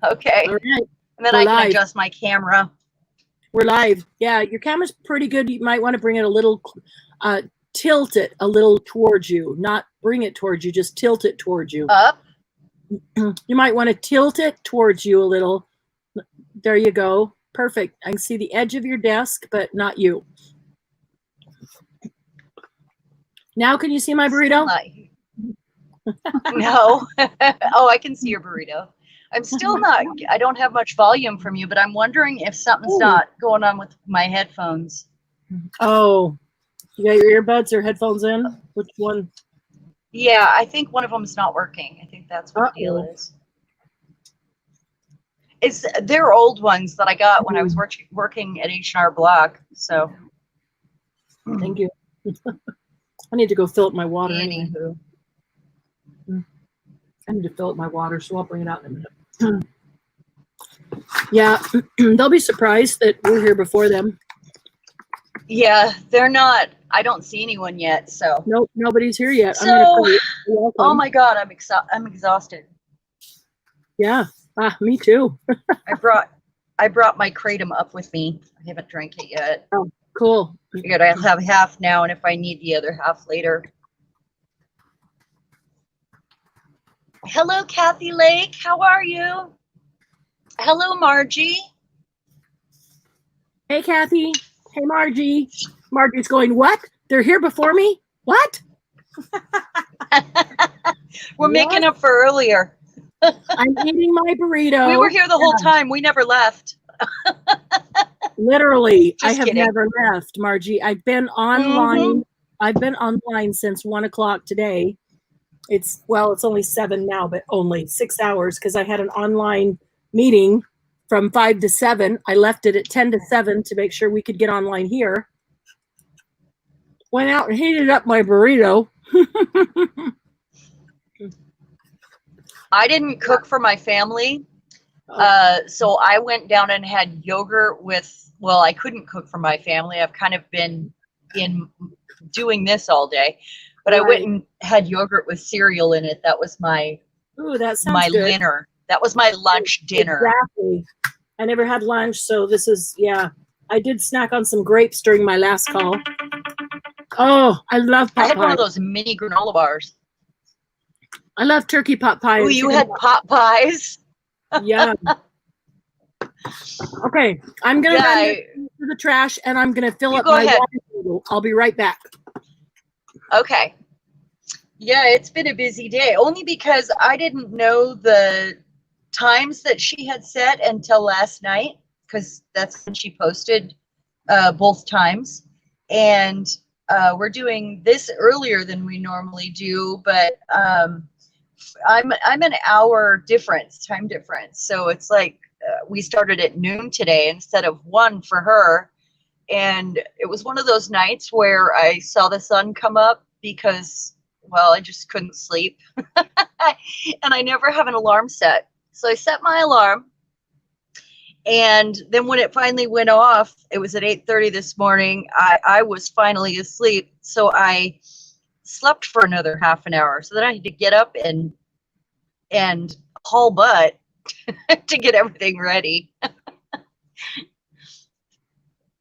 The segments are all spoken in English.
Okay. All right. And then We're I can live. adjust my camera. We're live. Yeah, your camera's pretty good. You might want to bring it a little, tilt it a little towards you, not bring it towards you, just tilt it towards you. Up. You might want to tilt it towards you a little. There you go. Perfect. I can see the edge of your desk, but not you. Now can you see my burrito? No. Oh, I can see your burrito. I'm still not, I don't have much volume from you, but I'm wondering if something's not going on with my headphones. Oh, you got your earbuds or headphones in? Which one? Yeah, I think one of them is not working. I think that's what the deal is. They're old ones that I got when I was working at H&R Block. So. Thank you. I need to go fill up my water. Anywho. I need to fill up my water, so I'll bring it out in a minute. Yeah, they'll be surprised that we're here before them. Yeah, they're not. I don't see anyone yet, so. Nope, nobody's here yet. So, oh my God, I'm exhausted. Yeah, me too. I brought my kratom up with me. I haven't drank it yet. Oh, cool. Figured I'll have half now, and if I need the other half later. Hello, Kathy Lake. How are you? Hello, Margie. Hey, Kathy. Hey, Margie. Margie's going, what? They're here before me? What? We're making up for earlier. I'm eating my burrito. We were here the whole time. We never left. Literally, Just I have kidding. never left, Margie. I've been online. I've been online since 1 o'clock today. It's only 7 now, but only 6 hours because I had an online meeting from 5 to 7. I left it at 10 to 7 to make sure we could get online here. Went out and heated up my burrito. I didn't cook for my family. So I went down and had yogurt with, well, I couldn't cook for my family. I've kind of been doing this all day, but I went and had yogurt with cereal in it. That was my dinner. That was my lunch dinner. Exactly. I never had lunch, so this is, I did snack on some grapes during my last call. Oh, I love pot pie. I had one of those mini granola bars. I love turkey pot pie. Oh, you had pot pies? Yeah. Okay, I'm gonna run to the trash and I'm gonna fill up my water bottle. I'll be right back. Okay. Yeah, it's been a busy day, only because I didn't know the times that she had set until last night, because that's when she posted both times. And we're doing this earlier than we normally do, but I'm an hour time difference. So it's like we started at noon today instead of 1 for her. And it was one of those nights where I saw the sun come up because, well, I just couldn't sleep. And I never have an alarm set. So I set my alarm. And then when it finally went off, it was at 8:30 this morning. I was finally asleep. So I slept for another half an hour. So then I had to get up and haul butt to get everything ready.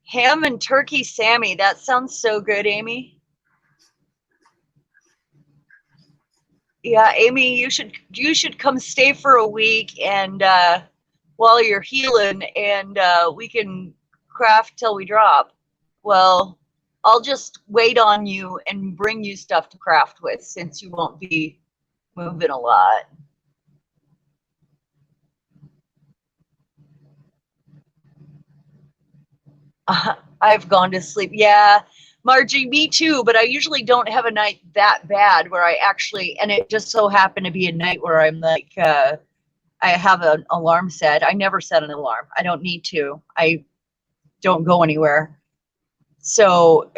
Ham and turkey Sammy. That sounds so good, Amy. Yeah, Amy, you should come stay for a week and while you're healing, and we can craft till we drop. Well, I'll just wait on you and bring you stuff to craft with, since you won't be moving a lot. I've gone to sleep. Yeah, Margie, me too, but I usually don't have a night that bad where I actually, and it just so happened to be a night where I'm like, I have an alarm set. I never set an alarm. I don't need to. I don't go anywhere. So,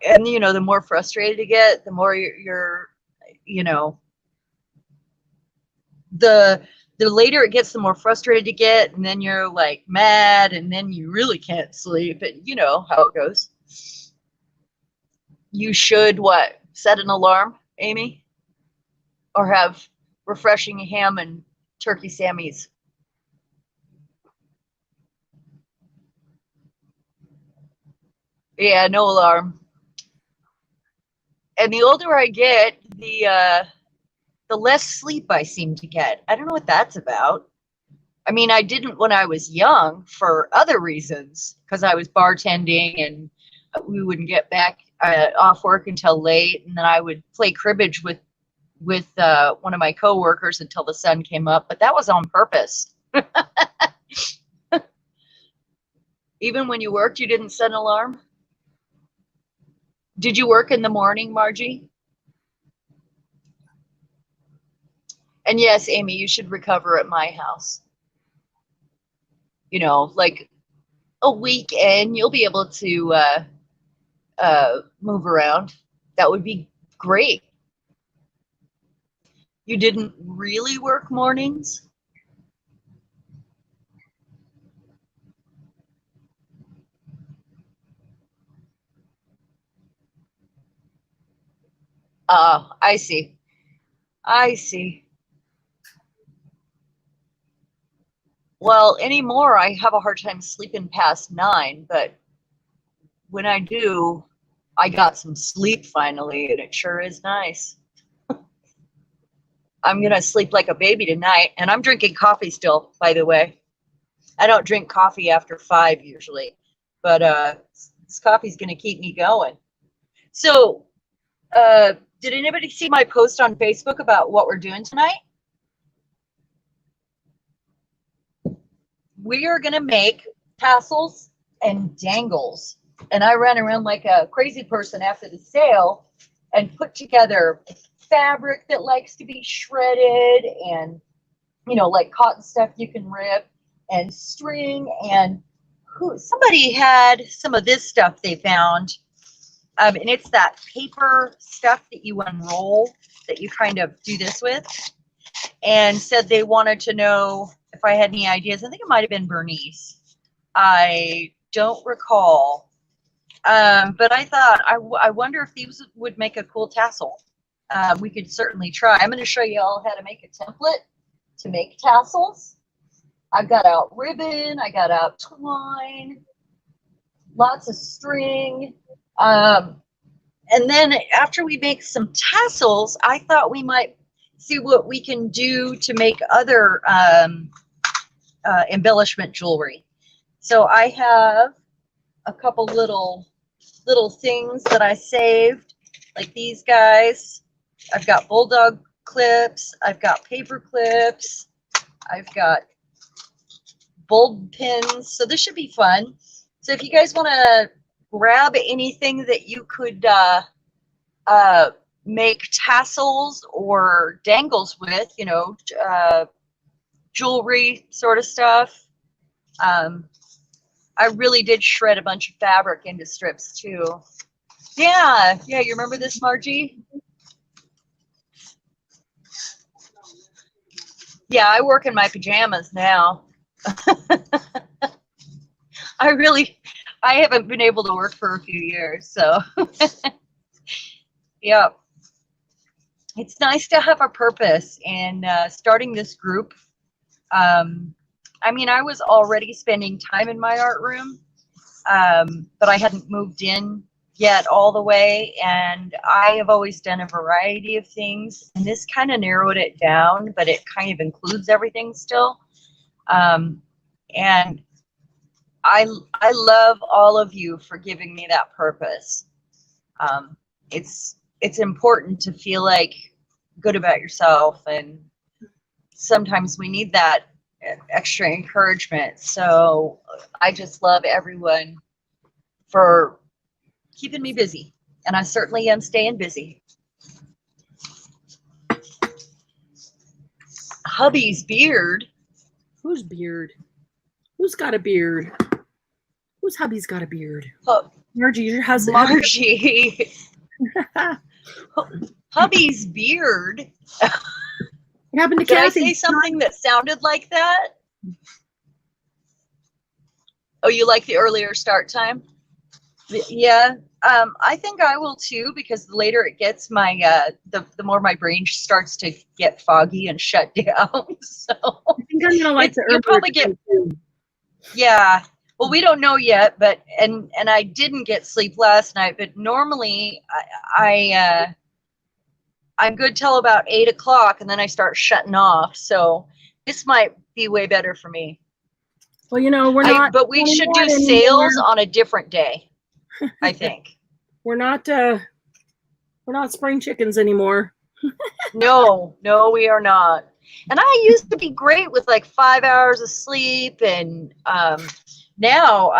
and the more frustrated you get, the more you're the later it gets, the more frustrated you get, and then you're like mad, and then you really can't sleep, and you know how it goes. You should set an alarm, Amy, or have refreshing ham and turkey Sammys. Yeah, no alarm. And the older I get, the less sleep I seem to get. I don't know what that's about. I mean, I didn't when I was young for other reasons, because I was bartending and we wouldn't get back off work until late, and then I would play cribbage with one of my coworkers until the sun came up. But that was on purpose. Even when you worked, you didn't set an alarm? Did you work in the morning, Margie? And yes, Amy, you should recover at my house. You know, like a weekend, you'll be able to move around. That would be great. You didn't really work mornings? I see. I see. Well, anymore, I have a hard time sleeping past 9, but when I do, I got some sleep finally, and it sure is nice. I'm going to sleep like a baby tonight, and I'm drinking coffee still, by the way. I don't drink coffee after 5 usually, but this coffee's going to keep me going. So, did anybody see my post on Facebook about what we're doing tonight? We are going to make tassels and dangles. And I ran around like a crazy person after the sale and put together fabric that likes to be shredded and, you know, like cotton stuff you can rip and string. And somebody had some of this stuff they found. And it's that paper stuff that you unroll that you kind of do this with, and said they wanted to know if I had any ideas. I think it might have been Bernice. I don't recall. But I thought, I wonder if these would make a cool tassel. We could certainly try. I'm going to show you all how to make a template to make tassels. I've got out ribbon. I got out twine. Lots of string. And then after we make some tassels, I thought we might see what we can do to make other embellishment jewelry. So I have a couple little things that I saved, like these guys. I've got bulldog clips. I've got paper clips. I've got bulb pins. So this should be fun. So if you guys want to grab anything that you could make tassels or dangles with, you know, jewelry sort of stuff. I really did shred a bunch of fabric into strips too. Yeah, you remember this, Margie? Yeah, I work in my pajamas now. I haven't been able to work for a few years, so yeah. It's nice to have a purpose, and starting this group. I mean, I was already spending time in my art room, but I hadn't moved in yet all the way, and I have always done a variety of things, and this kind of narrowed it down, but it kind of includes everything still. And I love all of you for giving me that purpose. It's important to feel like good about yourself, and sometimes we need that extra encouragement. So I just love everyone for keeping me busy, and I certainly am staying busy. Hubby's beard. Whose beard? Who's got a beard? Whose hubby's got a beard? Margie, your husband. Margie. Hubby's beard. What happened to Did Kathy? I say something that sounded like that? Oh, you like the earlier start time? Yeah. I think I will too, because the later it gets, my the more my brain starts to get foggy and shut down. So I think I'm gonna like the you'll probably get. Yeah. Well, we don't know yet, but and I didn't get sleep last night, but normally I'm good till about 8 o'clock, and then I start shutting off. So this might be way better for me. Well, we're not. But we should do sales on a different day, I think. We're not spring chickens anymore. No, we are not. And I used to be great with like 5 hours of sleep, and now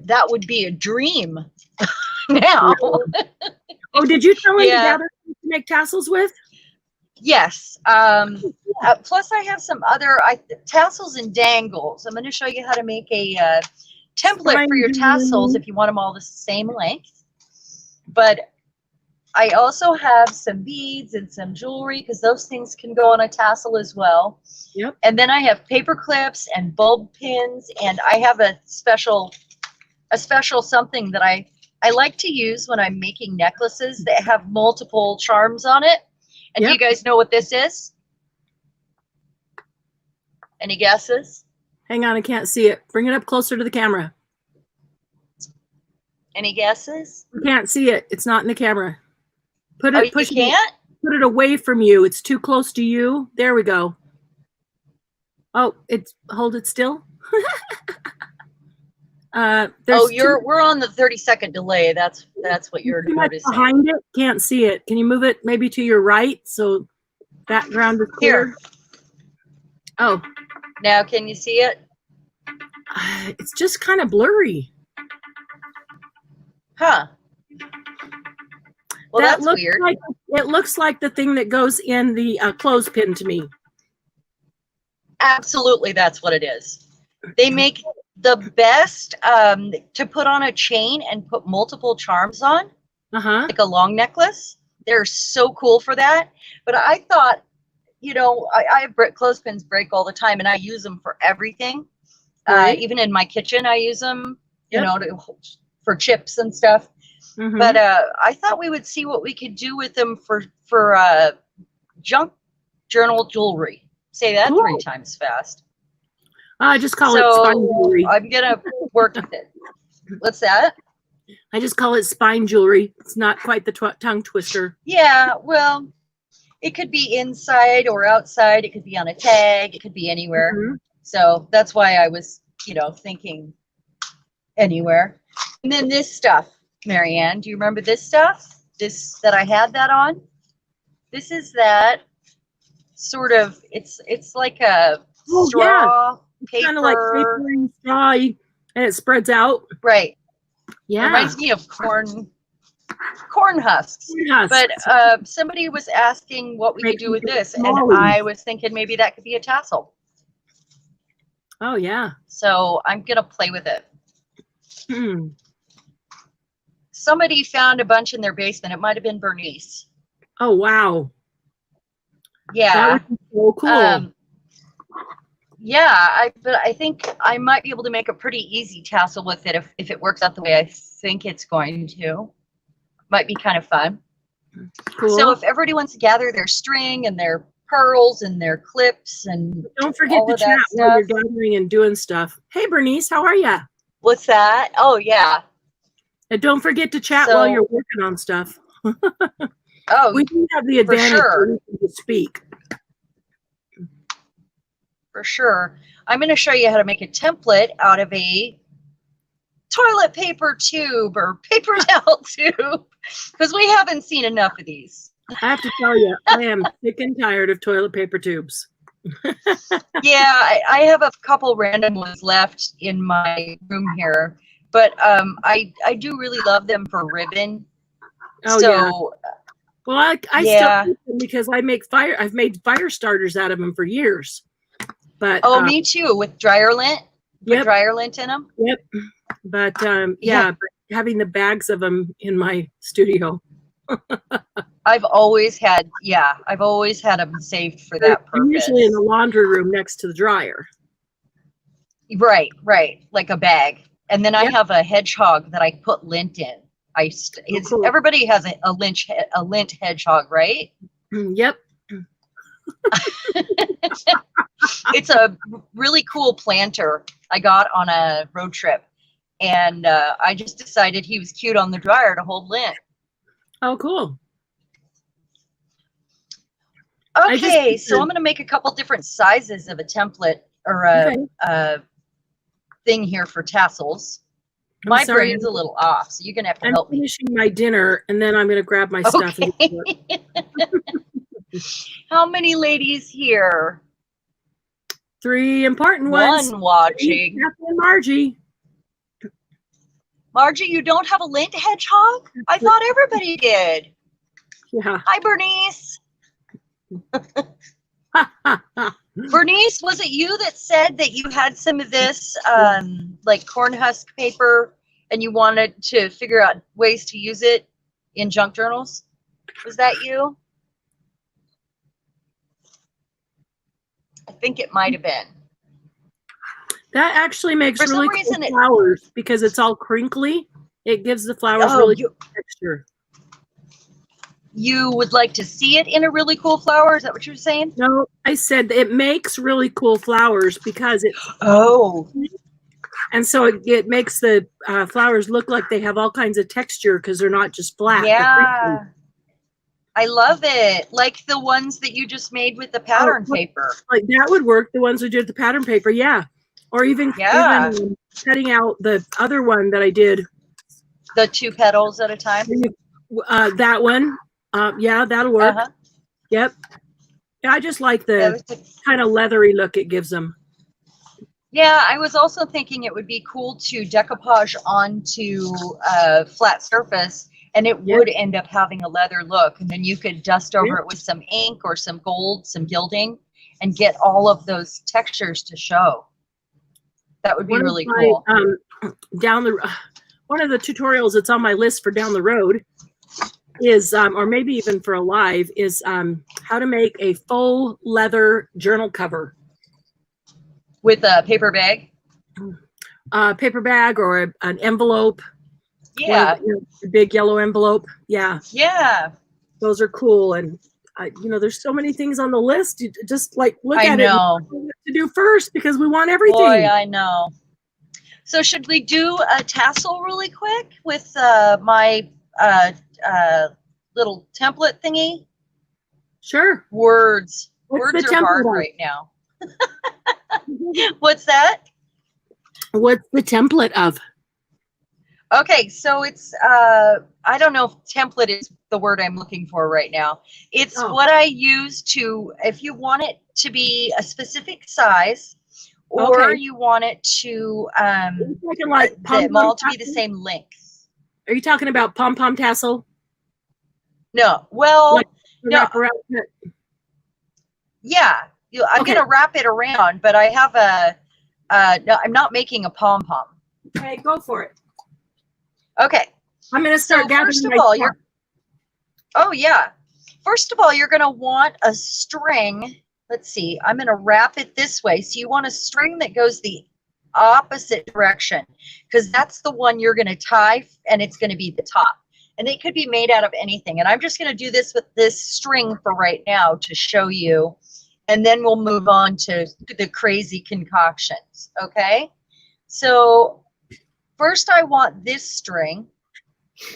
that would be a dream. Now. Oh, did you throw in together to make tassels with? Yes. Plus, I have some other tassels and dangles. I'm going to show you how to make a template for your tassels if you want them all the same length. But I also have some beads and some jewelry because those things can go on a tassel as well. Yep. And then I have paper clips and bulb pins, and I have a special something that I like to use when I'm making necklaces that have multiple charms on it. And do you guys know what this is? Any guesses? Hang on, I can't see it. Bring it up closer to the camera. Any guesses? You can't see it. It's not in the camera. Put it. You can't? Put it away from you. It's too close to you. There we go. Oh, hold it still. We're on the 30-second delay. That's what you're noticing. Behind it, can't see it. Can you move it maybe to your right so background is clear? Here. Oh. Now can you see it? It's just kind of blurry. Huh. Well, that's weird. It looks like the thing that goes in the clothespin to me. Absolutely, that's what it is. They make the best to put on a chain and put multiple charms on, like a long necklace. They're so cool for that. But I thought, I have clothespins break all the time, and I use them for everything. Right. Even in my kitchen, I use them, for chips and stuff. Mm-hmm. But I thought we would see what we could do with them for junk journal jewelry. Say that 3 times fast. I just call it spine jewelry. I'm going to work with it. What's that? I just call it spine jewelry. It's not quite the tongue twister. Yeah, well, it could be inside or outside. It could be on a tag. It could be anywhere. Mm-hmm. So that's why I was, thinking anywhere. And then this stuff, Marianne, do you remember this stuff? This that I had that on? This is that sort of, it's like a straw paper. Kind of like paper and straw, and it spreads out. Right. Yeah. It reminds me of corn husks. But somebody was asking what we could do with this, and I was thinking maybe that could be a tassel. Oh, yeah. So I'm going to play with it. Somebody found a bunch in their basement. It might have been Bernice. Oh, wow. Yeah. That would be so cool. Yeah, but I think I might be able to make a pretty easy tassel with it if it works out the way I think it's going to. Might be kind of fun. Cool. So if everybody wants to gather their string and their pearls and their clips and don't forget to chat while you're gathering and doing stuff. Hey, Bernice, how are you? What's that? Oh, yeah. And don't forget to chat while you're working on stuff. Oh, we do have the advantage to speak. For sure. I'm going to show you how to make a template out of a toilet paper tube or paper towel tube, because we haven't seen enough of these. I have to tell you, I am sick and tired of toilet paper tubes. Yeah, I have a couple random ones left in my room here, but I do really love them for ribbon. Oh, so, yeah. Well, I still use them because I've made fire starters out of them for years. But me too, with dryer lint. With dryer lint in them. Yep. But but having the bags of them in my studio. I've always had them saved for that purpose. Usually in the laundry room next to the dryer. Right, like a bag. And then I have a hedgehog that I put lint in. Everybody has a lint hedgehog, right? Yep. It's a really cool planter I got on a road trip. And I just decided he was cute on the dryer to hold lint. Oh, cool. Okay, so I'm going to make a couple different sizes of a template or a thing here for tassels. My brain's a little off, so you're going to have to help me. I'm finishing my dinner, and then I'm going to grab my stuff. And how many ladies here? 3 important ones. One watching. And Margie. Margie, you don't have a lint hedgehog? I thought everybody did. Yeah. Hi, Bernice. Bernice, was it you that said that you had some of this like corn husk paper and you wanted to figure out ways to use it in junk journals? Was that you? I think it might have been. That actually makes For some really reason cool flowers because it's all crinkly. It gives the flowers really good texture. You would like to see it in a really cool flower? Is that what you're saying? No, I said it makes really cool flowers because it. Oh. And so it makes the flowers look like they have all kinds of texture because they're not just flat. Yeah. I love it. Like the ones that you just made with the pattern paper. Like that would work. The ones we did with the pattern paper. Yeah. Or even cutting out the other one that I did. The 2 petals at a time. That one. Yeah, that'll work. Yep. Yeah, I just like the kind of leathery look it gives them. Yeah, I was also thinking it would be cool to decoupage onto a flat surface, and it would end up having a leather look. And then you could dust over it with some ink or some gold, some gilding, and get all of those textures to show. That would be really cool. One of the tutorials that's on my list for down the road is, or maybe even for a live, is how to make a faux leather journal cover. With a paper bag? Paper bag or an envelope. Yeah. A big yellow envelope. Yeah. Yeah. Those are cool. And, there's so many things on the list. You just like look at it and know what to do first because we want everything. Boy, I know. So should we do a tassel really quick with my little template thingy? Sure. Words are hard right now. What's that? What's the template of? Okay, so it's I don't know if template is the word I'm looking for right now. It's what I use to, if you want it to be a specific size, or you want it to them all to be the same length. Are you talking about pom-pom tassel? No. Well, like no. Yeah. I'm going to wrap it around, but I have no, I'm not making a pom-pom. Okay, go for it. Okay. I'm going to start gathering. First of all, First of all, you're going to want a string. Let's see. I'm going to wrap it this way. So you want a string that goes the opposite direction because that's the one you're going to tie and it's going to be the top. And it could be made out of anything. And I'm just going to do this with this string for right now to show you. And then we'll move on to the crazy concoctions. Okay. So first I want this string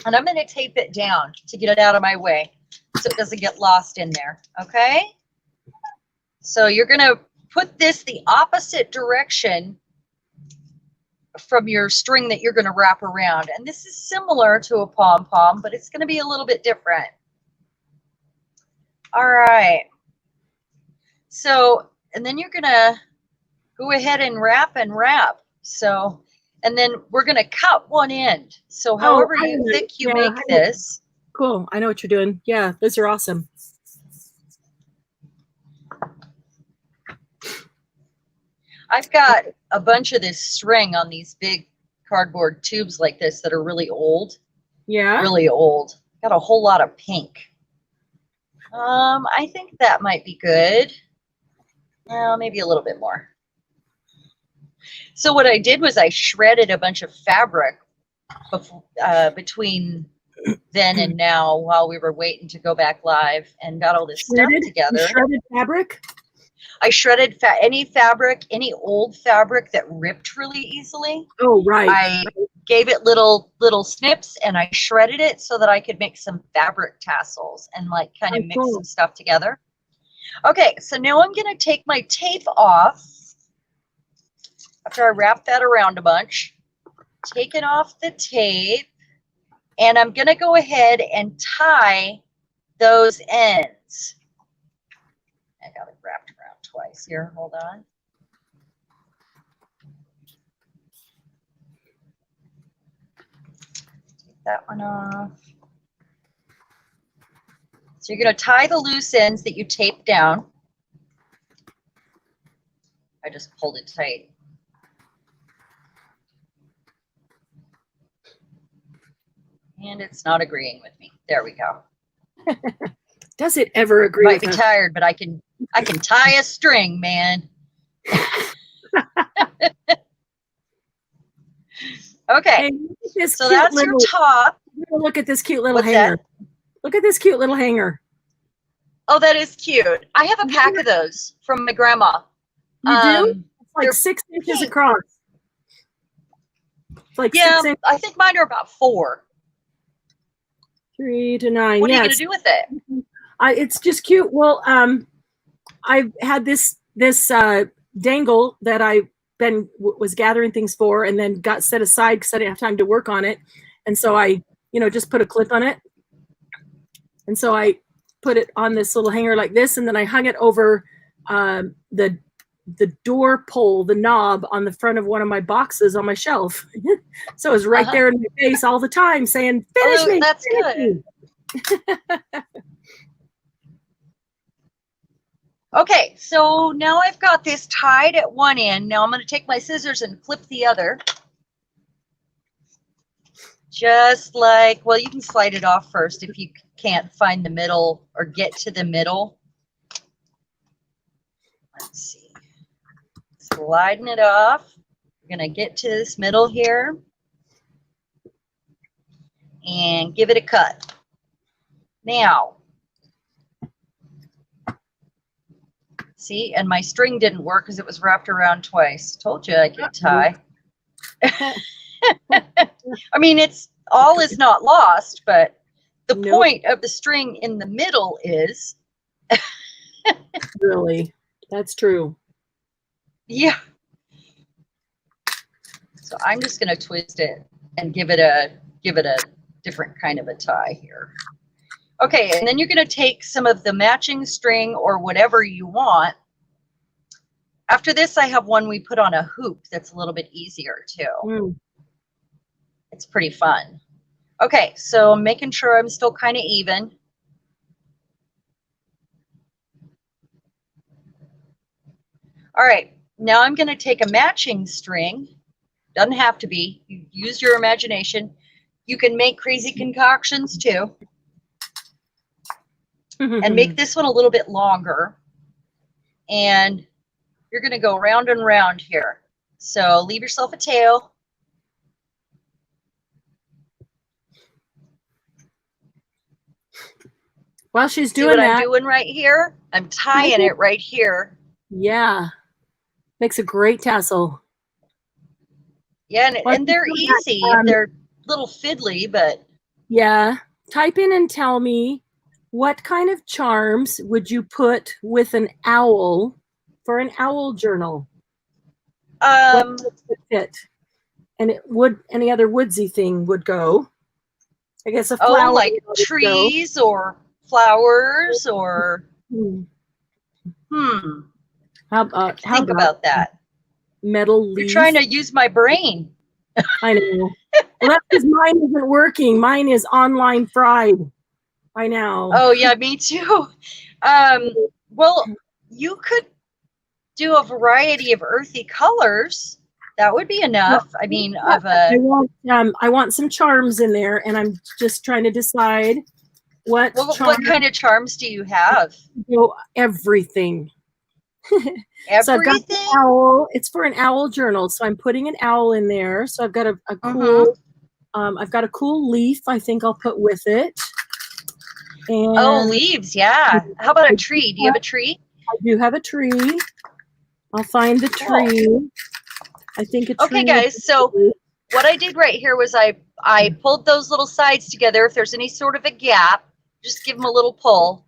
and I'm going to tape it down to get it out of my way so it doesn't get lost in there. Okay. So you're going to put this the opposite direction from your string that you're going to wrap around. And this is similar to a pom-pom, but it's going to be a little bit different. All right. So, and then you're going to go ahead and wrap and wrap. So, and then we're going to cut one end. So however thick you make this. Cool. I know what you're doing. Yeah, those are awesome. I've got a bunch of this string on these big cardboard tubes like this that are really old. Yeah. Really old. Got a whole lot of pink. I think that might be good. Well, maybe a little bit more. So what I did was I shredded a bunch of fabric between then and now while we were waiting to go back live and got all this stuff together. Shredded fabric? I shredded any fabric, any old fabric that ripped really easily. Oh, right. I gave it little snips and I shredded it so that I could make some fabric tassels and like kind of mix some stuff together. Okay, so now I'm going to take my tape off after I wrap that around a bunch. Taking off the tape, and I'm going to go ahead and tie those ends. I got it wrapped around twice here. Hold on. Take that one off. So you're going to tie the loose ends that you taped down. I just pulled it tight. And it's not agreeing with me. There we go. Does it ever agree? Might be tired, but I can tie a string, man. Okay, hey, so that's your top. Look at this cute little hanger. Look at this cute little hanger. Oh, that is cute. I have a pack of those from my grandma. You do? It's like 6 inches across. It's like 6 inches. I think mine are about 4. 3 to 9. What are you going to do with it? It's just cute. Well, I've had this dangle that I was gathering things for, and then got set aside because I didn't have time to work on it, and so I, just put a clip on it, and so I put it on this little hanger like this, and then I hung it over the door pole, the knob on the front of one of my boxes on my shelf. So it was right there in my face all the time saying, finish me. That's good. Okay, so now I've got this tied at one end. Now I'm going to take my scissors and clip the other. Just like, well, you can slide it off first if you can't find the middle or get to the middle. Let's see. Sliding it off. We're going to get to this middle here and give it a cut. Now, see, and my string didn't work because it was wrapped around twice. Told you I could tie. I mean, all is not lost, but the point of the string in the middle is. Really, that's true. Yeah. So I'm just going to twist it and give it a different kind of a tie here. Okay, and then you're going to take some of the matching string or whatever you want. After this, I have one we put on a hoop that's a little bit easier too. It's pretty fun. Okay, so I'm making sure I'm still kind of even. All right, now I'm going to take a matching string. Doesn't have to be. You use your imagination. You can make crazy concoctions too. And make this one a little bit longer. And you're going to go round and round here. So leave yourself a tail. While she's doing that, I'm doing right here, I'm tying it right here. Yeah. Makes a great tassel. Yeah, and they're easy. They're a little fiddly, but. Yeah. Type in and tell me, what kind of charms would you put with an owl for an owl journal? What would fit? And it would, any other woodsy thing would go. I guess a flower. Oh, like trees or flowers or. How about that? Metal leaf. You're trying to use my brain. I know. Well, that's because mine isn't working. Mine is online fried. I know. Oh yeah, me too. Well, you could do a variety of earthy colors. That would be enough. I mean, I want some charms in there, and I'm just trying to decide what kind of charms do you have? Everything. Everything? So I've got the owl. It's for an owl journal, so I'm putting an owl in there. So I've got a cool I've got a cool leaf I think I'll put with it. And Oh, leaves, yeah. How about a tree? Do you have a tree? I do have a tree. I'll find the tree. I think a tree. Okay, guys, so what I did right here was I pulled those little sides together. If there's any sort of a gap, just give them a little pull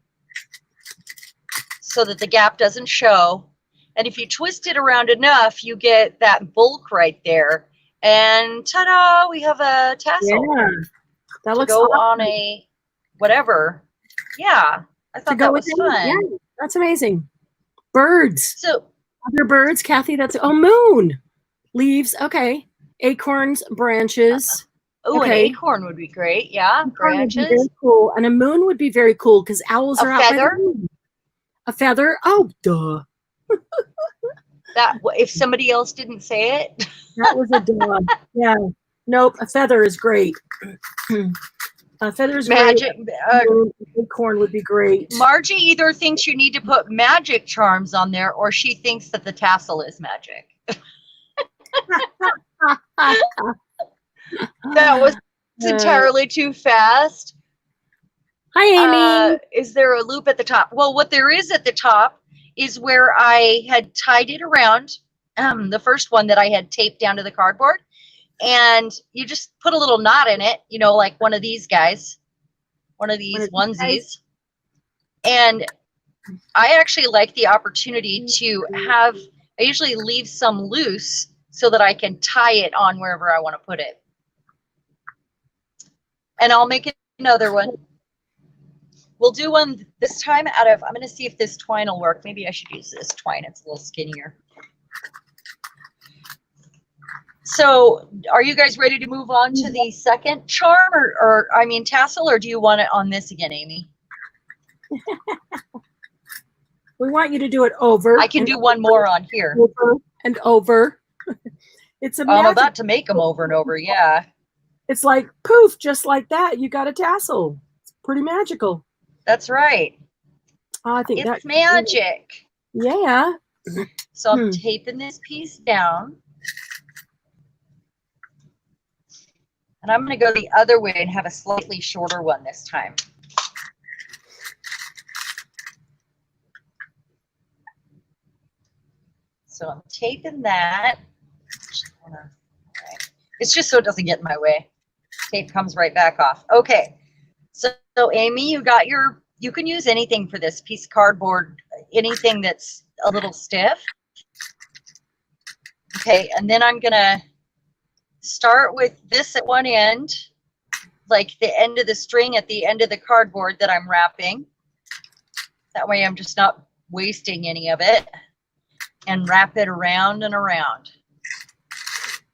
so that the gap doesn't show. And if you twist it around enough, you get that bulk right there. And ta-da, we have a tassel. Yeah, that looks go awesome. on a whatever. Yeah, I thought that was fun. Yeah, that's amazing. Birds. So other birds, Kathy, that's, oh, moon. Leaves, okay. Acorns, branches. Oh, okay. An acorn would be great. Yeah, branches. Would be very cool. And a moon would be very cool because owls are out by the moon. A feather? Oh, duh. That if somebody else didn't say it. That was a duh. Yeah. Nope, a feather is great. A feather is magic. Great. Acorn would be great. Margie either thinks you need to put magic charms on there or she thinks that the tassel is magic. That was entirely too fast. Hi, Amy. Is there a loop at the top? Well, what there is at the top is where I had tied it around, the first one that I had taped down to the cardboard. And you just put a little knot in it, you know, like one of these guys, one of these onesies. And I actually like the opportunity to have, I usually leave some loose so that I can tie it on wherever I want to put it. And I'll make another one. We'll do one this time out of, I'm going to see if this twine will work. Maybe I should use this twine. It's a little skinnier. So are you guys ready to move on to the second charm or I mean tassel, or do you want it on this again, Amy? We want you to do it over. I can do one more on here. Over and over. It's a I'm about to make them over and over, yeah. It's like poof, just like that. You got a tassel. It's pretty magical. That's right. I think it's that's magic. Yeah. So I'm taping this piece down. And I'm going to go the other way and have a slightly shorter one this time. So I'm taping that. It's just so it doesn't get in my way. Tape comes right back off. Okay. So Amy, you got your, you can use anything for this piece of cardboard, anything that's a little stiff. Okay. And then I'm going to start with this at one end, like the end of the string at the end of the cardboard that I'm wrapping. That way I'm just not wasting any of it, and wrap it around and around.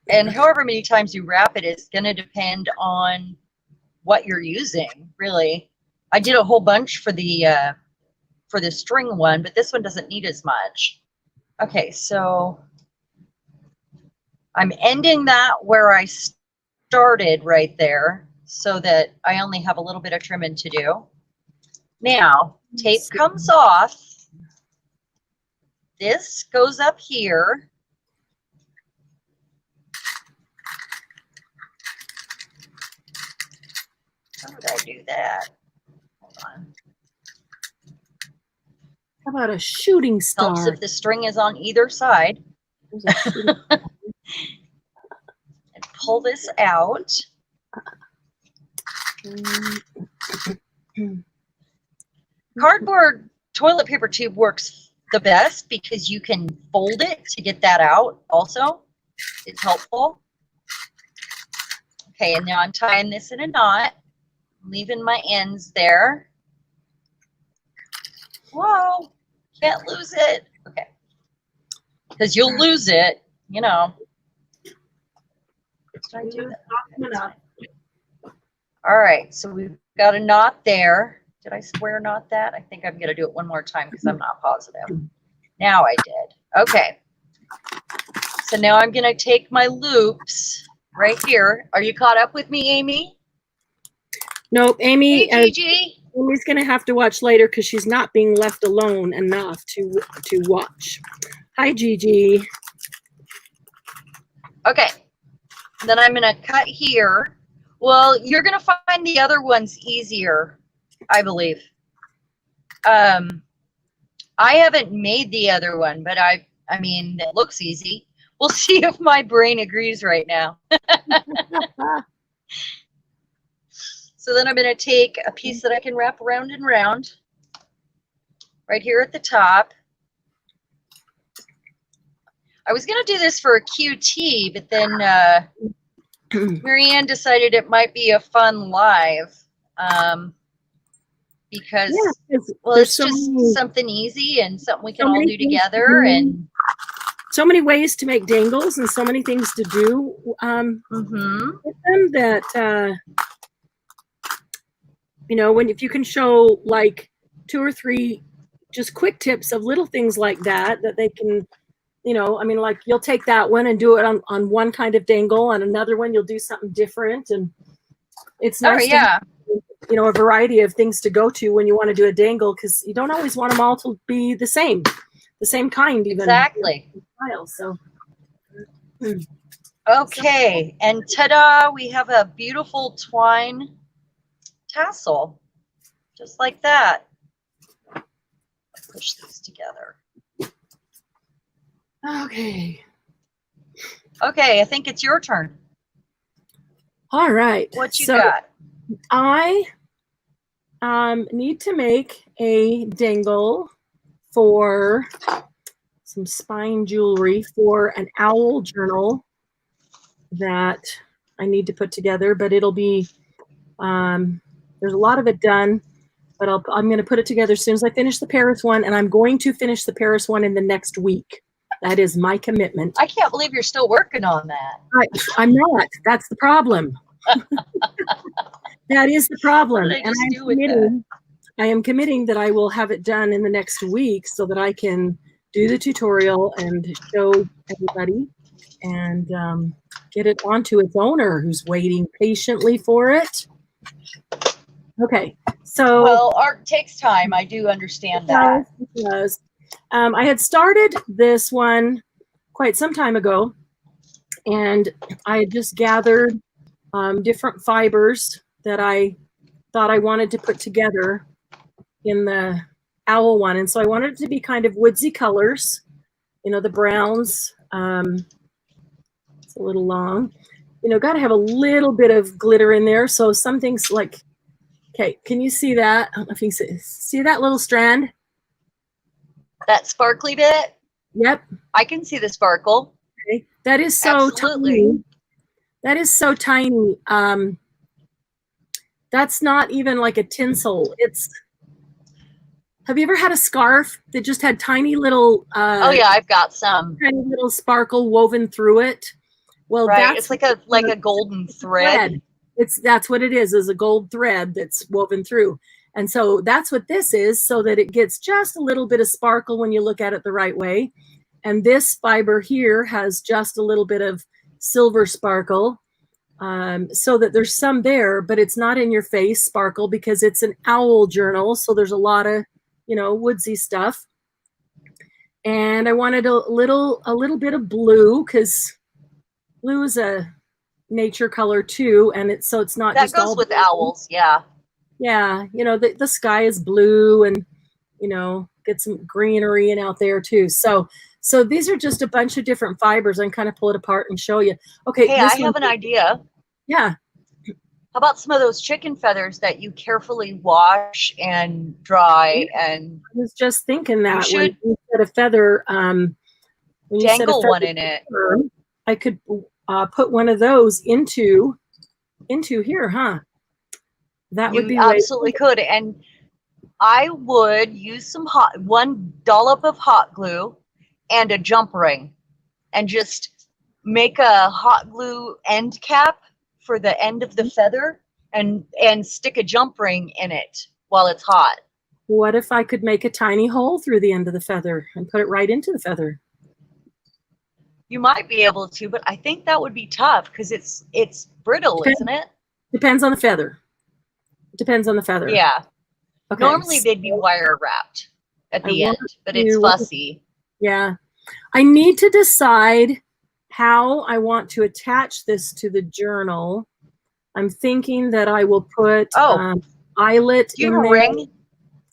And however many times you wrap it is going to depend on what you're using, really. I did a whole bunch for the string one, but this one doesn't need as much. Okay, so I'm ending that where I started right there so that I only have a little bit of trimming to do. Now, tape comes off. This goes up here. How would I do that? Hold on. How about a shooting star? Helps if the string is on either side. And pull this out. Cardboard toilet paper tube works the best because you can fold it to get that out also. It's helpful. Okay, and now I'm tying this in a knot, leaving my ends there. Whoa, can't lose it. Okay, because you'll lose it, you know. All right, so we've got a knot there. Did I square knot that? I think I'm going to do it one more time because I'm not positive. Now I did. Okay. So now I'm going to take my loops right here. Are you caught up with me, Amy? Nope, Amy. Hey, Gigi. Amy's going to have to watch later because she's not being left alone enough to watch. Hi, Gigi. Okay. Then I'm going to cut here. Well, you're going to find the other ones easier, I believe. I haven't made the other one, but I mean, it looks easy. We'll see if my brain agrees right now. So then I'm going to take a piece that I can wrap around and round right here at the top. I was going to do this for a QT, but then Marianne decided it might be a fun live because, well, it's just something easy and something we can all do together. And so many ways to make dangles and so many things to do with them that, you know, if you can show like 2 or 3 just quick tips of little things like that they can, you know, I mean, like you'll take that one and do it on one kind of dangle, on another one you'll do something different, and it's nice to have, you know, a variety of things to go to when you want to do a dangle, because you don't always want them all to be the same kind, even. Exactly. Style, so. Okay, and ta-da, we have a beautiful twine tassel, just like that. Push these together. Okay. Okay, I think it's your turn. All right. What you got? I need to make a dangle for some spine jewelry for an owl journal that I need to put together, but it'll be, there's a lot of it done, but I'm going to put it together as soon as I finish the Paris one, and I'm going to finish the Paris one in the next week. That is my commitment. I can't believe you're still working on that. I'm not. That's the problem. That is the problem. And I am committing that I will have it done in the next week so that I can do the tutorial and show everybody and get it onto its owner, who's waiting patiently for it. Okay, so. Well, art takes time. I do understand that. It does. I had started this one quite some time ago, and I had just gathered different fibers that I thought I wanted to put together in the owl one. And so I wanted it to be kind of woodsy colors, you know, the browns. It's a little long, you know, got to have a little bit of glitter in there. So some things like, okay, can you see that? I don't know if you can see that little strand? That sparkly bit? Yep. I can see the sparkle. Okay. That is so tiny. That is so tiny. That's not even like a tinsel. Have you ever had a scarf that just had tiny little oh yeah, I've got some. Tiny little sparkle woven through it? Well, right. It's like a golden thread. That's what it is a gold thread that's woven through. And so that's what this is, so that it gets just a little bit of sparkle when you look at it the right way. And this fiber here has just a little bit of silver sparkle, so that there's some there, but it's not in your face sparkle because it's an owl journal. So there's a lot of, you know, woodsy stuff. And I wanted a little bit of blue, because blue is a nature color too. And it's not that just goes all with blue. Owls. Yeah. Yeah, you know, the sky is blue, and, you know, get some greenery in out there too. So these are just a bunch of different fibers. I can kind of pull it apart and show you. Okay. Hey, I have an idea. Yeah. How about some of those chicken feathers that you carefully wash and dry? And I was just thinking that you should when you said a feather, dangle one in it. I could put one of those into here, huh? That would be absolutely could. And I would use one dollop of hot glue and a jump ring, and just make a hot glue end cap for the end of the feather, and stick a jump ring in it while it's hot. What if I could make a tiny hole through the end of the feather and put it right into the feather? You might be able to, but I think that would be tough because it's brittle, isn't it? Depends on the feather. Depends on the feather. Yeah. Okay. Normally they'd be wire wrapped at the end, but it's fussy. Yeah. I need to decide how I want to attach this to the journal. I'm thinking that I will put Oh, eyelet do you in have a there ring?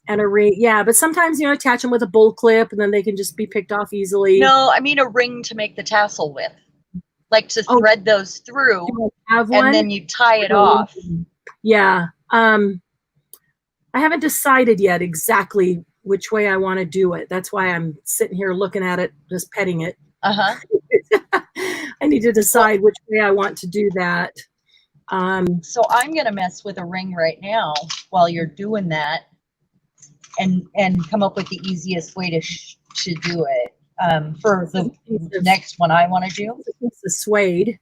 and a ring. Yeah, but sometimes, attach them with a bull clip and then they can just be picked off easily. No, I mean a ring to make the tassel with. Like to Oh, thread those through do I have and one? then you tie it off. Yeah. I haven't decided yet exactly which way I want to do it. That's why I'm sitting here looking at it, just petting it. Uh-huh. I need to decide which way I want to do that. So I'm going to mess with a ring right now while you're doing that and come up with the easiest way to do it for the next one I want to do. It's the suede.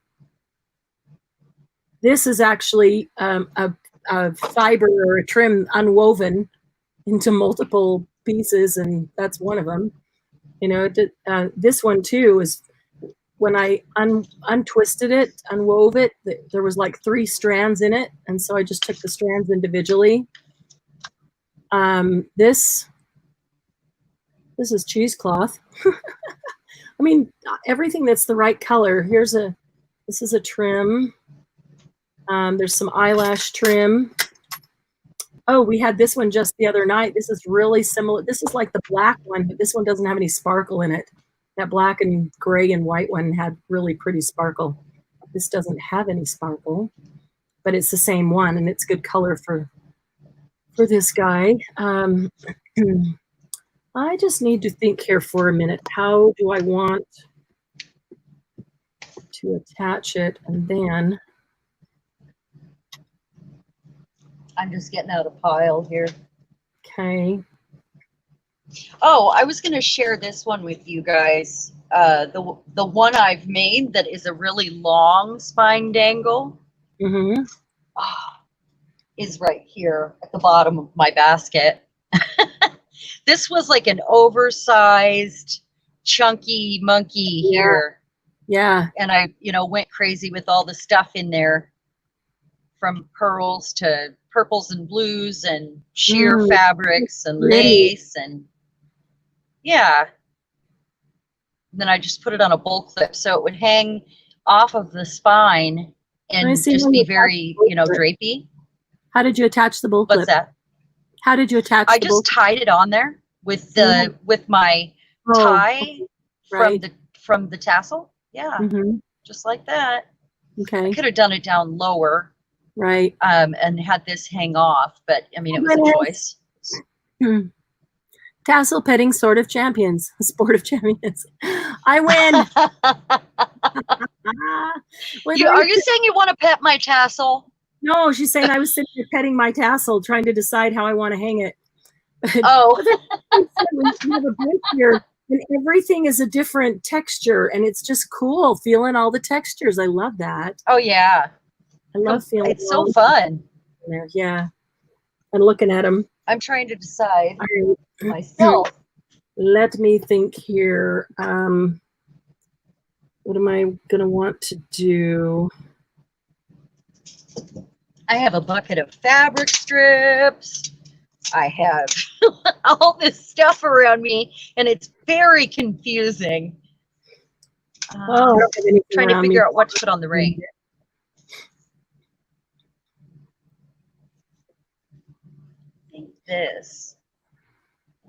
This is actually a fiber or a trim unwoven into multiple pieces, and that's one of them. This one too is when I untwisted it, unwove it, there was like 3 strands in it, and so I just took the strands individually. This is cheesecloth. I mean, everything that's the right color. This is a trim. There's some eyelash trim. Oh, we had this one just the other night. This is really similar. This is like the black one, but this one doesn't have any sparkle in it. That black and gray and white one had really pretty sparkle. This doesn't have any sparkle, but it's the same one, and it's good color for this guy. I just need to think here for a minute. How do I want to attach it? And then I'm just getting out a pile here. okay. Oh, I was going to share this one with you guys. The one I've made that is a really long spine dangle is right here at the bottom of my basket. This was like an oversized, chunky monkey here. Yeah. And I, went crazy with all the stuff in there, from pearls to purples and blues and sheer fabrics and lace and yeah. And then I just put it on a bull clip so it would hang off of the spine and just be very, drapey. How did you attach the bull clip? What's that? How did you attach I just tied it on there with the with my tie from the tassel. Yeah. Just like that. Okay. I could have done it down lower. Right. And had this hang off, but I mean, it was a choice. Tassel petting sport of champions. I win. Are you saying you want to pet my tassel? No, she's saying I was sitting here petting my tassel, trying to decide how I want to hang it. Oh. We have a break here, and everything is a different texture, and it's just cool feeling all the textures. I love that. Oh yeah. I love feeling it's so fun. Yeah. And looking at them. I'm trying to decide myself. Let me think here. What am I going to want to do? I have a bucket of fabric strips. I have all this stuff around me, and it's very confusing. I don't have anything trying to figure out what to put on the ring. I think this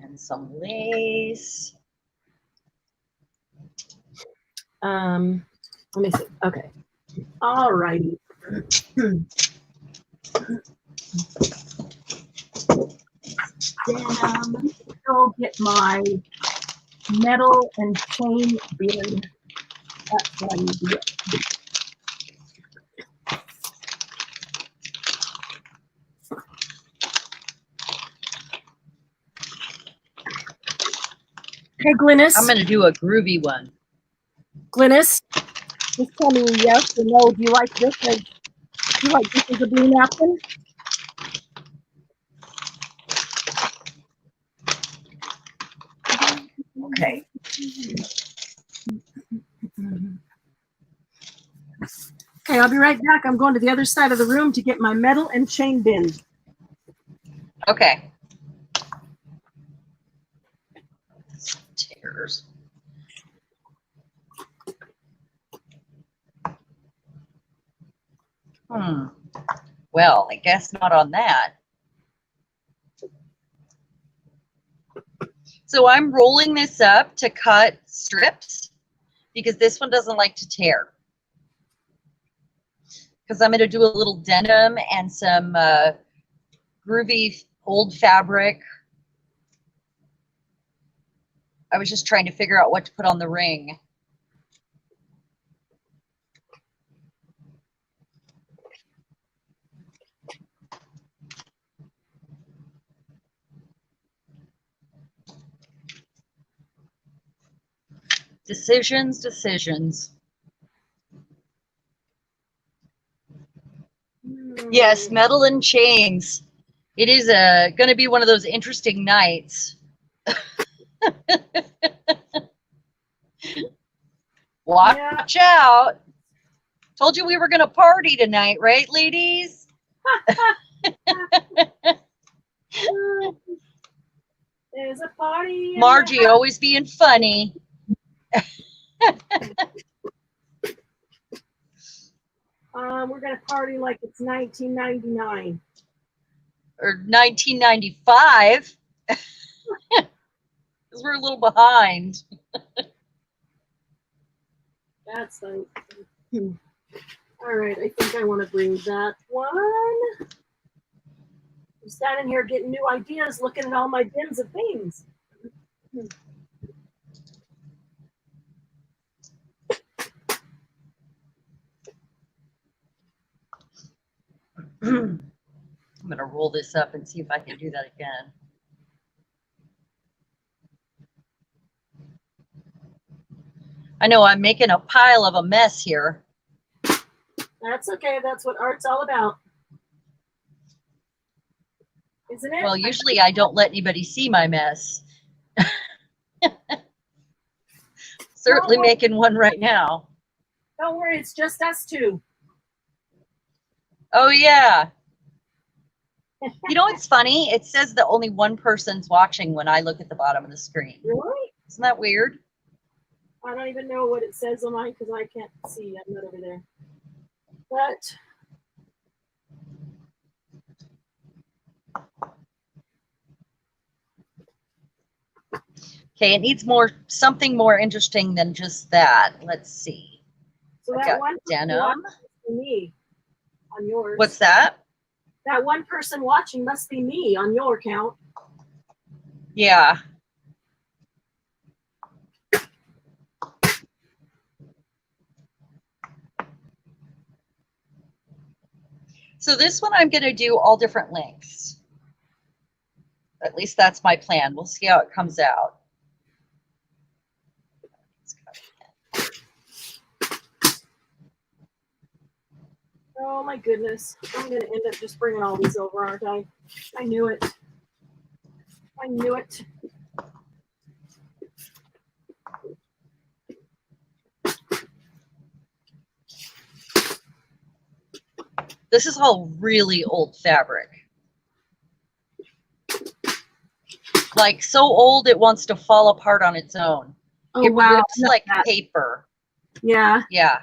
and some lace. Let me see. Okay. All righty. Then go get my metal and chain bin. That's what I need to get. Okay, Glynis. I'm going to do a groovy one. Glynis, just tell me yes or no. Do you like this as a blue napkin? Okay. Okay, I'll be right back. I'm going to the other side of the room to get my metal and chain bin. Okay. Tears. Well, I guess not on that. So I'm rolling this up to cut strips because this one doesn't like to tear. Because I'm going to do a little denim and some groovy old fabric. I was just trying to figure out what to put on the ring. Decisions, decisions. Yes, metal and chains. It is going to be one of those interesting nights. Watch out. Told you we were going to party tonight, right, ladies? There's a party. Margie always being funny. We're going to party like it's 1999. Or 1995. Because we're a little behind. That's nice. All right, I think I want to bring that one. I'm standing here getting new ideas, looking at all my bins of things. I'm going to roll this up and see if I can do that again. I know I'm making a pile of a mess here. That's okay. That's what art's all about. Isn't it? Well, usually I don't let anybody see my mess. Certainly making one right now. Don't worry, it's just us two. Oh, yeah. You know what's funny? It says that only one person's watching when I look at the bottom of the screen. Really? Isn't that weird? I don't even know what it says on mine because I can't see. I'm not over there. But okay, it needs something more interesting than just that. Let's see. So that one denim. Me on yours. What's that? That one person watching must be me on your account. Yeah. So this one I'm going to do all different lengths. At least that's my plan. We'll see how it comes out. Oh my goodness. I'm going to end up just bringing all these over, aren't I? I knew it. I knew it. This is all really old fabric. Like so old it wants to fall apart on its own. Oh, it wow. rips like paper. Yeah. Yeah.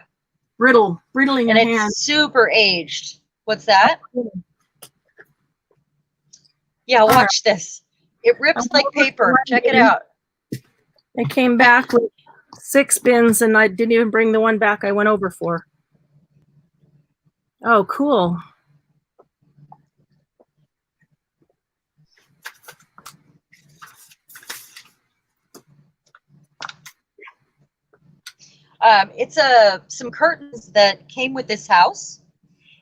Brittling your hand. And it's super aged. What's that? Yeah, watch this. It rips like paper. Check it out. I came back with 6 bins and I didn't even bring the one back I went over for. Oh, cool. It's some curtains that came with this house.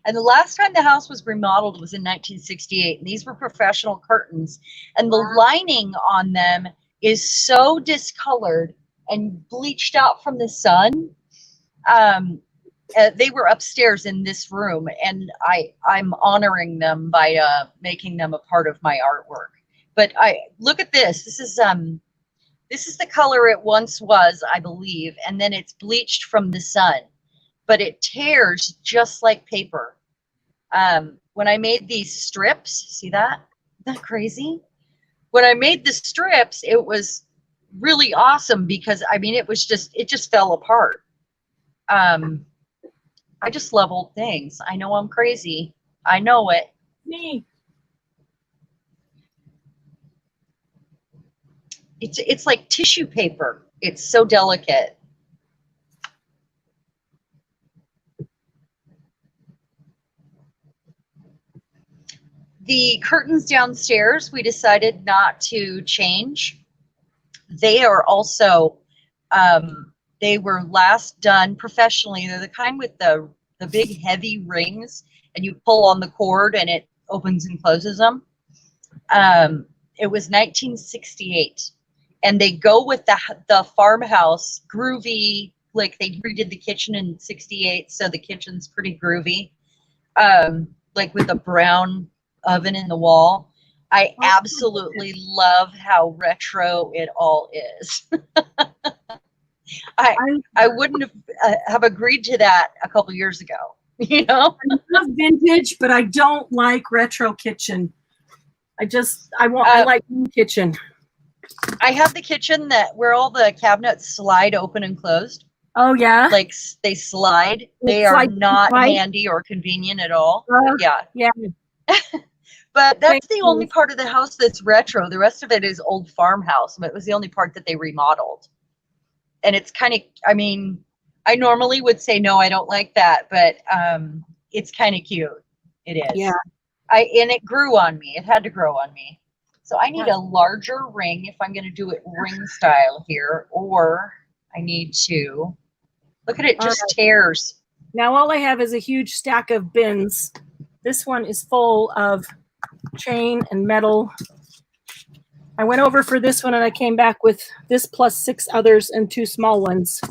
And the last time the house was remodeled was in 1968. And these were professional curtains. And the lining on them is so discolored and bleached out from the sun. They were upstairs in this room. And I'm honoring them by making them a part of my artwork. But look at this. This is the color it once was, I believe. And then it's bleached from the sun. But it tears just like paper. When I made these strips, see that? Isn't that crazy? When I made the strips, it was really awesome because, I mean, it just fell apart. I just love old things. I know I'm crazy. I know it. Me. It's like tissue paper. It's so delicate. The curtains downstairs, we decided not to change. They are also, they were last done professionally. They're the kind with the big heavy rings, and you pull on the cord and it opens and closes them. It was 1968, and they go with the farmhouse groovy. Like they redid the kitchen in '68, so the kitchen's pretty groovy. Like with a brown oven in the wall. I absolutely love how retro it all is. I wouldn't have agreed to that a couple years ago. You know, I love vintage, but I don't like retro kitchen. I like new kitchen. I have the kitchen where all the cabinets slide open and closed. Oh yeah, like they slide. They are not handy or convenient at all. Yeah. But that's the only part of the house that's retro. The rest of it is old farmhouse. It was the only part that they remodeled. And it's kind of, I mean, I normally would say, no, I don't like that, but it's kind of cute. It is. Yeah. And it grew on me. It had to grow on me. So I need a larger ring if I'm going to do it ring style here, or I need to, look at it, just tears. Now all I have is a huge stack of bins. This one is full of chain and metal. I went over for this one and I came back with this plus 6 others and 2 small ones.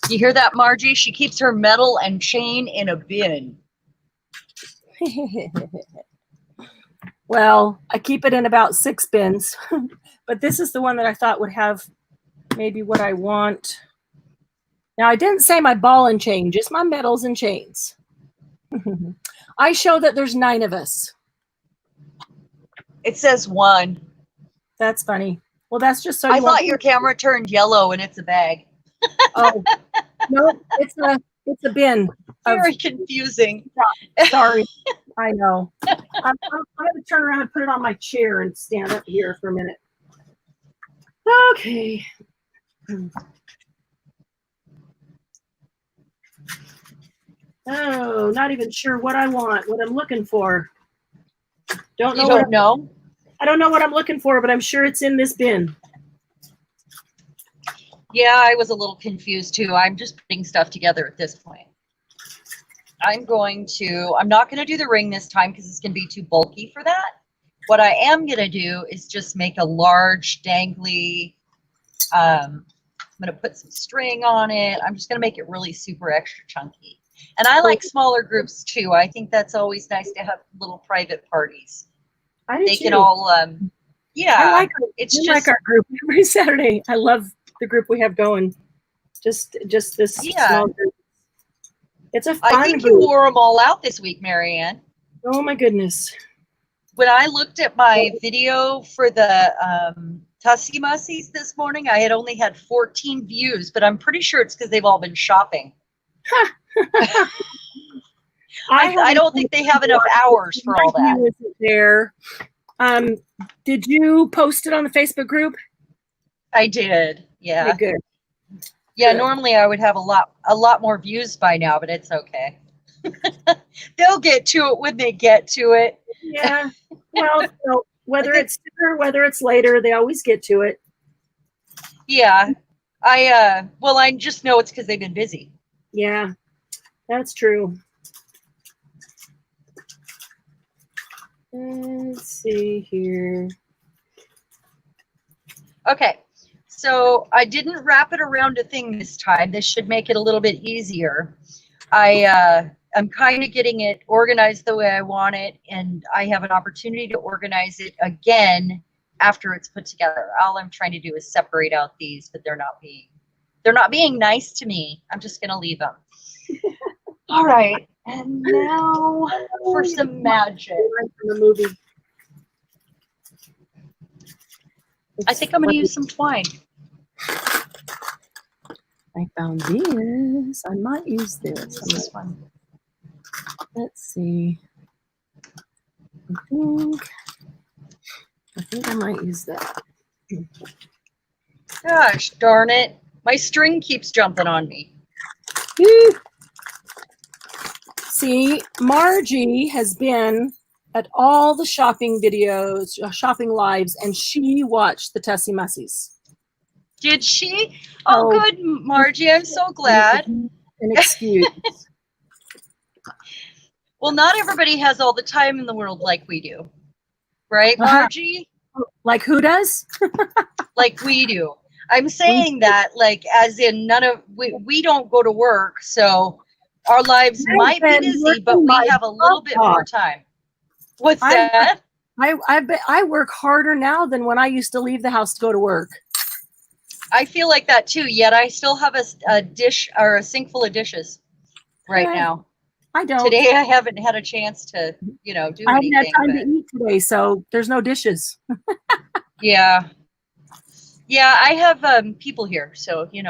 You hear that, Margie? She keeps her metal and chain in a bin. Well, I keep it in about 6 bins, but this is the one that I thought would have maybe what I want. Now, I didn't say my ball and chain, just my metals and chains. I show that there's 9 of us. It says 1. That's funny. Well, that's just so I thought your camera turned yellow and it's a bag. Oh, no, it's a bin. Very confusing. Sorry. I know. I'm going to turn around and put it on my chair and stand up here for a minute. Okay. Oh, not even sure what I want, what I'm looking for. Don't know. You don't know? I don't know what I'm looking for, but I'm sure it's in this bin. Yeah, I was a little confused too. I'm just putting stuff together at this point. I'm not going to do the ring this time because it's going to be too bulky for that. What I am going to do is just make a large dangly, I'm going to put some string on it. I'm just going to make it really super extra chunky. And I like smaller groups too. I think that's always nice to have little private parties. They can all, yeah. I like our group every Saturday. I love the group we have going. Just this small group. It's a fun I think you wore them all out this week, Marianne. Oh my goodness. When I looked at my video for the Tussie Mussies this morning, I had only had 14 views, but I'm pretty sure it's because they've all been shopping. I don't think they have enough hours for all that. There. Did you post it on the Facebook group? I did. Yeah. Okay, good. Yeah, normally I would have a lot more views by now, but it's okay. They'll get to it when they get to it. Yeah. Well, so whether it's sooner, whether it's later, they always get to it. Yeah. I just know it's because they've been busy. Yeah, that's true. Let's see here. Okay. So I didn't wrap it around a thing this time. This should make it a little bit easier. I'm kind of getting it organized the way I want it, and I have an opportunity to organize it again after it's put together. All I'm trying to do is separate out these, but they're not being nice to me. I'm just going to leave them. All right. And now for some magic. The movie. I think I'm going to use some twine. I found this. I might use this. This one. Let's see. I think I might use that. Gosh darn it. My string keeps jumping on me. See, Margie has been at all the shopping videos, shopping lives, and she watched the Tessie Mussies. Did she? Oh, good, Margie. I'm so glad. An excuse. Well, not everybody has all the time in the world like we do. Right, Margie? Like who does? Like we do. I'm saying that like as in we don't go to work, so our lives might be busy, but we have a little bit more time. What's that? I work harder now than when I used to leave the house to go to work. I feel like that too, yet I still have a dish or a sink full of dishes right now. I don't. Today I haven't had a chance to, do anything. I haven't had time to eat today, so there's no dishes. Yeah. Yeah, I have people here, so I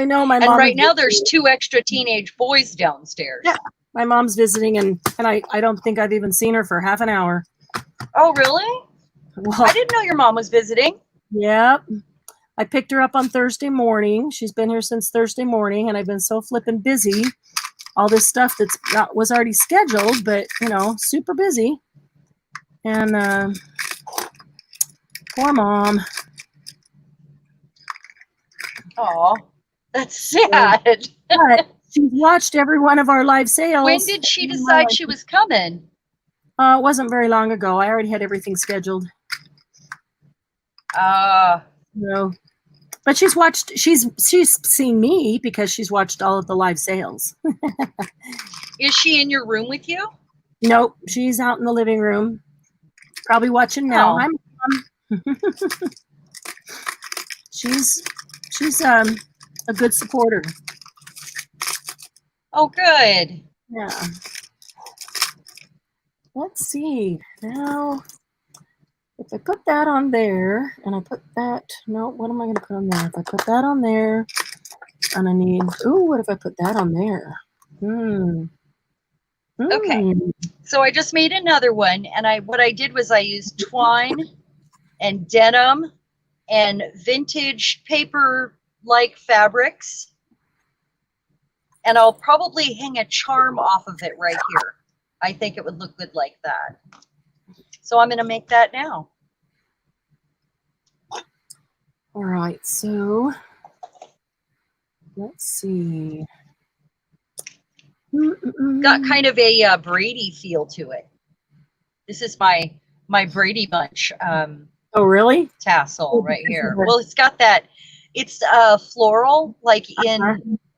know my mom. And right now there's 2 extra teenage boys downstairs. Yeah, my mom's visiting, and I don't think I've even seen her for half an hour. Oh, really? Well, I didn't know your mom was visiting. Yep. I picked her up on Thursday morning. She's been here since Thursday morning, and I've been so flippin' busy. All this stuff was already scheduled, but super busy. And poor mom. Oh, that's sad. But she's watched every one of our live sales. When did she decide she was coming? It wasn't very long ago. I already had everything scheduled. No. But she's seen me because she's watched all of the live sales. Is she in your room with you? Nope. She's out in the living room. Probably watching now. Oh. She's a good supporter. Oh, good. Yeah. Let's see. Now, if I put that on there, and I put that, no, what am I going to put on there? If I put that on there, and I need, what if I put that on there? Okay. So I just made another one, and what I did was I used twine and denim and vintage paper-like fabrics, and I'll probably hang a charm off of it right here. I think it would look good like that. So I'm going to make that now. All right, so let's see. Got kind of a Brady feel to it. This is my Brady Bunch. Oh, really? Tassel right here. Well, it's got that. It's floral, like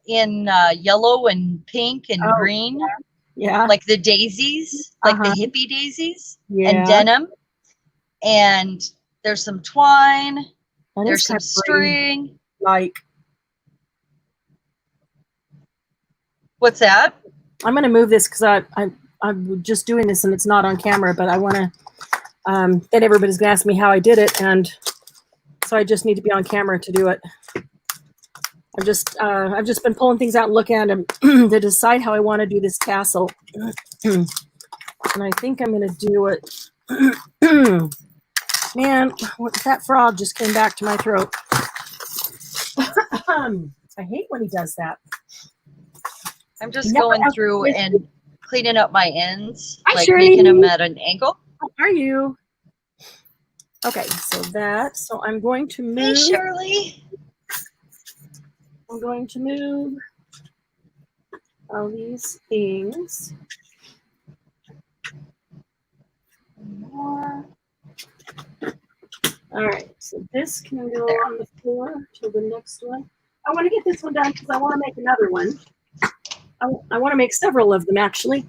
in yellow and pink and green. Yeah. Like the daisies, like the hippie daisies, and denim. And there's some twine. There's some string. What's that? I'm going to move this because I'm just doing this and it's not on camera, but I want to. Then everybody's going to ask me how I did it, and so I just need to be on camera to do it. I've just been pulling things out and looking at them to decide how I want to do this tassel. And I think I'm going to do it. Man, that frog just came back to my throat. I hate when he does that. I'm just going through and cleaning up my ends, Hi, like Shirley. making them at an angle. How are you? Okay, so I'm going to move. Hey, Shirley. I'm going to move all these things. More. All right, so this can go on the floor to the next one. I want to get this one done because I want to make another one. I want to make several of them, actually,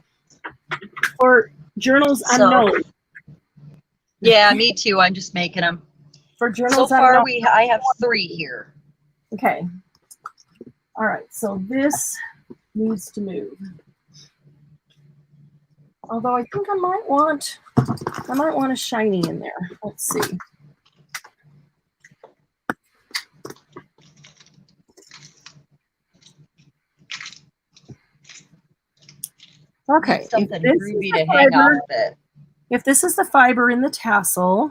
for Journals Unknown. Yeah, me too. I'm just making them. For Journals So far, Unknown. I have 3 here. Okay. All right, so this needs to move. Although I think I might want a shiny in there. Let's see. Okay. Need something groovy to hang fiber, off it. if this is the fiber in the tassel,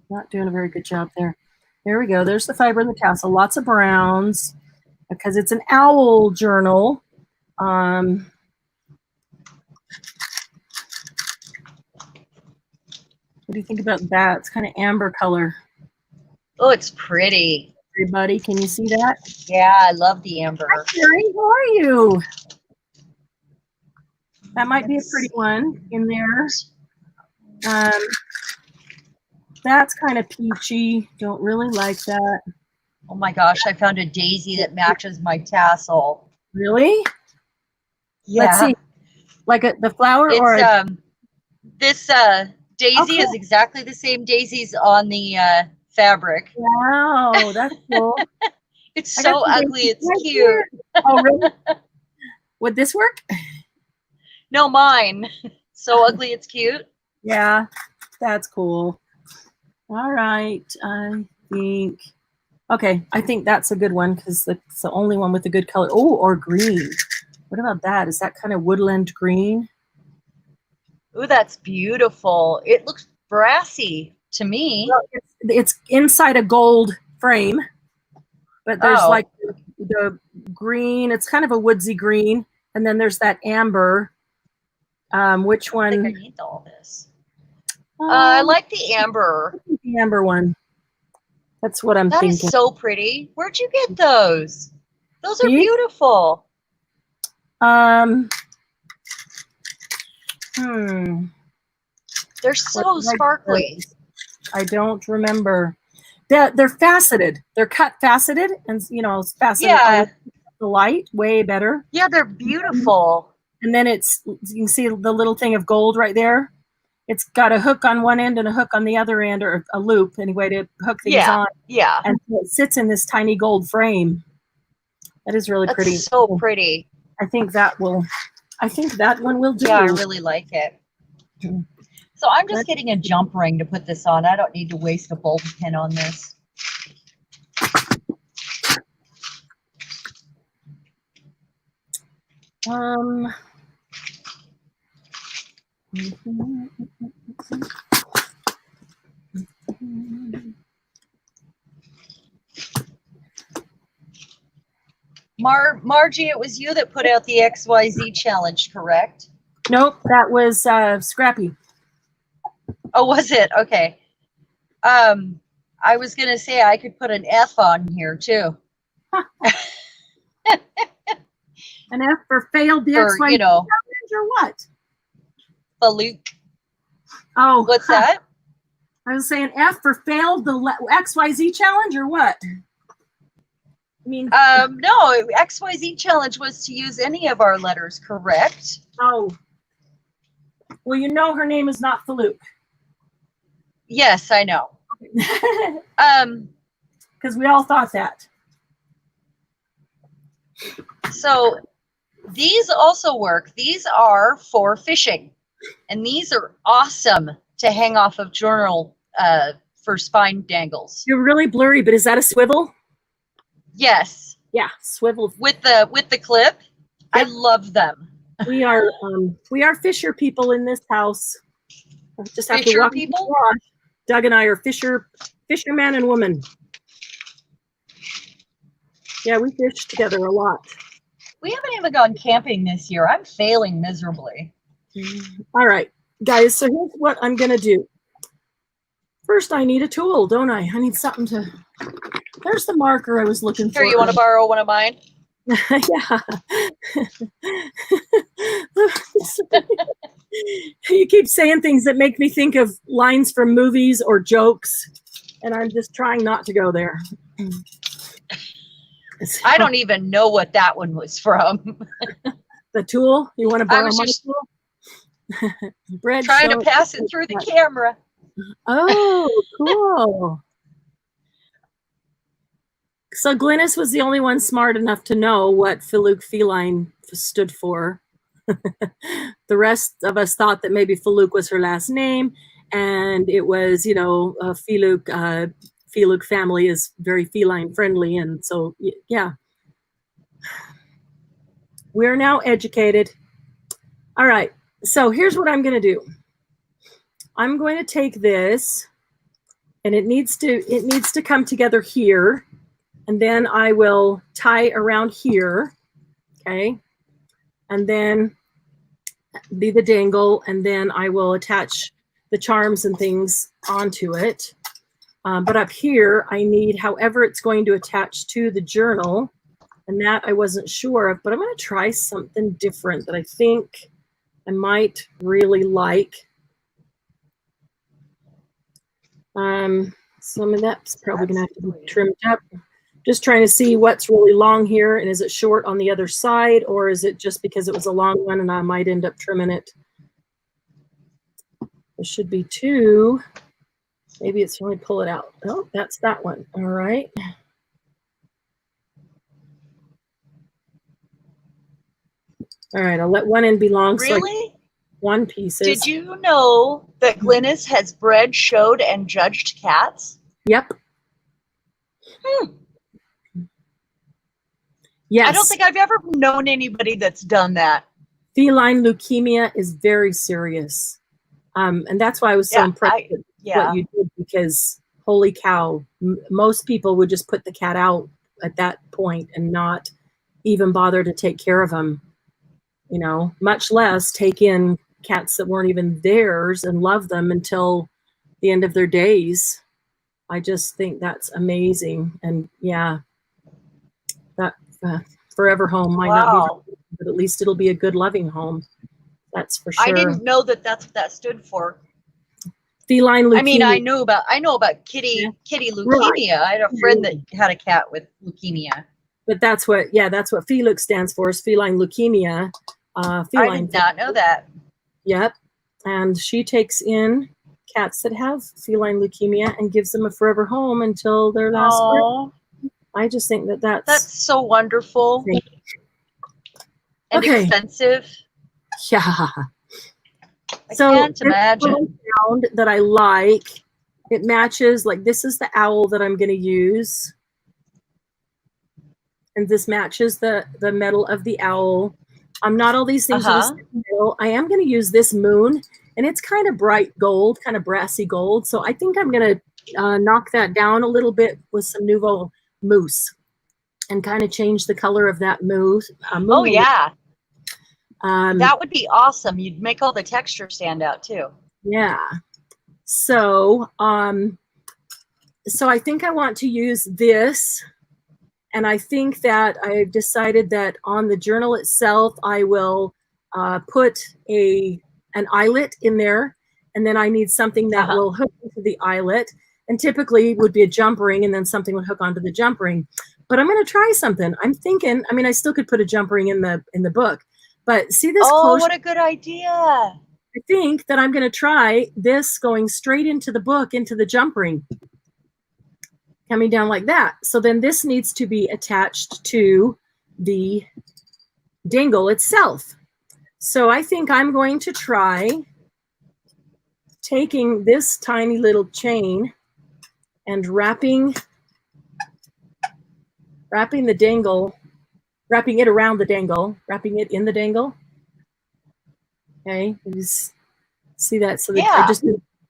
not doing a very good job there. There we go. There's the fiber in the tassel. Lots of browns because it's an owl journal. What do you think about that? It's kind of amber color. Oh, it's pretty. Everybody, can you see that? Yeah, I love the amber. Hi, Carrie. How are you? That might be a pretty one in there. That's kind of peachy. Don't really like that. Oh my gosh, I found a daisy that matches my tassel. Really? Yeah. Let's see. Like the flower It's, or this daisy is exactly the same daisies on the fabric. Wow, that's cool. It's so ugly, it's right cute. Here. Oh, really? Would this work? No, mine. So ugly, it's cute. Yeah, that's cool. All right, I think. Okay, I think that's a good one because it's the only one with a good color. Oh, or green. What about that? Is that kind of woodland green? Ooh, that's beautiful. It looks brassy to me. Well, it's inside a gold frame, but there's like the green. It's kind of a woodsy green, and then there's that amber. Which one? I think I need all this. I like the amber. The amber one. That's what I'm thinking. That is so pretty. Where'd you get those? Those are beautiful. They're so sparkly. I don't remember. They're faceted. They're cut faceted, and it's faceted. Yeah. The light way better. Yeah, they're beautiful. And then you can see the little thing of gold right there. It's got a hook on one end and a hook on the other end, or a loop anyway to hook things on. Yeah. And so it sits in this tiny gold frame. That is really pretty. So pretty. I think that one will do. Yeah, I really like it. So I'm just getting a jump ring to put this on. I don't need to waste a bulb pin on this. Margie, it was you that put out the XYZ challenge, correct? Nope, that was Scrappy. Oh, was it? Okay. I was gonna say I could put an F on here too. An F for failed the XYZ challenge or what? Faluke. Oh, what's that? I was saying F for failed the XYZ challenge or what? I mean, no, XYZ challenge was to use any of our letters, correct? Oh. Well, her name is not Faluke. Yes, I know. Because we all thought that. So these also work. These are for fishing. And these are awesome to hang off of journal for spine dangles. You're really blurry, but is that a swivel? Yes. Yeah, swivel. With the clip. Yep. I love them. We are fisher people in this house. I just have fisher to walk people? Doug and I are fisherman and woman. Yeah, we fish together a lot. We haven't even gone camping this year. I'm failing miserably. All right, guys, so here's what I'm going to do. First, I need a tool, don't I? I need something to... There's the marker I was looking for. Here, you want to borrow one of mine? Yeah. You keep saying things that make me think of lines from movies or jokes, and I'm just trying not to go there. I don't even know what that one was from. The tool? You want to borrow my tool? Bread trying to pass it through the camera. Oh, cool. So Glynis was the only one smart enough to know what Faluke feline stood for. The rest of us thought that maybe Faluke was her last name, and it was, Faluke. Faluke family is very feline friendly, and so yeah. We're now educated. All right. So here's what I'm going to do. I'm going to take this, and it needs to come together here, and then I will tie around here. Okay. And then be the dangle, and then I will attach the charms and things onto it. But up here, I need however it's going to attach to the journal, and that I wasn't sure of, but I'm going to try something different that I think I might really like. Some of that's probably going to have to be trimmed up. Just trying to see what's really long here, and is it short on the other side, or is it just because it was a long one and I might end up trimming it? There should be two. Maybe it's when I pull it out. Oh, that's that one. All right. All right, I'll let one end be long. Really? So one piece. Did you know that Glynis has bred, showed, and judged cats? Yep. Yes. I don't think I've ever known anybody that's done that. Feline leukemia is very serious. And that's why I was so impressed with what you did, because holy cow, most people would just put the cat out at that point and not even bother to take care of them, you know, much less take in cats that weren't even theirs and love them until the end of their days. I just think that's amazing. And yeah, that forever home might not be, but at least it'll be a good loving home. That's for sure. I didn't know that that's what that stood for. Feline leukemia. I mean, I know about kitty leukemia. Right. I had a friend that had a cat with leukemia. But that's what FELIX stands for, is feline leukemia. I did not know that. Yep. And she takes in cats that have feline leukemia and gives them a forever home until their last breath. I just think that's so wonderful. And expensive. Yeah. I can't imagine. Sound that I like. It matches, like this is the owl that I'm going to use. And this matches the metal of the owl. I'm not all these things. I am going to use this moon, and it's kind of bright gold, kind of brassy gold. So I think I'm going to knock that down a little bit with some Nouveau Mousse and kind of change the color of that mousse. Oh, yeah. That would be awesome. You'd make all the texture stand out too. Yeah. So, so I think I want to use this, and I think that I've decided that on the journal itself, I will put an eyelet in there, and then I need something that will hook into the eyelet, and typically would be a jump ring, and then something would hook onto the jump ring. But I'm going to try something. I'm thinking, I mean, I still could put a jump ring in the book. But see this closure? What a good idea. I think that I'm going to try this going straight into the book, into the jump ring. Coming down like that. So then this needs to be attached to the dingle itself. So I think I'm going to try taking this tiny little chain and wrapping the dangle, wrapping it around the dangle, wrapping it in the dangle. Okay, you just see that? So that I just,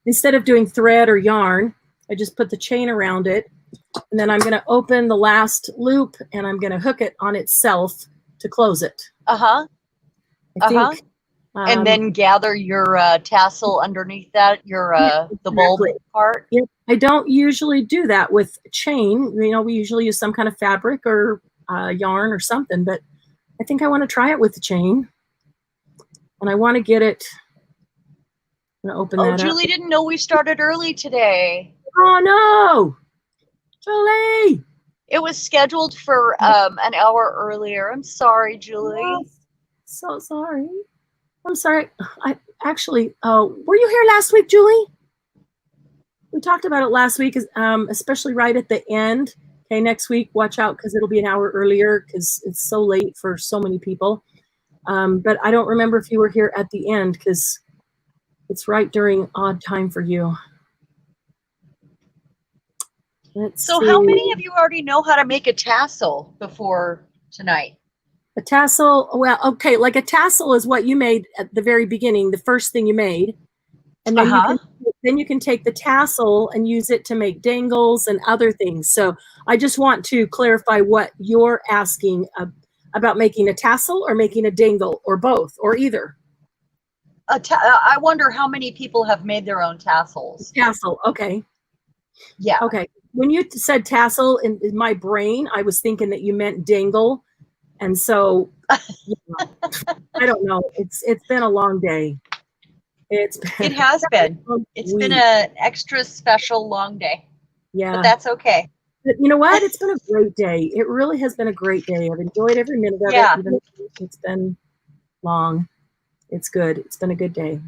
instead of doing thread or yarn, I just put the chain around it, and then I'm going to open the last loop, and I'm going to hook it on itself to close it. I think, and then gather your tassel underneath that, your the bulb part. Yeah, I don't usually do that with chain. You know, we usually use some kind of fabric or yarn or something, but I think I want to try it with the chain, and I want to get it. I'm gonna open that Julie up. Didn't know we started early today. Oh no, Julie! It was scheduled for an hour earlier. I'm sorry, Julie. Oh, so sorry. I'm sorry. I actually, were you here last week, Julie? We talked about it last week, especially right at the end. Okay, next week, watch out, because it'll be an hour earlier because it's so late for so many people. But I don't remember if you were here at the end, because it's right during odd time for you. So how many of you already know how to make a tassel before tonight? A tassel, well, okay, like a tassel is what you made at the very beginning, the first thing you made. And then you can take the tassel and use it to make dangles and other things. So I just want to clarify what you're asking about, making a tassel or making a dangle or both or either. I wonder how many people have made their own tassels. Tassel, okay. Yeah. Okay. When you said tassel in my brain, I was thinking that you meant dangle. And so you know, I don't know. It's been a long day. It has been. It's been an extra special long day. Yeah. But that's okay. But you know what? It's been a great day. It really has been a great day. I've enjoyed every minute of it. Even it's been long. It's good. It's been a good day.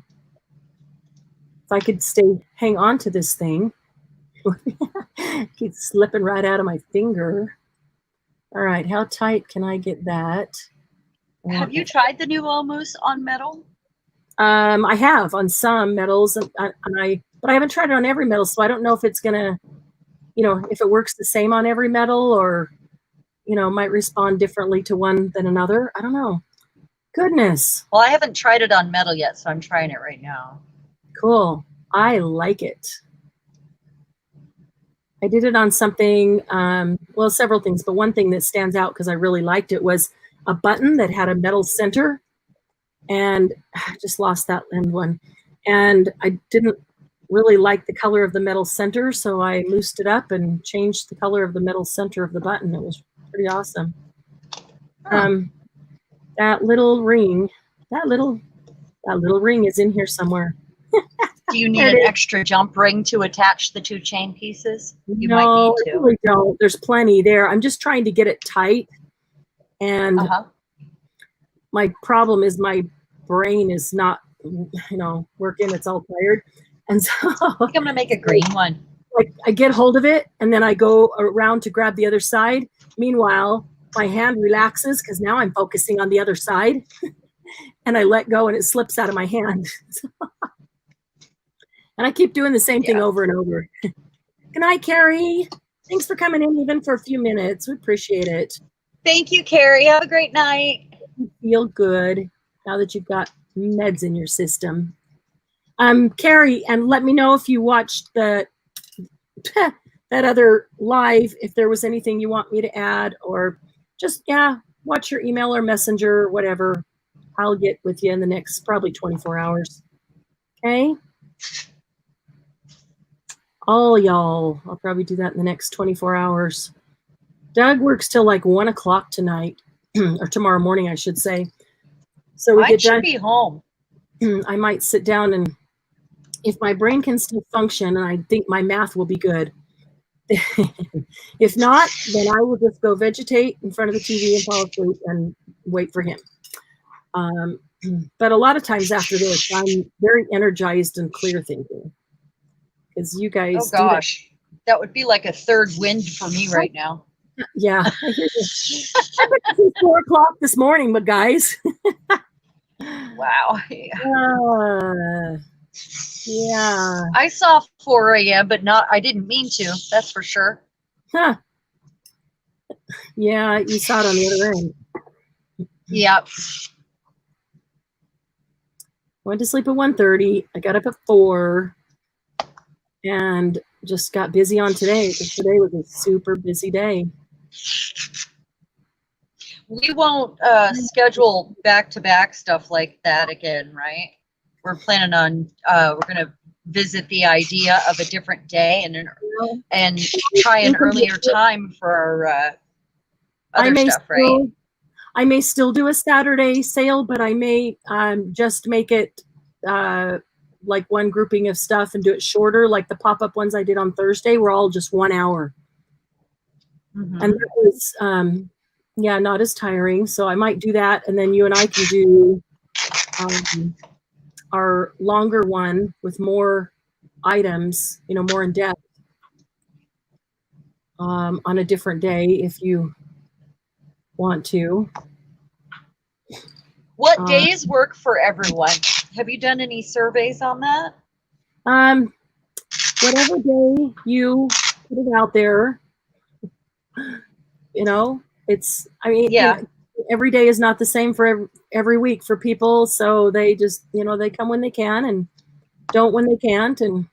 If I could hang on to this thing. Keeps slipping right out of my finger. All right. How tight can I get that? Have you tried the new mousse on metal? I have on some metals, but I haven't tried it on every metal, so I don't know if it's gonna, if it works the same on every metal or, might respond differently to one than another. I don't know. Goodness. Well, I haven't tried it on metal yet, so I'm trying it right now. Cool. I like it. I did it on something, well, several things, but one thing that stands out because I really liked it was a button that had a metal center. And I just lost that end one. And I didn't really like the color of the metal center, so I loosed it up and changed the color of the metal center of the button. It was pretty awesome. That little ring is in here somewhere. Do you need an extra jump ring to attach the two chain pieces? You might need to. I really don't. There's plenty there. I'm just trying to get it tight. And my problem is my brain is not, working. It's all tired. And so I think I'm going to make a green one. Like I get hold of it and then I go around to grab the other side. Meanwhile, my hand relaxes because now I'm focusing on the other side and I let go and it slips out of my hand. And I keep doing the same thing over and over. Good night, Carrie. Thanks for coming in even for a few minutes. We appreciate it. Thank you, Carrie. Have a great night. You feel good now that you've got meds in your system. Carrie, and let me know if you watched that other live, if there was anything you want me to add, or just, watch your email or messenger or whatever. I'll get with you in the next probably 24 hours. Okay? All y'all, I'll probably do that in the next 24 hours. Doug works till like 1 o'clock tonight, or tomorrow morning, I should say. So we get done. I should be home. I might sit down and if my brain can still function, and I think my math will be good. If not, then I will just go vegetate in front of the TV and fall asleep and wait for him. But a lot of times after this, I'm very energized and clear thinking. Because you guys do that would be like a third wind for me right now. Yeah. It's 4 o'clock this morning, but guys. Wow. Yeah. I saw 4 a.m., but I didn't mean to. That's for sure. Huh. Yeah, you saw it on the other end. Yep. Went to sleep at 1:30. I got up at 4 and just got busy on today because today was a super busy day. We won't schedule back-to-back stuff like that again, right? We're planning on we're going to visit the idea of a different day and try an earlier time for our other stuff, right? I may still do a Saturday sale, but I may just make it like one grouping of stuff and do it shorter, like the pop-up ones I did on Thursday were all just 1 hour. Mm-hmm. And that was, not as tiring. So I might do that. And then you and I can do our longer one with more items, more in depth on a different day if you want to. What days work for everyone? Have you done any surveys on that? Whatever day you put it out there, every day is not the same for every week for people. So they just, they come when they can and don't when they can't. And,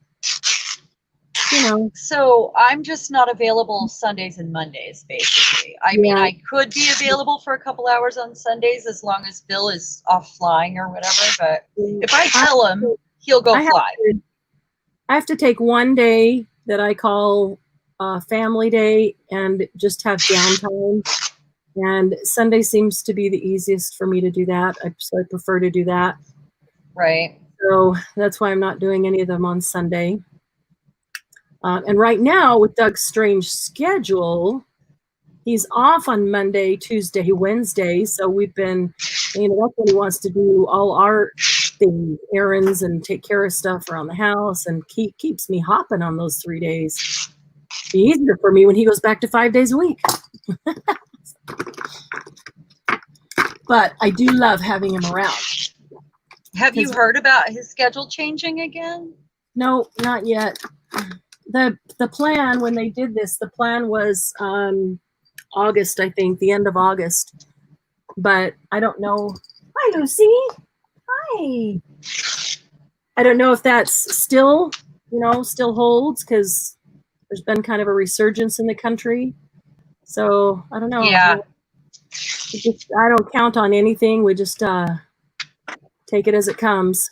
So I'm just not available Sundays and Mondays, basically. I mean, I could be available for a couple hours on Sundays as long as Bill is off flying or whatever. But if I tell him, he'll go fly. I have to take one day that I call family day and just have downtime. And Sunday seems to be the easiest for me to do that. So I prefer to do that. Right. So that's why I'm not doing any of them on Sunday. And right now, with Doug's strange schedule, he's off on Monday, Tuesday, Wednesday. So we've been, that's what he wants to do, all our things, errands, and take care of stuff around the house, and keeps me hopping on those 3 days. Be easier for me when he goes back to 5 days a week. But I do love having him around. Have you heard about his schedule changing again? No, not yet. The plan when they did this, the plan was August, I think, the end of August. But I don't know. Hi, Lucy. Hi. I don't know if that's still holds, because there's been kind of a resurgence in the country. So I don't know. Yeah. I don't count on anything. We just take it as it comes.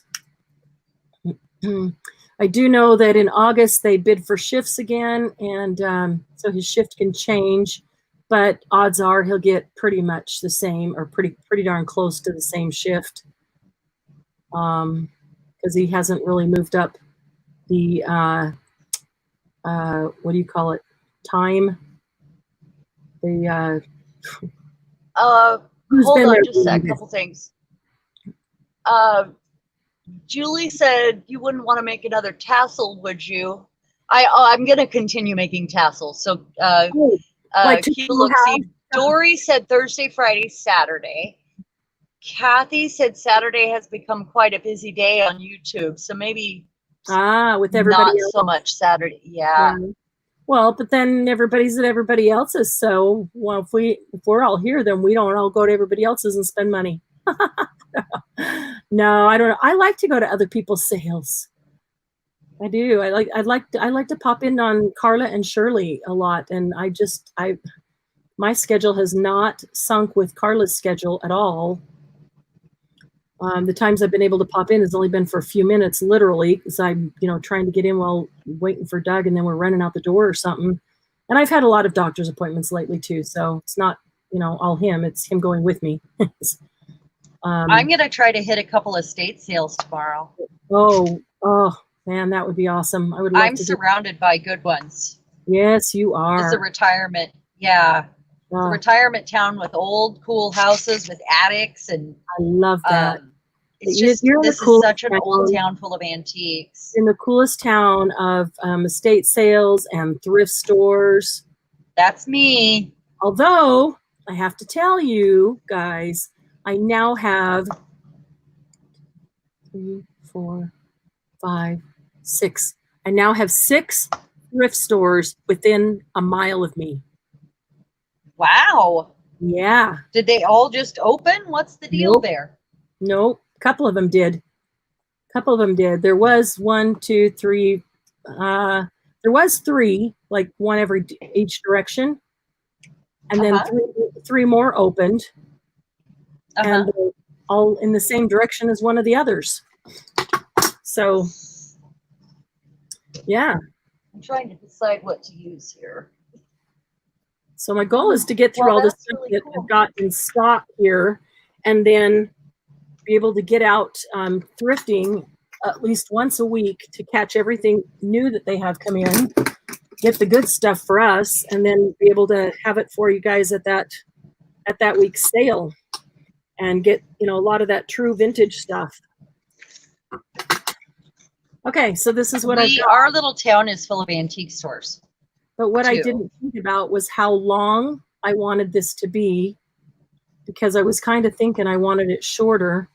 I do know that in August they bid for shifts again, and so his shift can change, but odds are he'll get pretty much the same, or pretty darn close to the same shift, because he hasn't really moved up the what do you call it? Time. The hold on just a sec, couple things. Julie said you wouldn't want to make another tassel, would you? I'm going to continue making tassels. So Dory said Thursday, Friday, Saturday. Kathy said Saturday has become quite a busy day on YouTube. So maybe with everybody not else. So much Saturday. Yeah. Well, but then everybody's at everybody else's. So if we're all here, then we don't all go to everybody else's and spend money. No, I don't know. I like to go to other people's sales. I do. I like to pop in on Carla and Shirley a lot, and my schedule has not sunk with Carla's schedule at all. The times I've been able to pop in has only been for a few minutes, literally, because I'm trying to get in while waiting for Doug, and then we're running out the door or something. And I've had a lot of doctor's appointments lately too, so it's not all him. It's him going with me. I'm going to try to hit a couple of estate sales tomorrow. Oh man, that would be awesome. I would love I'm surrounded by good ones. Yes, you are. It's a retirement. Yeah. It's a retirement town with old, cool houses with attics. And I love that. It's just, this is such an old town full of antiques. In the coolest town of estate sales and thrift stores. That's me. Although, I have to tell you guys, I now have 3, 4, 5, 6. I now have 6 thrift stores within a mile of me. Wow. Yeah. Did they all just open? What's the deal there? Nope. A couple of them did. There was 1, 2, 3. There was 3, like one each direction. And then 3 more opened. And all in the same direction as one of the others. So, yeah. I'm trying to decide what to use here. So my goal is to get through all the stuff really that I've got in stock here, and then be able to get out thrifting at least once a week to catch everything new that they have come in, get the good stuff for us, and then be able to have it for you guys at that week's sale. And get, a lot of that true vintage stuff. Okay, so this is what our little town is full of antique stores. But what I didn't think about was how long I wanted this to be, because I was kind of thinking I wanted it shorter.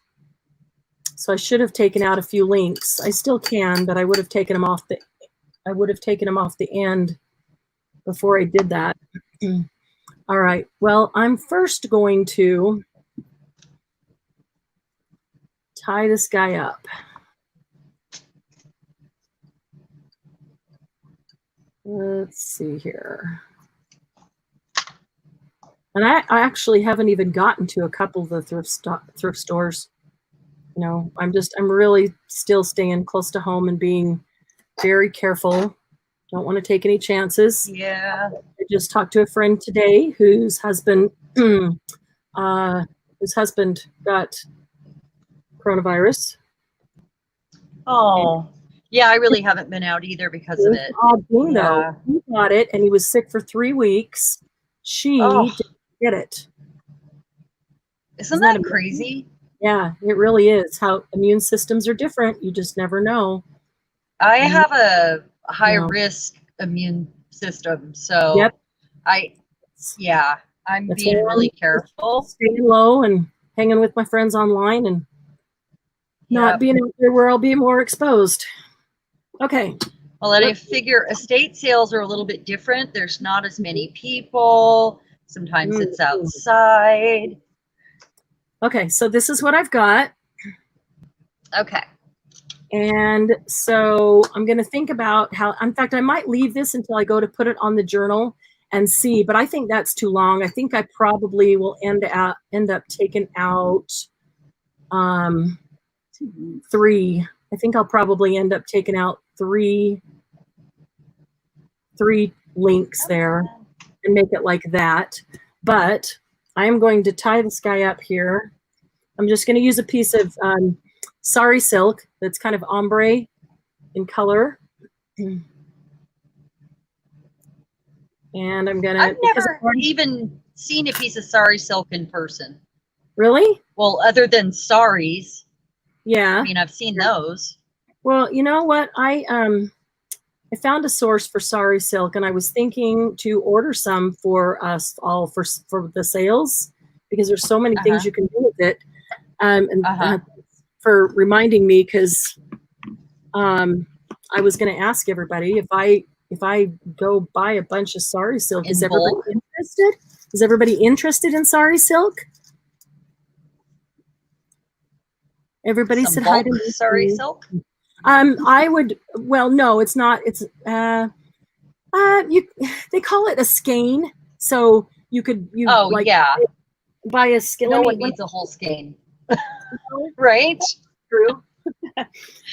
So I should have taken out a few links. I still can, but I would have taken them off the end before I did that. All right. Well, I'm first going to tie this guy up. Let's see here. And I actually haven't even gotten to a couple of the thrift stores. You know, I'm really still staying close to home and being very careful. Don't want to take any chances. Yeah. I just talked to a friend today whose husband got coronavirus. Oh, yeah, I really haven't been out either because of it. Odd thing, Yeah. though. He got it and he was sick for 3 weeks. She didn't get it. Isn't that crazy? Yeah, it really is. How immune systems are different. You just never know. I have a high risk immune system, so Yep. I'm being really careful. Staying low and hanging with my friends online and not being out there where I'll be more exposed. Okay. Well, and I figure estate sales are a little bit different. There's not as many people. Sometimes it's outside. Okay, so this is what I've got. Okay. And so I'm going to think about how, in fact, I might leave this until I go to put it on the journal and see, but I think that's too long. I think I probably will end up taking out 3. I think I'll probably end up taking out 3 links there and make it like that. But I am going to tie this guy up here. I'm just going to use a piece of sari silk that's kind of ombre in color. And I'm going to... I've never even seen a piece of sari silk in person. Really? Well, other than saris. Yeah. I mean, I've seen those. Well, you know what? I found a source for sari silk, and I was thinking to order some for us all for the sales, because there's so many things you can do with it. For reminding me, because I was going to ask everybody if I go buy a bunch of sari silk, is everybody interested? Is everybody interested in sari silk? Everybody said hi to sari silk. I would. Well, no, it's not. It's they call it a skein. So you buy a skein. No one needs a whole skein, right? True.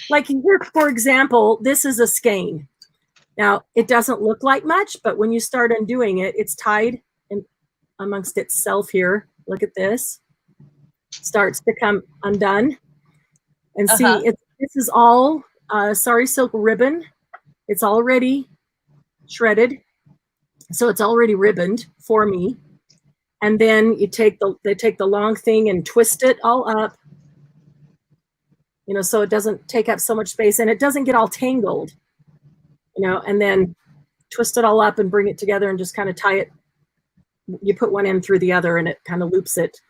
Like here, for example, this is a skein. Now it doesn't look like much, but when you start undoing it, it's tied in amongst itself here. Look at this. Starts to come undone. And see, this is all sari silk ribbon. It's already shredded, so it's already ribboned for me. And then they take the long thing and twist it all up, you know, so it doesn't take up so much space and it doesn't get all tangled, you know. And then twist it all up and bring it together and just kind of tie it. You put one end through the other and it kind of loops it.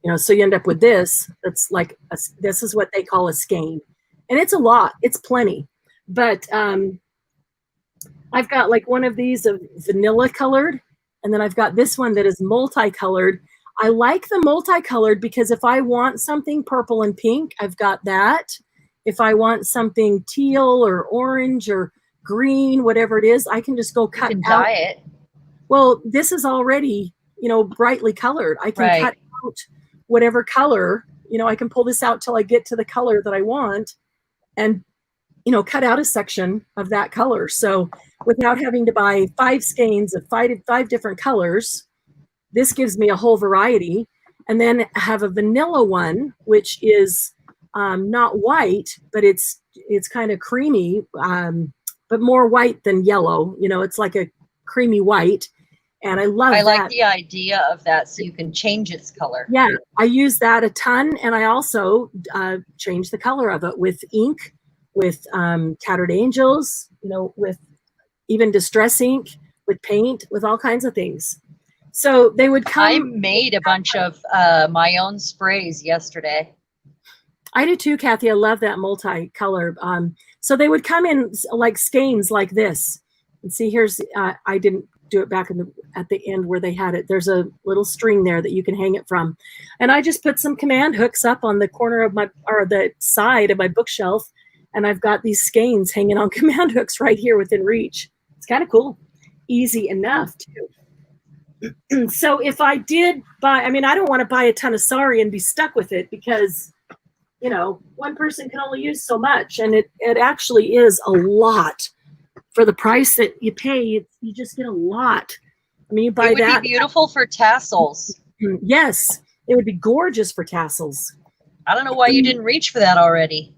You know, so you end up with this. That's like this is what they call a skein, and it's a lot. It's plenty, but I've got like one of these of vanilla colored, and then I've got this one that is multicolored. I like the multicolored because if I want something purple and pink, I've got that. If I want something teal or orange or green, whatever it is, I can just go cut out. Dye it. Well, this is already, you know, brightly colored. I can cut out whatever color, you know, I can pull this out till I get to the color that I want and, you know, cut out a section of that color. So without having to buy 5 skeins of five different colors, this gives me a whole variety. And then I have a vanilla one, which is not white, but it's kind of creamy, but more white than yellow. You know, it's like a creamy white. And I love that. I like the idea of that, so you can change its color. Yeah, I use that a ton, and I also change the color of it with ink, with Tattered Angels, you know, with even Distress ink, with paint, with all kinds of things. So they would come. I made a bunch of my own sprays yesterday. I do too, Kathy. I love that multicolor. So they would come in like skeins like this. And see, here's I didn't do it back at the end where they had it. There's a little string there that you can hang it from. And I just put some command hooks up on the corner of the side of my bookshelf. And I've got these skeins hanging on command hooks right here within reach. It's kind of cool. Easy enough too. So if I did buy, I mean, I don't want to buy a ton of sari and be stuck with it because, you know, one person can only use so much. And it actually is a lot. For the price that you pay, you just get a lot. I mean, you buy that. It would be beautiful for tassels. Yes, it would be gorgeous for tassels. I don't know why you didn't reach for that already.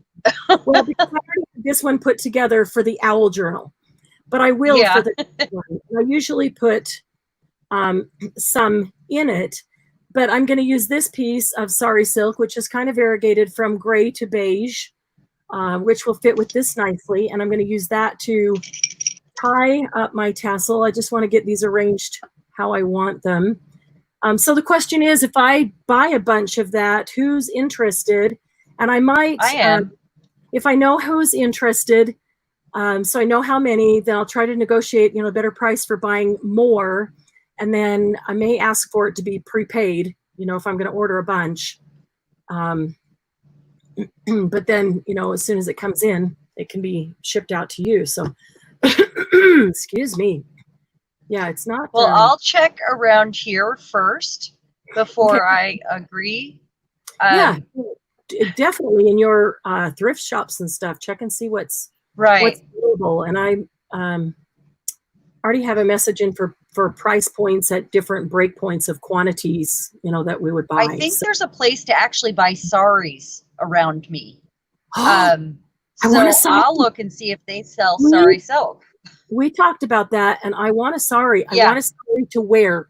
Well, because I already had this one put together for the owl journal, but I will for the one. I usually put some in it, but I'm going to use this piece of sari silk, which is kind of variegated from gray to beige. Which will fit with this nicely. And I'm going to use that to tie up my tassel. I just want to get these arranged how I want them. So the question is, if I buy a bunch of that, who's interested? And I might, if I know who's interested, so I know how many, then I'll try to negotiate, you know, a better price for buying more. And then I may ask for it to be prepaid, you know, if I'm going to order a bunch. But then, you know, as soon as it comes in, it can be shipped out to you. So, excuse me. Yeah, it's not. Well, I'll check around here first before I agree. Yeah, definitely in your thrift shops and stuff. Check and see what's available. And I already have a message in for price points at different break points of quantities, you know, that we would buy. I think there's a place to actually buy saris around me. So I'll look and see if they sell sari silk. We talked about that, and I want a sari. I want a sari to wear.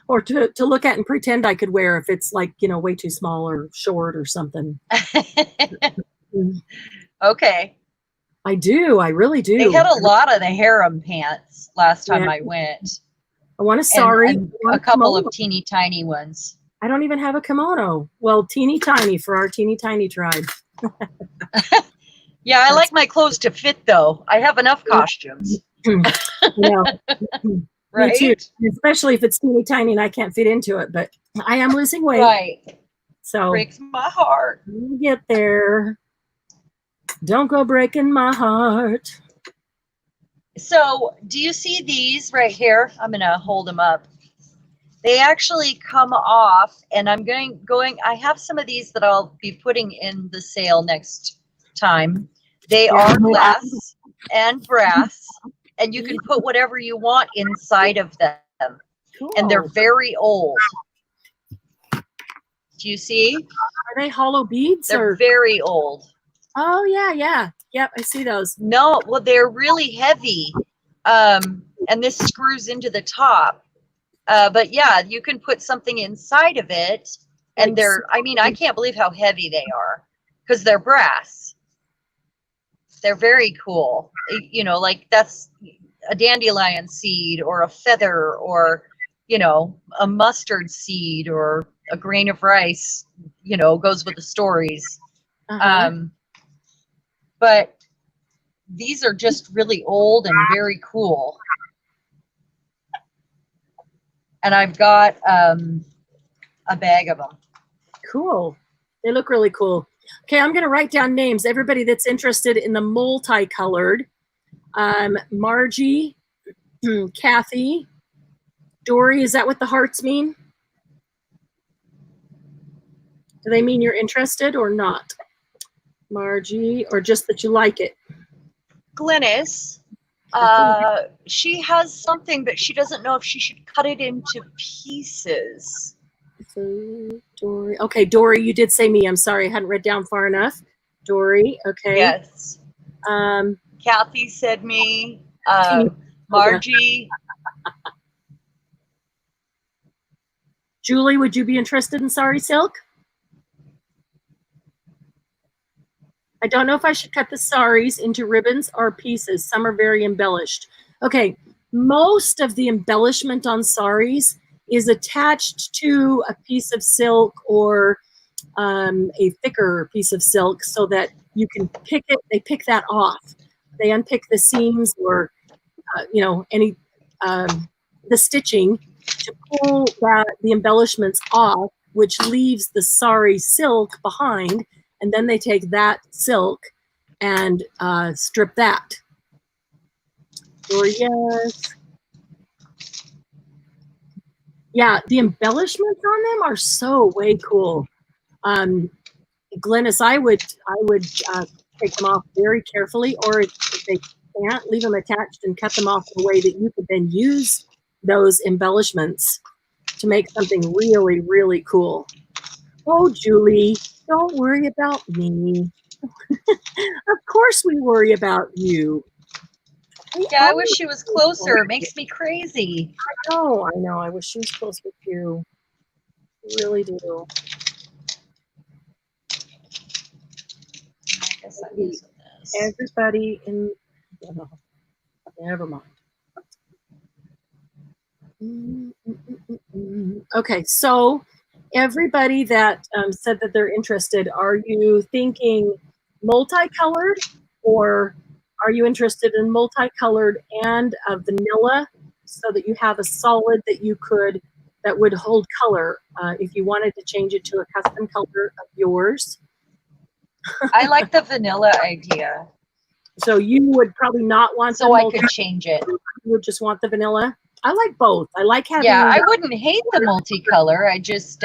Or to look at and pretend I could wear if it's like, you know, way too small or short or something. Okay. I do. I really do. They had a lot of the harem pants last time I went. I want a sari. And a couple of teeny tiny ones. I don't even have a kimono. Well, teeny tiny for our teeny tiny tribe. Yeah, I like my clothes to fit, though. I have enough costumes. Yeah. Right? Me too. Especially if it's teeny tiny and I can't fit into it. But I am losing weight. Right. So breaks my heart. We'll get there. Don't go breaking my heart. So, do you see these right here? I'm going to hold them up. They actually come off, and I'm going, I have some of these that I'll be putting in the sale next time. They are glass and brass, and you can put whatever you want inside of them. Cool. And they're very old. Do you see? Are they hollow beads? They're very old. Oh, yeah, yeah. Yep, I see those. No, well, they're really heavy, and this screws into the top. But yeah, you can put something inside of it, and they're, I mean, I can't believe how heavy they are because they're brass. They're very cool. You know, like that's a dandelion seed or a feather or, you know, a mustard seed or a grain of rice, you know, goes with the stories. But these are just really old and very cool. And I've got a bag of them. Cool. They look really cool. Okay, I'm going to write down names. Everybody that's interested in the multicolored. Margie, Kathy, Dory, is that what the hearts mean? Do they mean you're interested or not? Margie, or just that you like it? Glennis, she has something, but she doesn't know if she should cut it into pieces. So, Dory. Okay, Dory, you did say me. I'm sorry, I hadn't read down far enough. Dory, okay. Yes. Kathy said me. Margie. Julie, would you be interested in sari silk? I don't know if I should cut the saris into ribbons or pieces. Some are very embellished. Okay, most of the embellishment on saris is attached to a piece of silk or a thicker piece of silk so that you can pick it. They pick that off. They unpick the seams or the stitching to pull the embellishments off, which leaves the sari silk behind, and then they take that silk and strip that. Or yes. Yeah, the embellishments on them are so way cool. Glennis, I would take them off very carefully, or if they can't, leave them attached and cut them off in a way that you could then use those embellishments to make something really, really cool. Oh, Julie, don't worry about me. Of course we worry about you. Yeah, I wish she was closer. It makes me crazy. I know. I wish she was close with you. I really do. I guess I'm using this. Everybody in... Never mind. Okay, so everybody that said that they're interested, are you thinking multicolored, or are you interested in multicolored and vanilla, so that you have a solid that would hold color if you wanted to change it to a custom color of yours? I like the vanilla idea. So you would probably not want so I could change it. You would just want the vanilla? I like both. I like having... Yeah, I wouldn't hate the multicolor. I just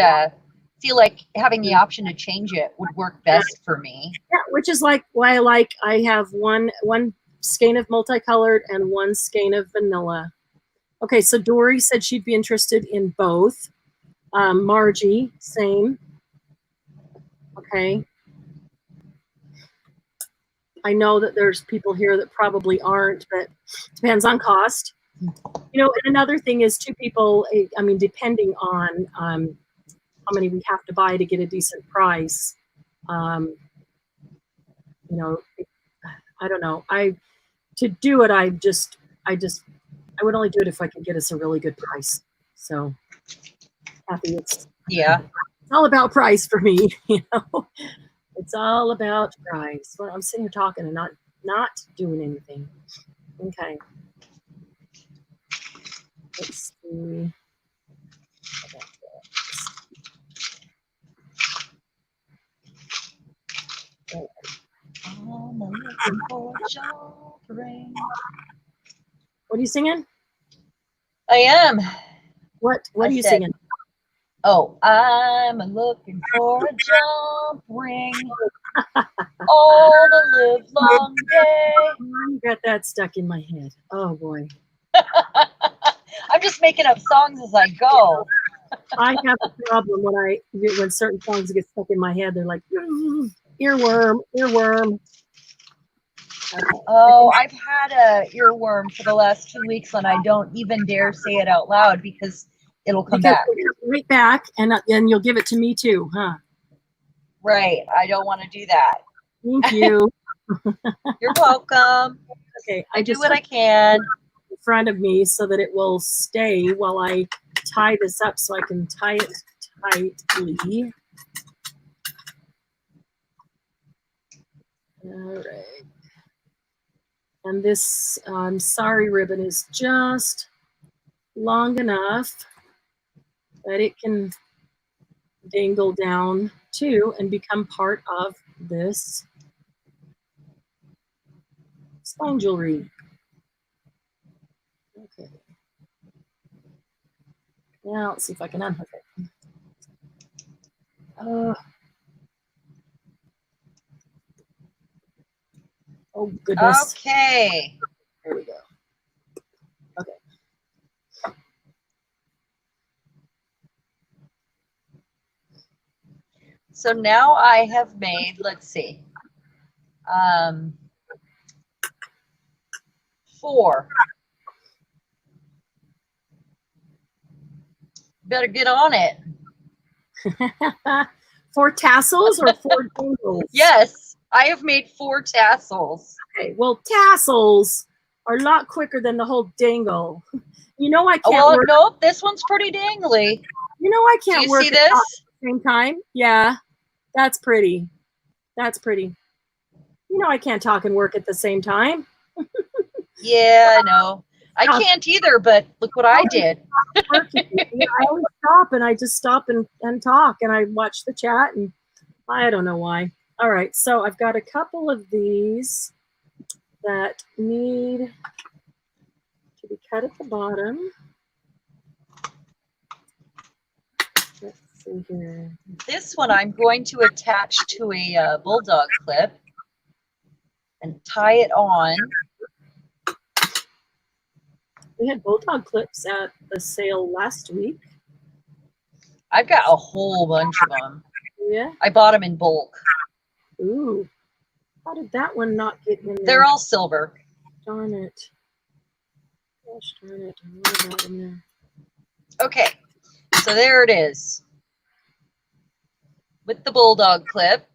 feel like having the option to change it would work best for me. Yeah, which is like why I have one skein of multicolored and one skein of vanilla. Okay, so Dory said she'd be interested in both. Margie, same. Okay. I know that there's people here that probably aren't, but depends on cost. And another thing is two people, I mean, depending on how many we have to buy to get a decent price. I don't know. To do it, I would only do it if I could get us a really good price. So, Kathy, it's all about price for me. It's all about price. Well, I'm sitting here talking and not doing anything. Okay. Let's see. What are you singing? I am. What are you singing? Oh, I'm looking for a jump ring all the live long day. I got that stuck in my head. Oh boy. I'm just making up songs as I go. I have a problem when certain songs get stuck in my head. They're like, earworm. Oh, I've had a earworm for the last 2 weeks, and I don't even dare say it out loud because it'll come back. Right back, and you'll give it to me too, huh? Right. I don't want to do that. Thank you. You're welcome. Okay, I do what I can. In front of me so that it will stay while I tie this up, so I can tie it tightly. All right. And this sari ribbon is just long enough that it can dangle down too and become part of this spine jewelry. Okay. Now let's see if I can unhook it. Oh goodness. Okay. There we go. Okay. So now I have made, let's see, 4. Better get on it. 4 tassels or 4 dangles? Yes, I have made 4 tassels. Okay, well, tassels are a lot quicker than the whole dangle. I can't work. Nope, this one's pretty dangly. I can't work. Do you see this? At the same time? Yeah, that's pretty. That's pretty. I can't talk and work at the same time. Yeah, I know. I can't either, but look what I did. I always stop and I just stop and talk and I watch the chat and I don't know why. All right, so I've got a couple of these that need to be cut at the bottom. Let's see here. This one I'm going to attach to a bulldog clip and tie it on. We had bulldog clips at the sale last week. I've got a whole bunch of them. Yeah. I bought them in bulk. Ooh. How did that one not get in there? They're all silver. Darn it. Gosh darn it. What about in there? Okay. So there it is. With the bulldog clip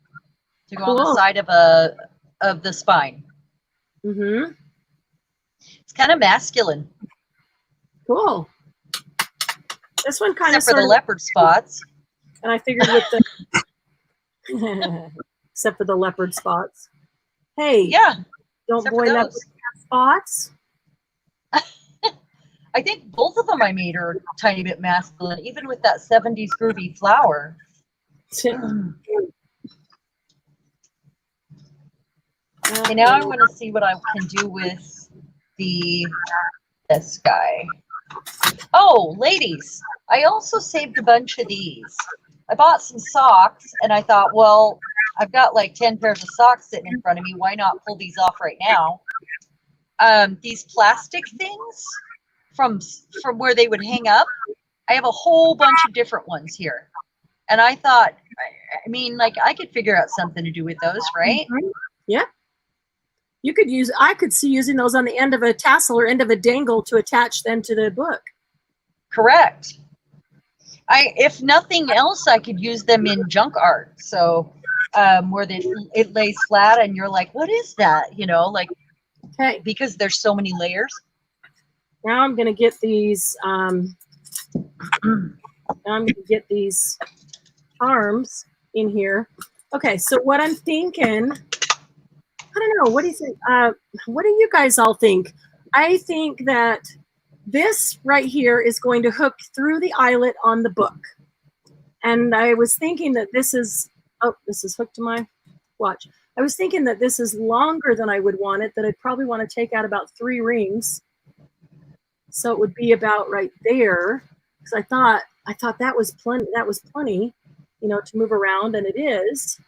to go on the side of the spine. Mm-hmm. It's kind of masculine. Cool. This one kind of except for the leopard spots. And I figured with the except for the leopard spots. Hey, yeah, don't boy leopard have spots? I think both of them I made are a tiny bit masculine, even with that 70s groovy flower. Okay, now I want to see what I can do with this guy. Oh, ladies, I also saved a bunch of these. I bought some socks and I thought, well, I've got like 10 pairs of socks sitting in front of me. Why not pull these off right now? These plastic things from where they would hang up. I have a whole bunch of different ones here. And I thought, I mean, like I could figure out something to do with those, right? Mm-hmm. Yeah. You could use, I could see using those on the end of a tassel or end of a dangle to attach them to the book. Correct. If nothing else, I could use them in junk art. So where it lays flat and you're like, what is that? You know, like, okay, because there's so many layers. Now I'm going to get these, arms in here. Okay, so what I'm thinking, I don't know, what do you think? What do you guys all think? I think that this right here is going to hook through the eyelet on the book. And I was thinking that this is hooked to my watch. I was thinking that this is longer than I would want it, that I'd probably want to take out about 3 rings. So it would be about right there. Because I thought that was plenty, you know, to move around, and it is.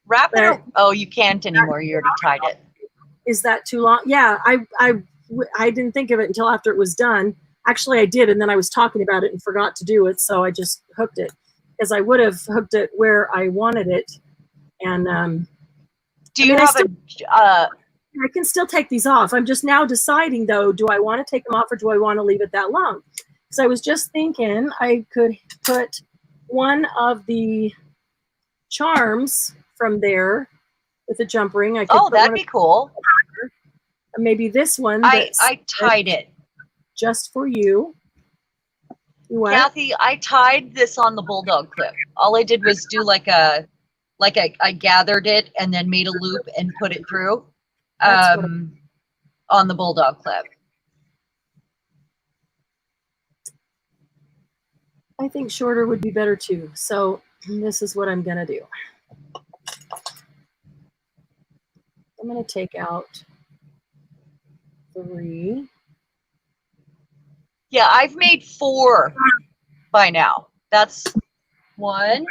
Wrap it. Oh, you can't anymore. You already tied it. Is that too long? Yeah, I didn't think of it until after it was done. Actually, I did, and then I was talking about it and forgot to do it, so I just hooked it. Because I would have hooked it where I wanted it. And do you have I can still take these off. I'm just now deciding, though, do I want to take them off or do I want to leave it that long? So I was just thinking I could put one of the charms from there with a jump ring. I could that'd be cool. Maybe this one. I tied it just for you. What? Kathy, I tied this on the bulldog clip. All I did was do I gathered it and then made a loop and put it through on the bulldog clip. I think shorter would be better too. So this is what I'm going to do. I'm going to take out 3. Yeah, I've made 4 by now. That's 1,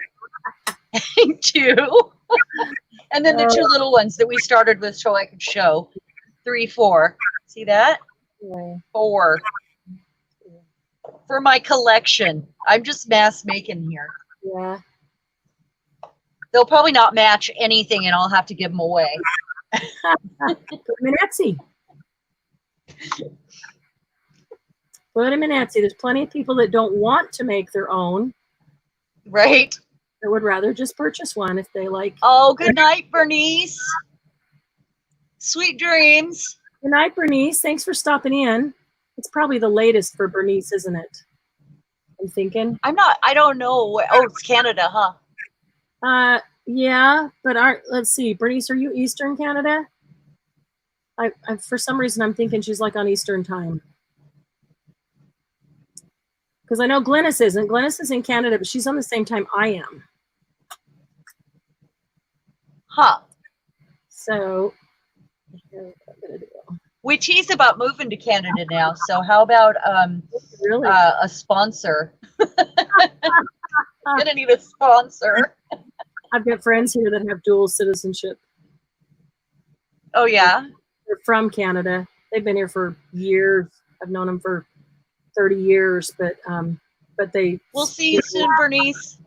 2, and then the 2 little ones that we started with so I could show. 3, 4. See that? Yeah. 4. For my collection. I'm just mass making here. Yeah. They'll probably not match anything and I'll have to give them away. Put them in Etsy. Put them in Etsy. There's plenty of people that don't want to make their own. Right. They would rather just purchase one if they like. Oh, good night, Bernice. Sweet dreams. Good night, Bernice. Thanks for stopping in. It's probably the latest for Bernice, isn't it? I'm thinking. I don't know. Oh, it's Canada, huh? Yeah, but let's see. Bernice, are you Eastern Canada? I for some reason, I'm thinking she's like on Eastern time. Because I know Glennis isn't. Glennis is in Canada, but she's on the same time I am. Huh. So, here's what I'm going to do. We tease about moving to Canada now. So how about Really? a sponsor? Gonna need a sponsor. I've got friends here that have dual citizenship. Oh yeah. They're from Canada. They've been here for years. I've known them for 30 years, but they. We'll see you soon, Bernice.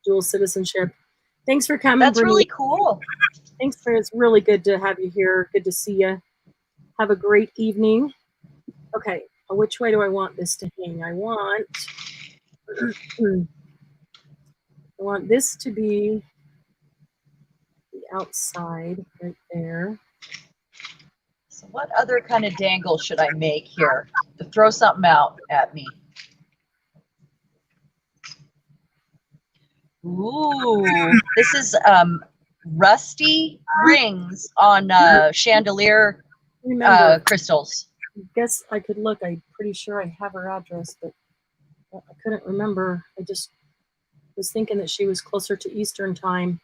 Dual citizenship. Thanks for coming. That's Bernice. really cool. Thanks for. It's really good to have you here. Good to see you. Have a great evening. Okay, which way do I want this to hang? I want this to be the outside right there. So what other kind of dangle should I make here to throw something out at me? Ooh, this is rusty rings on chandelier crystals. I guess I could look. I'm pretty sure I have her address, but I couldn't remember. I just was thinking that she was closer to Eastern time.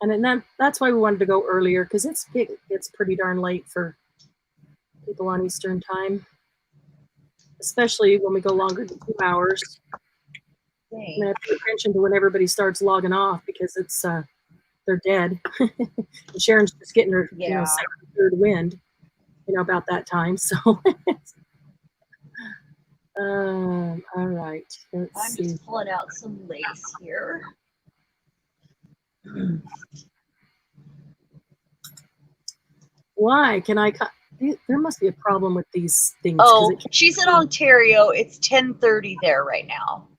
And then that's why we wanted to go earlier, because it's pretty darn late for people on Eastern time, especially when we go longer than 2 hours. I'm gonna pay attention to when everybody starts logging off, because it's they're dead. And Cheran's just getting her second, third wind, about that time. So all right. Let's see. Just pulling out some lace here. Why can I? There must be a problem with these things. Oh, she's in Ontario. It's 10:30 there right now.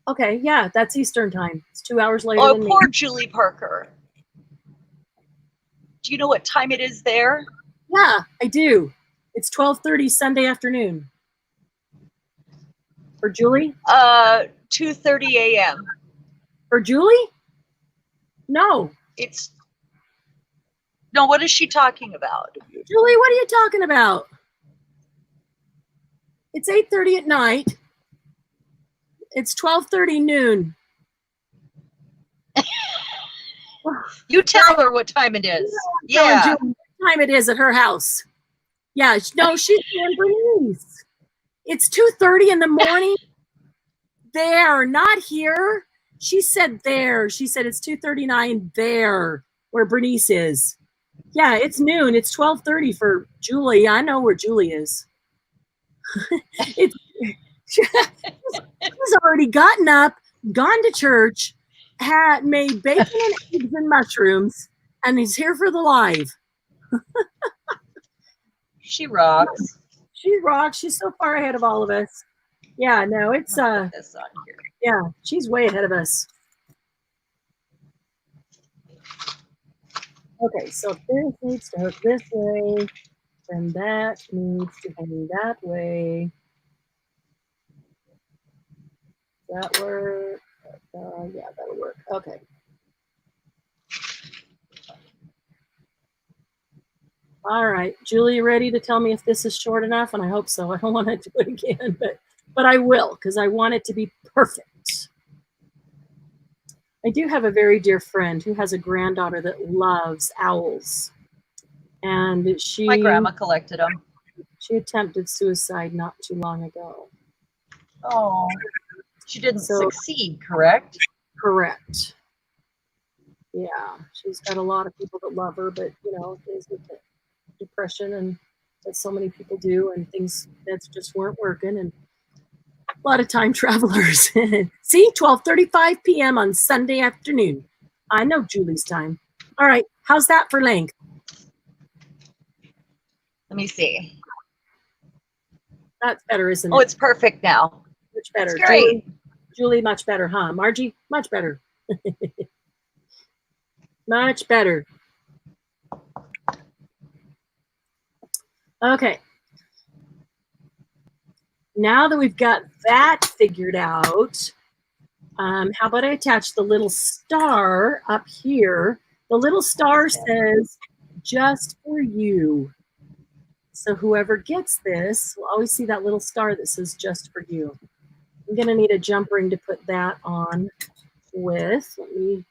Okay, yeah, that's Eastern time. It's 2 hours later. Oh, than poor me. Julie Parker. Do you know what time it is there? Yeah, I do. It's 12:30 Sunday afternoon. For Julie? 2:30 a.m. For Julie? No. No, what is she talking about? Julie, what are you talking about? It's 8:30 at night. It's 12:30 noon. You tell her what time it is. Yeah. Julie, what time it is at her house. Yeah, no, she's in Bernice. It's 2:30 in the morning. There, not here. She said there. She said it's 2:39 there, where Bernice is. Yeah, it's noon. It's 12:30 for Julie. I know where Julie is. She's already gotten up, gone to church, had made bacon and eggs and mushrooms, and is here for the live. She rocks. She rocks. She's so far ahead of all of us. Yeah, no, it's This on here. yeah, she's way ahead of us. Okay, so if this needs to hook this way, then that needs to hang that way. That work? Yeah, that'll work. Okay. All right, Julie, ready to tell me if this is short enough? And I hope so. I don't want to do it again, but I will, because I want it to be perfect. I do have a very dear friend who has a granddaughter that loves owls. And My grandma collected them. She attempted suicide not too long ago. Oh, she didn't succeed, correct? Correct. Yeah, she's got a lot of people that love her, but things with depression and that so many people do, and things that just weren't working, and a lot of time travelers. See, 12:35 p.m. on Sunday afternoon. I know Julie's time. All right, how's that for length? Let me see. That's better, isn't it? Oh, it's perfect now. Much better. It's great. Julie, much better, huh? Margie, much better. Much better. Okay. Now that we've got that figured out, how about I attach the little star up here The little star says, just for you. So whoever gets this will always see that little star that says just for you. I'm going to need a jump ring to put that on with. Let me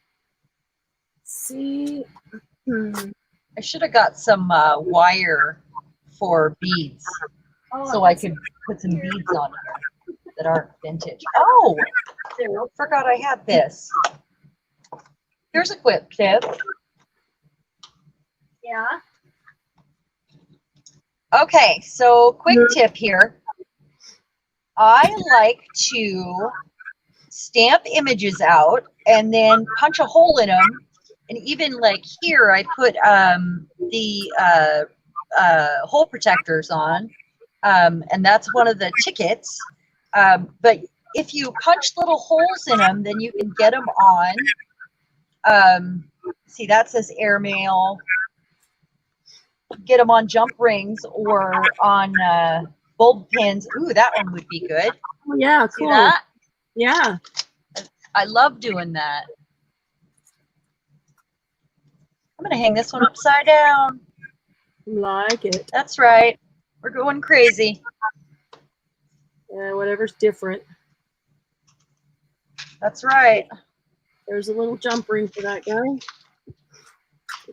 see. I should have got some wire for beads, so I could put some beads on here that aren't vintage. Oh, forgot I had this. Here's a quick tip. Yeah. Okay, so quick tip here. I like to stamp images out and then punch a hole in them. And even like here, I put the hole protectors on, and that's one of the tickets. But if you punch little holes in them, then you can get them on. See, that says airmail. Get them on jump rings or on bulb pins. Ooh, that one would be good. Oh, yeah, See cool. that? Yeah. I love doing that. I'm going to hang this one upside down. Like it. That's right. We're going crazy. Yeah, whatever's different. That's right. There's a little jump ring for that guy.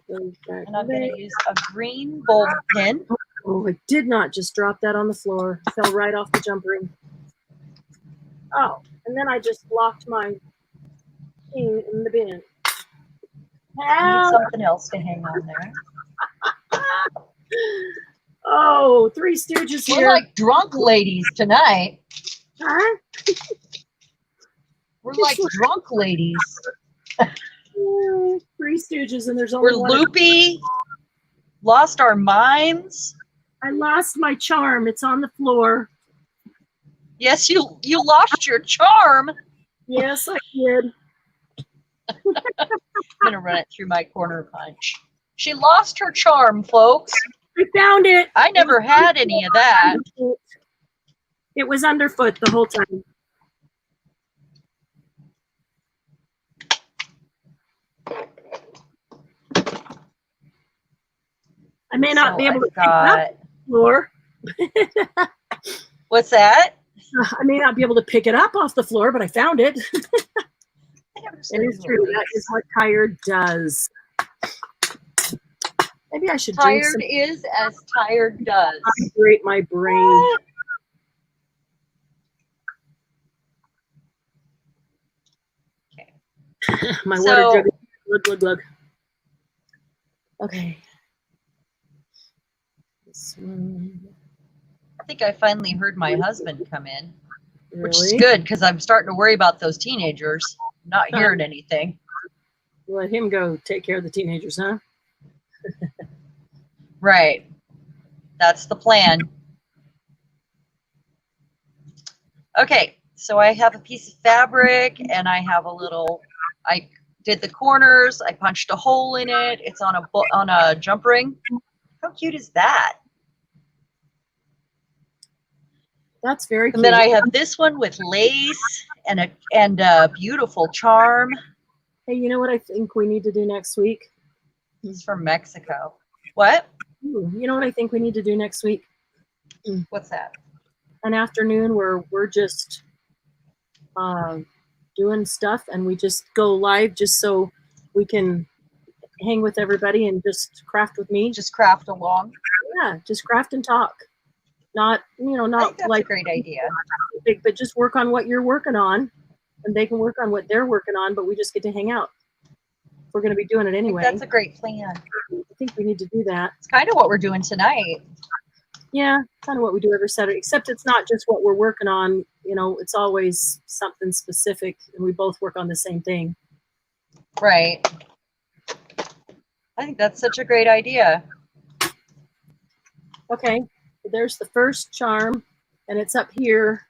And I'm going to use a green bulb pin. Oh, I did not just drop that on the floor. It fell right off the jump ring. Oh, and then I just locked my thing in the bin. I need something else to hang on there. Oh, Three Stooges here. We're like drunk ladies tonight. Huh? We're like drunk ladies. Three Stooges, and there's only We're one. loopy. Lost our minds. I lost my charm. It's on the floor. Yes, you lost your charm. Yes, I did. I'm gonna run it through my corner punch. She lost her charm, folks. I found it. I never had any of that. It was underfoot the whole time. I may not be able to pick it up off the floor. What's that? I may not be able to pick it up off the floor, but I found it. It is true. That is what tired does. Maybe I should drink some. Tired is as tired does. Hydrate my brain. Okay. My water jug. Glug, glug, glug. Okay. This one. I think I finally heard my husband come in, Really? which is good because I'm starting to worry about those teenagers. Not hearing anything. Let him go take care of the teenagers, huh? Right. That's the plan. Okay, so I have a piece of fabric and I have a little, I did the corners, I punched a hole in it. It's on a jump ring. How cute is that? That's very cute. And then I have this one with lace and a beautiful charm. Hey, you know what I think we need to do next week? It's from Mexico. What? Ooh, you know what I think we need to do next week? What's that? An afternoon where we're just doing stuff and we just go live just so we can hang with everybody and just craft with me. Just craft along. Yeah, just craft and talk. Not, not that's like a great idea. Big, but just work on what you're working on and they can work on what they're working on, but we just get to hang out. We're going to be doing it anyway. That's a great plan. I think we need to do that. It's kind of what we're doing tonight. Yeah, kind of what we do every Saturday, except it's not just what we're working on. It's always something specific and we both work on the same thing. Right. I think that's such a great idea. Okay, so there's the first charm and it's up here.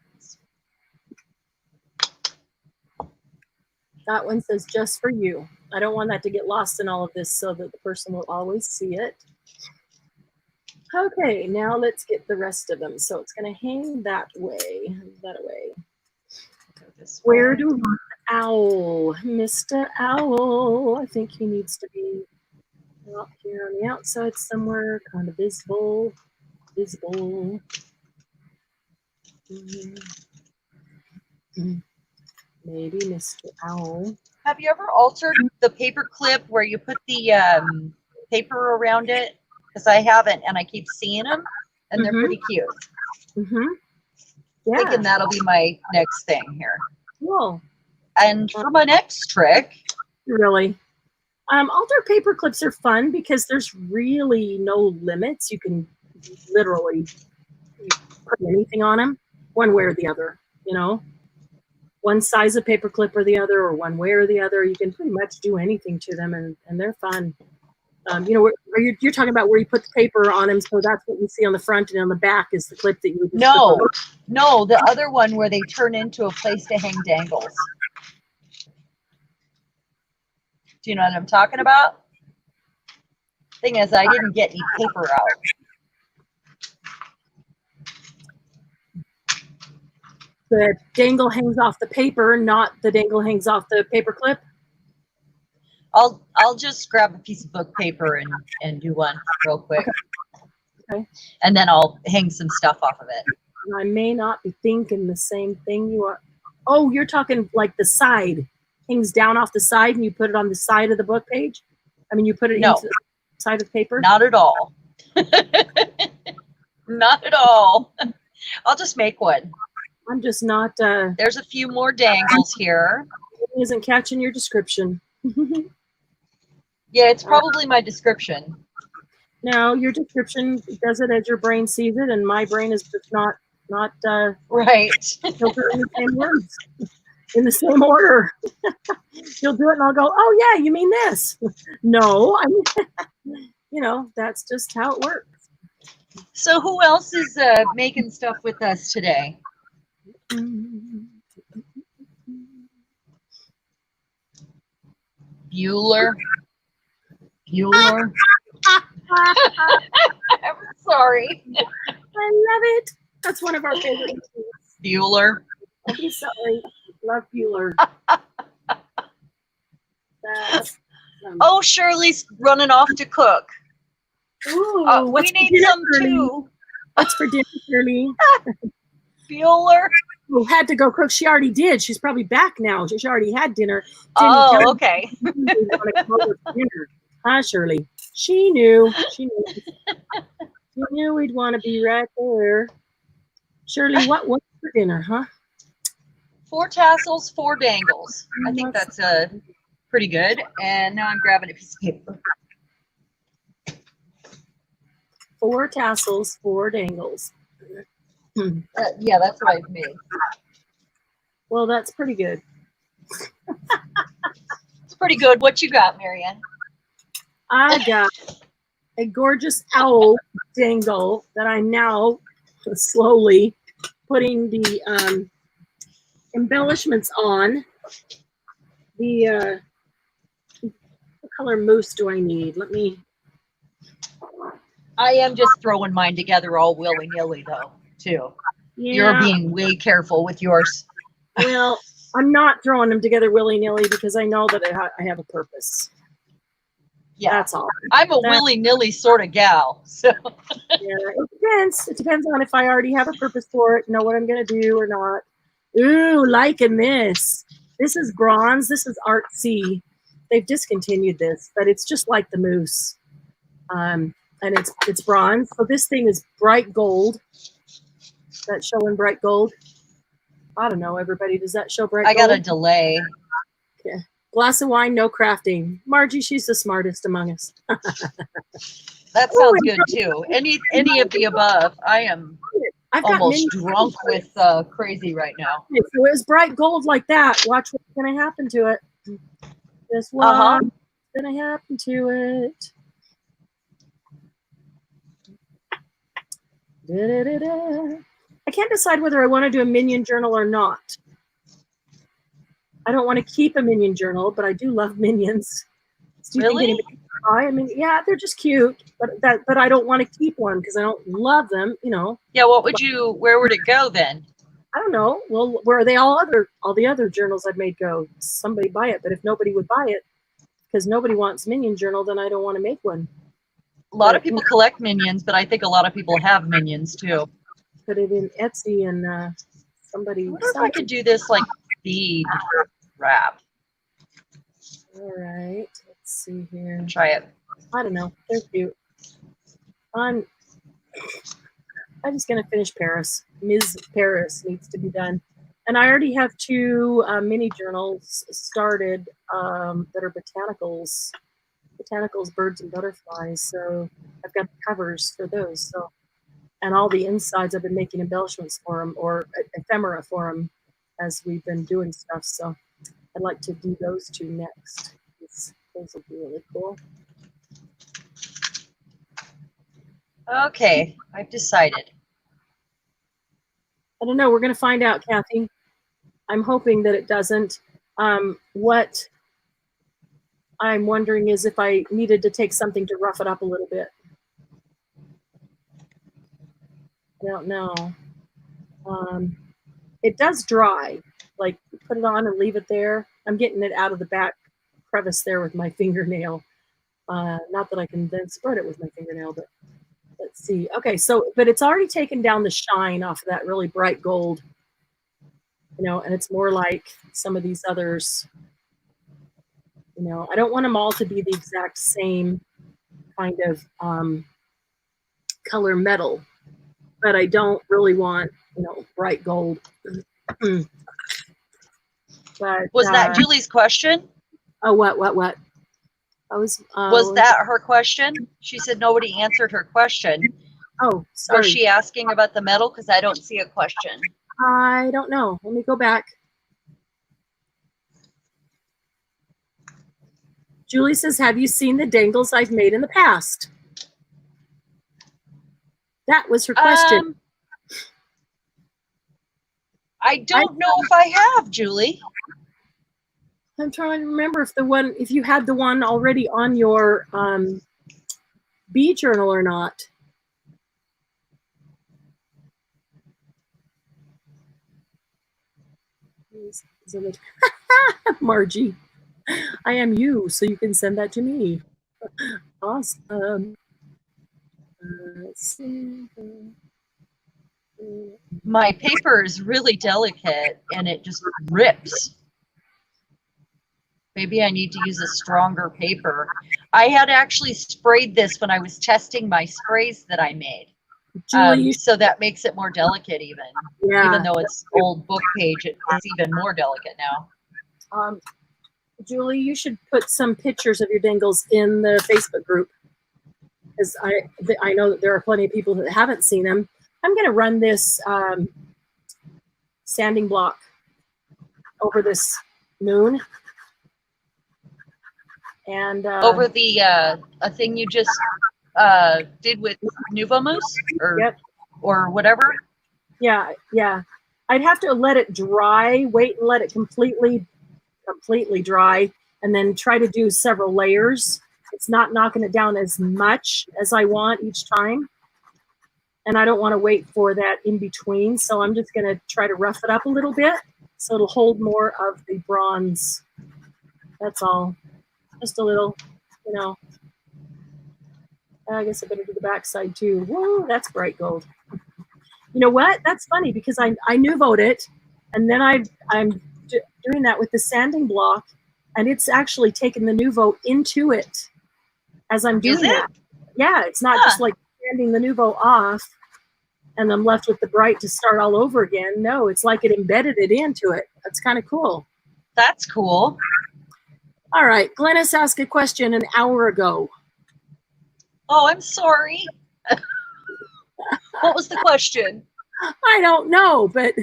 That one says just for you. I don't want that to get lost in all of this so that the person will always see it. Okay, now let's get the rest of them. So it's going to hang that way. That away. Where do we want the Owl. Mr. Owl. I think he needs to be up here on the outside somewhere, kind of visible. Visible. Maybe Mr. Owl. Have you ever altered the paper clip where you put the paper around it? Because I haven't, and I keep seeing them, and they're pretty cute. Yeah. Thinking that'll be my next thing here. Cool. And for my next trick, really, altered paper clips are fun because there's really no limits. You can literally put anything on them, one way or the other. You know, one size of paper clip or the other, or one way or the other. You can pretty much do anything to them, and they're fun. You know, you're talking about where you put the paper on them, so that's what you see on the front, and on the back is the clip that you would No, the other one where they turn into a place to hang dangles. Do you know what I'm talking about? Thing is, I didn't get any paper out. The dangle hangs off the paper, not the dangle hangs off the paper clip. I'll just grab a piece of book paper and do one real quick. Okay. And then I'll hang some stuff off of it. I may not be thinking the same thing you are. Oh, you're talking like the side. Hangs down off the side and you put it on the side of the book page? I mean, you put it into the side of the paper? Not at all. Not at all. I'll just make one. I'm just not. There's a few more dangles here. It isn't catching your description. Yeah, it's probably my description. No, your description does it as your brain sees it, and my brain is just not right. filter in the same words, in the same order. You'll do it, and I'll go, "Oh yeah, you mean this?" No, I mean, you know, that's just how it works. So, who else is making stuff with us today? Bueller. I'm sorry. I love it. That's one of our favorite movies. Bueller. I'm sorry. Love Bueller. Oh, Shirley's running off to cook. Ooh, we need some too. What's for dinner, Shirley? Bueller. Who had to go cook. She already did. She's probably back now. She already had dinner. Oh, okay. Huh, Shirley? She knew. She knew. She knew we'd want to be right there. Shirley, what's for dinner, huh? 4 tassels, 4 dangles. I think that's pretty good. And now I'm grabbing a piece of paper. 4 tassels, 4 dangles. Yeah, that's what I've made. Well, that's pretty good. It's pretty good. What you got, Marianne? I got a gorgeous owl dangle that I'm now slowly putting the embellishments on. What color mousse do I need? Let me. I am just throwing mine together all willy-nilly, though, too. Yeah. You're being way careful with yours. Well, I'm not throwing them together willy-nilly because I know that I have a purpose. Yeah, that's all. I'm a willy-nilly sort of gal. So yeah, it depends. It depends on if I already have a purpose for it, know what I'm going to do or not. Ooh, liking this. This is bronze. This is artsy. They've discontinued this, but it's just like the mousse. And it's bronze. So this thing is bright gold. That's showing bright gold. I don't know, everybody. Does that show bright gold? I got a delay. Yeah. Glass of wine, no crafting. Margie, she's the smartest among us. That sounds good too. Any of the above. I am almost drunk with crazy right now. Okay, so it's bright gold like that. Watch what's going to happen to it. Just what's going to happen to it. Da-da-da-da. I can't decide whether I want to do a minion journal or not. I don't want to keep a minion journal, but I do love minions. Really? I mean, yeah, they're just cute, but I don't want to keep one because I don't love them, you know. Yeah, where would it go then? I don't know. Well, where are they all the other journals I've made go? Somebody buy it, but if nobody would buy it because nobody wants Minion Journal, then I don't want to make one. A lot of people collect Minions, but I think a lot of people have Minions too. Put it in Etsy and somebody. I wonder if I could do this like bead wrap. All right, let's see here. Try it. I don't know. They're cute. I'm just gonna finish Paris. Ms. Paris needs to be done, and I already have 2 mini journals started that are botanicals, birds and butterflies. So I've got the covers for those. So, and all the insides I've been making embellishments for them or ephemera for them as we've been doing stuff. So I'd like to do those 2 next. Those will be really cool. Okay, I've decided. I don't know. We're going to find out, Kathy. I'm hoping that it doesn't. What I'm wondering is if I needed to take something to rough it up a little bit. I don't know. It does dry. Like, put it on and leave it there. I'm getting it out of the back crevice there with my fingernail. Not that I can then spread it with my fingernail, but let's see. Okay, so, but it's already taken down the shine off of that really bright gold, you know, and it's more like some of these others. You know, I don't want them all to be the exact same kind of color metal, but I don't really want, you know, bright gold. But was that Julie's question? Oh, what? Was that her question? She said nobody answered her question. Oh, sorry. Was she asking about the metal? Because I don't see a question. I don't know. Let me go back. Julie says, have you seen the dangles I've made in the past? That was her question. I don't know if I have, Julie. I'm trying to remember if you had the one already on your bee journal or not. Margie, I am you, so you can send that to me. Awesome. Let's see. My paper is really delicate and it just rips. Maybe I need to use a stronger paper. I had actually sprayed this when I was testing my sprays that I made. Julie, so that makes it more delicate even. Yeah. Even though it's old book page, it's even more delicate now. Julie, you should put some pictures of your dangles in the Facebook group, because I know that there are plenty of people that haven't seen them. I'm going to run this sanding block over this moon. And over the a thing you just did with Nuvo Mousse or yep. or whatever. Yeah. I'd have to let it dry. Wait and let it completely dry, and then try to do several layers. It's not knocking it down as much as I want each time, and I don't want to wait for that in between. So I'm just going to try to rough it up a little bit so it'll hold more of the bronze. That's all. Just a little, you know. I guess I better do the back side too. Whoa, that's bright gold. You know what? That's funny because I Nuvo'd it, and then I'm doing that with the sanding block, and it's actually taking the Nuvo into it as I'm doing that. Yeah, it's not just like sanding the Nuvo off, and I'm left with the bright to start all over again. No, it's like it embedded it into it. That's kind of cool. That's cool. All right, Glennis asked a question an hour ago. Oh, I'm sorry. What was the question? I don't know, but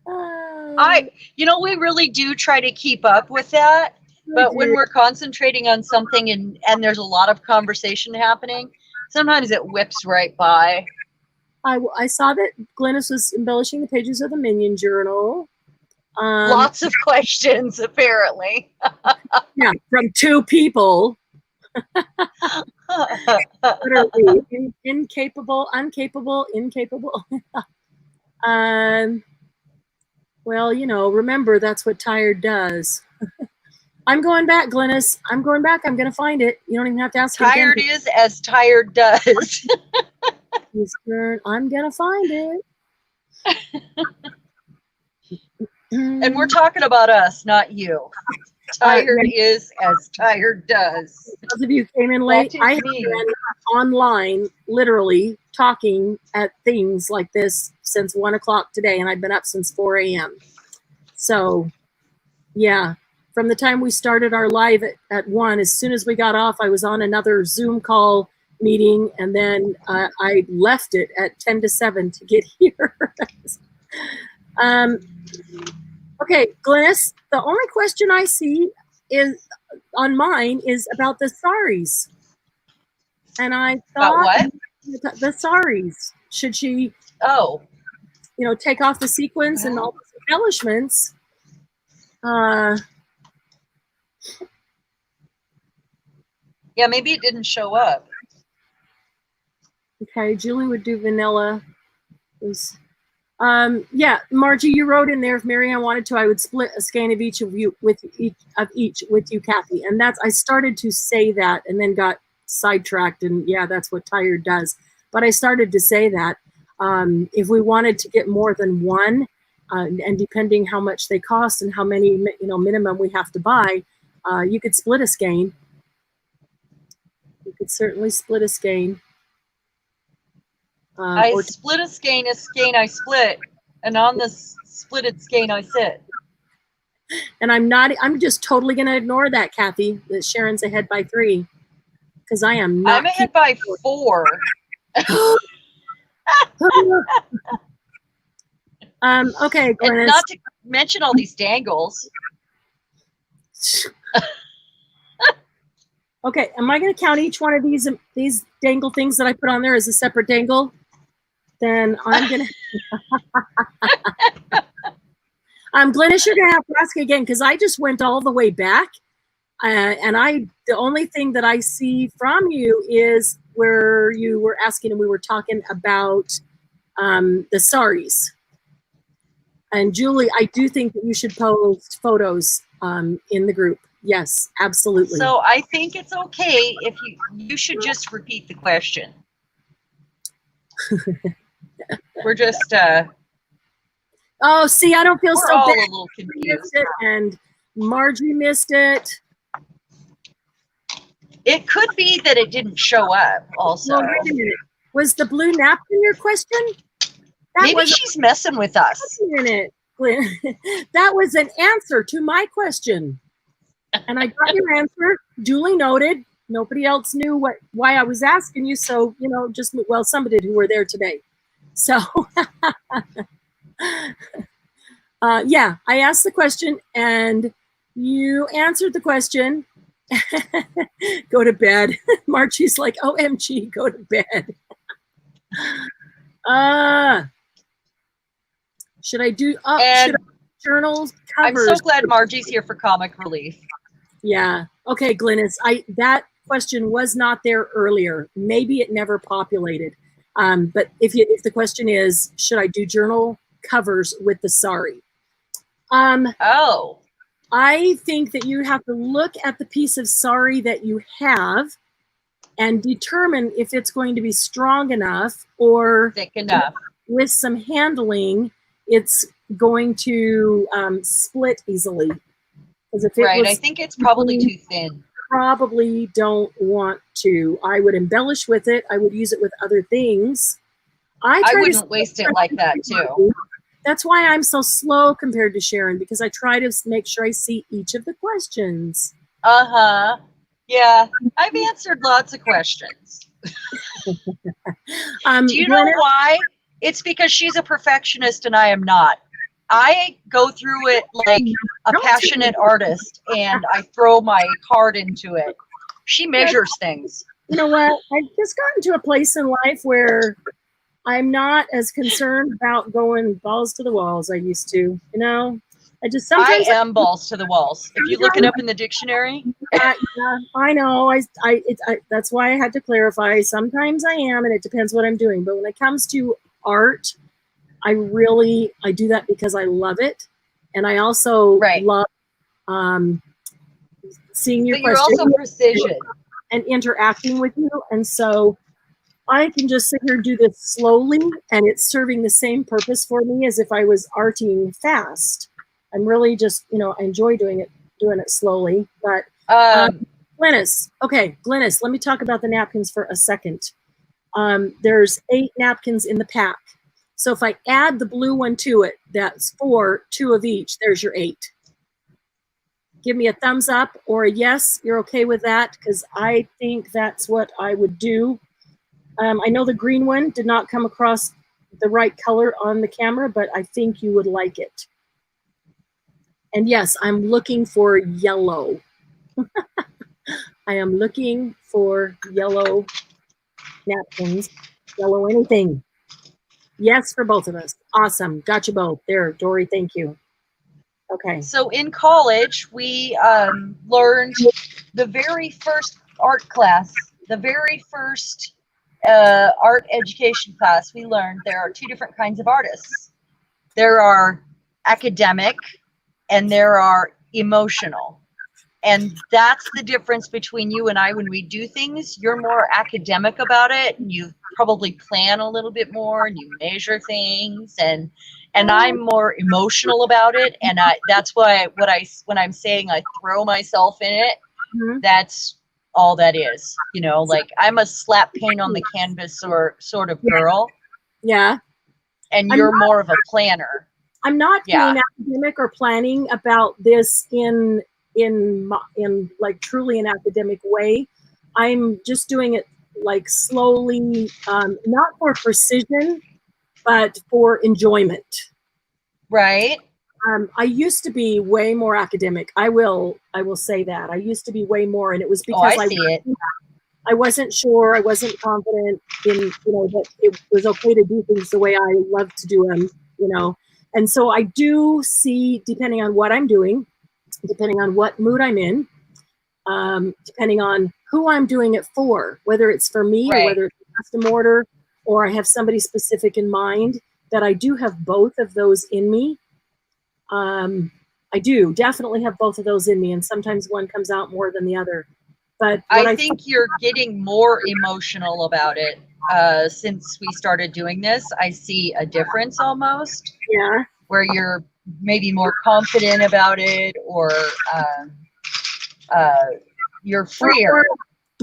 we really do try to keep up with that. But when we're concentrating on something and there's a lot of conversation happening, sometimes it whips right by. I saw that Glennis was embellishing the pages of the Minion Journal. Lots of questions, apparently. Yeah, from 2 people. What are we? Incapable, uncapable, incapable. Well, you know, remember that's what tired does. I'm going back, Glynis. I'm going back. I'm going to find it. You don't even have to ask Tired again. is as tired does. I'm going to find it. And we're talking about us, not you. Tired is as tired does. Those of you who came in late, I have been online, literally talking at things like this since 1 o'clock today, and I've been up since 4 a.m. So, yeah, from the time we started our live at 1, as soon as we got off, I was on another Zoom call meeting, and then I left it at 10 to 7 to get here. Okay, Glynis, the only question I see is on mine is about the saris. And I thought the saris, should she take off the sequins and all the embellishments? Yeah, maybe it didn't show up. Okay, Julie would do vanilla. Yeah, Margie, you wrote in there, if Marianne wanted to, I would split a skein of each of you with you, Kathy. And I started to say that and then got sidetracked, and yeah, that's what tired does. But I started to say that if we wanted to get more than one, and depending how much they cost and how many minimum we have to buy, you could split a skein. You could certainly split a skein. I split a skein I split, and on the splitted skein I sit. And I'm just totally going to ignore that, Kathy, that Cheran's ahead by 3. Because I am not. I'm ahead by 4. Okay, Glennis. And not to mention all these dangles. Okay, am I going to count each one of these dangle things that I put on there as a separate dangle? Then I'm going to... Glynis, you're going to have to ask again, because I just went all the way back. And the only thing that I see from you is where you were asking and we were talking about the saris. And Julie, I do think that you should post photos in the group. Yes, absolutely. So I think it's okay if you should just repeat the question. We're just oh, see, I don't feel so all bad. a little confused. And Margie missed it. It could be that it didn't show up also. Well, wait a minute. Was the blue napkin your question? Maybe she's messing with us. Wait a minute. That was an answer to my question. And I got your answer, duly noted. Nobody else knew why I was asking you. So, some did who were there today. So, yeah, I asked the question and you answered the question. Go to bed. Marchie's like, OMG, go to bed. Should I do journals, covers? I'm so glad Margie's here for comic relief. Yeah. Okay, Glynis, that question was not there earlier. Maybe it never populated. But if the question is, should I do journal covers with the sari? I think that you have to look at the piece of sari that you have and determine if it's going to be strong enough or thick enough. With some handling, it's going to split easily. I think it's probably too thin. Probably don't want to. I would embellish with it. I would use it with other things. I wouldn't waste it like that too. That's why I'm so slow compared to Cheran, because I try to make sure I see each of the questions. Yeah, I've answered lots of questions. Do you know why? It's because she's a perfectionist and I am not. I go through it like a passionate artist and I throw my heart into it. She measures things. You know what? I've just gotten to a place in life where I'm not as concerned about going balls to the wall as I used to, I just I sometimes am balls to the walls. If you look it up in the dictionary, yeah, I know. That's why I had to clarify. Sometimes I am, and it depends what I'm doing. But when it comes to art, I do that because I love it, and I also right. love um, seeing your But you're question also precision. and interacting with you. And so I can just sit here and do this slowly, and it's serving the same purpose for me as if I was arting fast. I'm really just, I enjoy doing it slowly. But Glennis, okay, Glennis, let me talk about the napkins for a second. There's 8 napkins in the pack. So if I add the blue one to it, that's 4, 2 of each. There's your 8. Give me a thumbs up or a yes. You're okay with that? Because I think that's what I would do. I know the green one did not come across the right color on the camera, but I think you would like it. And yes, I'm looking for yellow. I am looking for yellow napkins, yellow anything. Yes, for both of us. Awesome. Got you both. There, Dory, thank you. Okay. So in college, we learned the very first art class, the very first art education class we learned there are 2 different kinds of artists. There are academic and there are emotional. And that's the difference between you and I when we do things. You're more academic about it, and you probably plan a little bit more, and you measure things, and I'm more emotional about it. And that's why when I'm saying I throw myself in it, that's all that is. Like I'm a slap paint on the canvas or sort of girl. Yeah. And you're more of a planner. I'm not being academic or planning about this in like truly an academic way. I'm just doing it like slowly, not for precision, but for enjoyment. Right. I used to be way more academic. I will say that. I used to be way more, and it was because I wasn't sure, I wasn't confident in, that it was okay to do things the way I love to do them, And so I do see, depending on what I'm doing, depending on what mood I'm in, depending on who I'm doing it for, whether it's for me or whether it's a custom order or I have somebody specific in mind, that I do have both of those in me. I do definitely have both of those in me, and sometimes one comes out more than the other. But I think you're getting more emotional about it since we started doing this. I see a difference almost. Yeah. Where you're maybe more confident about it, or you're freer.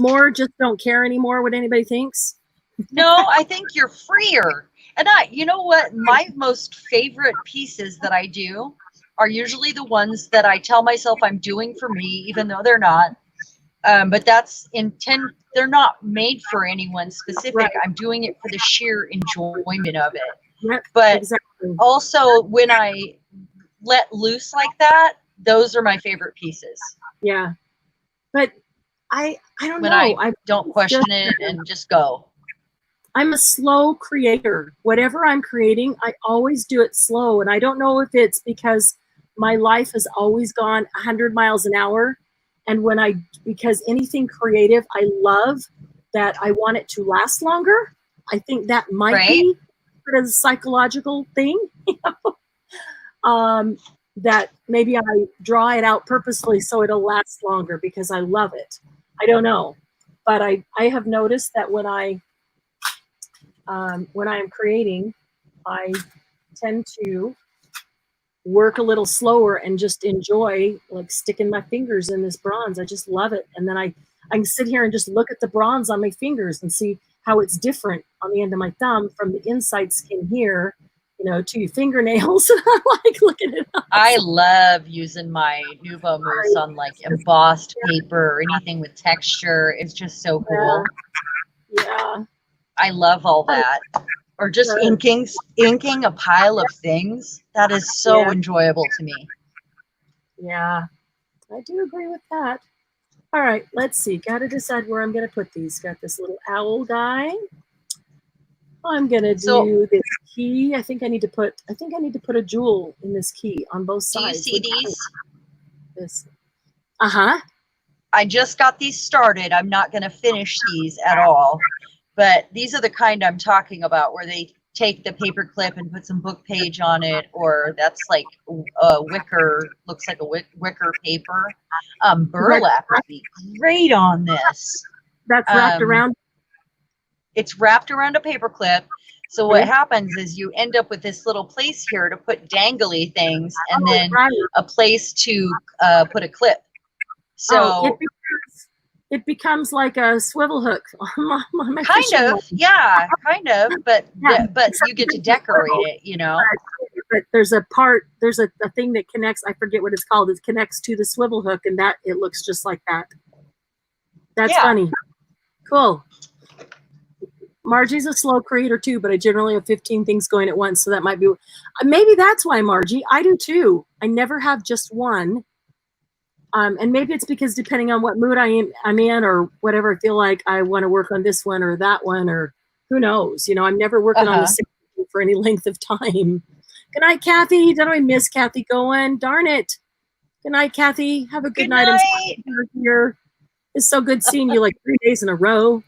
More just don't care anymore what anybody thinks. No, I think you're freer. And you know what? My most favorite pieces that I do are usually the ones that I tell myself I'm doing for me, even though they're not. But that's they're not made for anyone specific. Right. I'm doing it for the sheer enjoyment of it. Yep, but exactly. Also, when I let loose like that, those are my favorite pieces. Yeah. But I don't know. I don't question it and just go. I'm a slow creator. Whatever I'm creating, I always do it slow. And I don't know if it's because my life has always gone 100 miles an hour. And because anything creative I love, that I want it to last longer. I think that might be sort of a psychological thing, that maybe I draw it out purposely so it'll last longer because I love it. I don't know. But I have noticed that when I am creating, I tend to work a little slower and just enjoy like sticking my fingers in this bronze. I just love it. And then I can sit here and just look at the bronze on my fingers and see how it's different on the end of my thumb from the inside skin here, to your fingernails. I like looking at it. I love using my Nuvo mousse on like embossed paper or anything with texture. It's just so cool. Yeah. I love all that. Or just inking a pile of things. That is so enjoyable to me. Yeah, I do agree with that. All right, let's see. Got to decide where I'm going to put these. Got this little owl guy. I'm gonna So do this key. I think I need to put a jewel in this key on both do you sides. see these? This. Uh-huh. I just got these started. I'm not going to finish these at all, but these are the kind I'm talking about where they take the paper clip and put some book page on it, or that's like a wicker, looks like a wicker paper. Burlap would be great on this. That's wrapped around. It's wrapped around a paper clip. So what happens is you end up with this little place here to put dangly things, and then a place to put a clip. So it becomes like a swivel hook on my kind of, yeah, kind of, but you get to decorate it, you know. But there's a part, there's a thing that connects. I forget what it's called. It connects to the swivel hook, and that it looks just like that. That's funny. Cool. Margie's a slow creator too, but I generally have 15 things going at once, so that might be. Maybe that's why, Margie. I do too. I never have just one. And maybe it's because depending on what mood I'm in or whatever, I feel like I want to work on this one or that one, or who knows. You know, I'm never working on the same thing for any length of time. Good night, Kathy. Don't I miss Kathy going? Darn it. Good night, Kathy. Have a good night. I'm here. It's so good seeing you like 3 days in a row.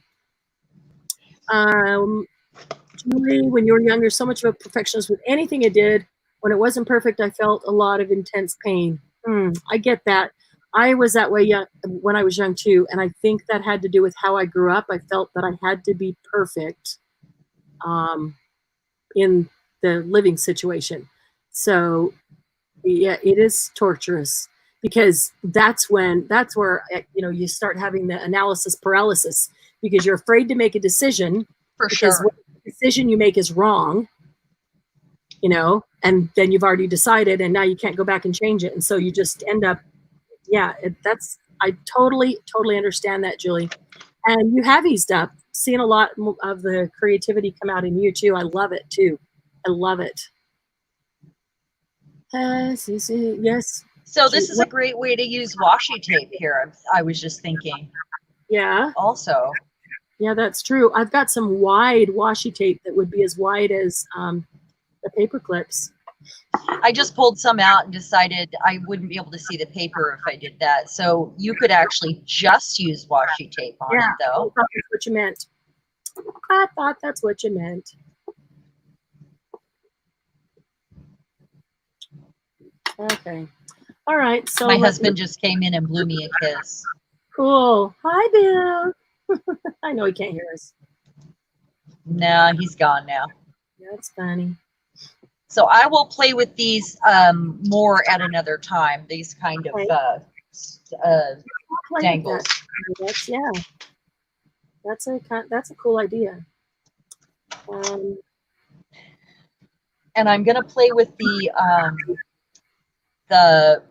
Julie, when you were younger, so much of a perfectionist with anything I did. When it wasn't perfect, I felt a lot of intense pain. I get that. I was that way when I was young too, and I think that had to do with how I grew up. I felt that I had to be perfect in the living situation. So yeah, it is torturous because that's where you start having the analysis paralysis because you're afraid to make a decision. For sure. What decision you make is wrong, you know, and then you've already decided and now you can't go back and change it. And so you just end up, I totally understand that, Julie. And you have eased up, seeing a lot of the creativity come out in you too. I love it too. I love it. Yes. So this is a great way to use washi tape here. I was just thinking. Yeah. Also. Yeah, that's true. I've got some wide washi tape that would be as wide as the paper clips. I just pulled some out and decided I wouldn't be able to see the paper if I did that. So you could actually just use washi tape on it, though. I thought that's what you meant. I thought that's what you meant. Okay. All right. So my husband just came in and blew me a kiss. Cool. Hi, Bill. I know he can't hear us. No, he's gone now. That's funny. So I will play with these more at another time. These kind of dangles. That's a cool idea. And I'm gonna play with the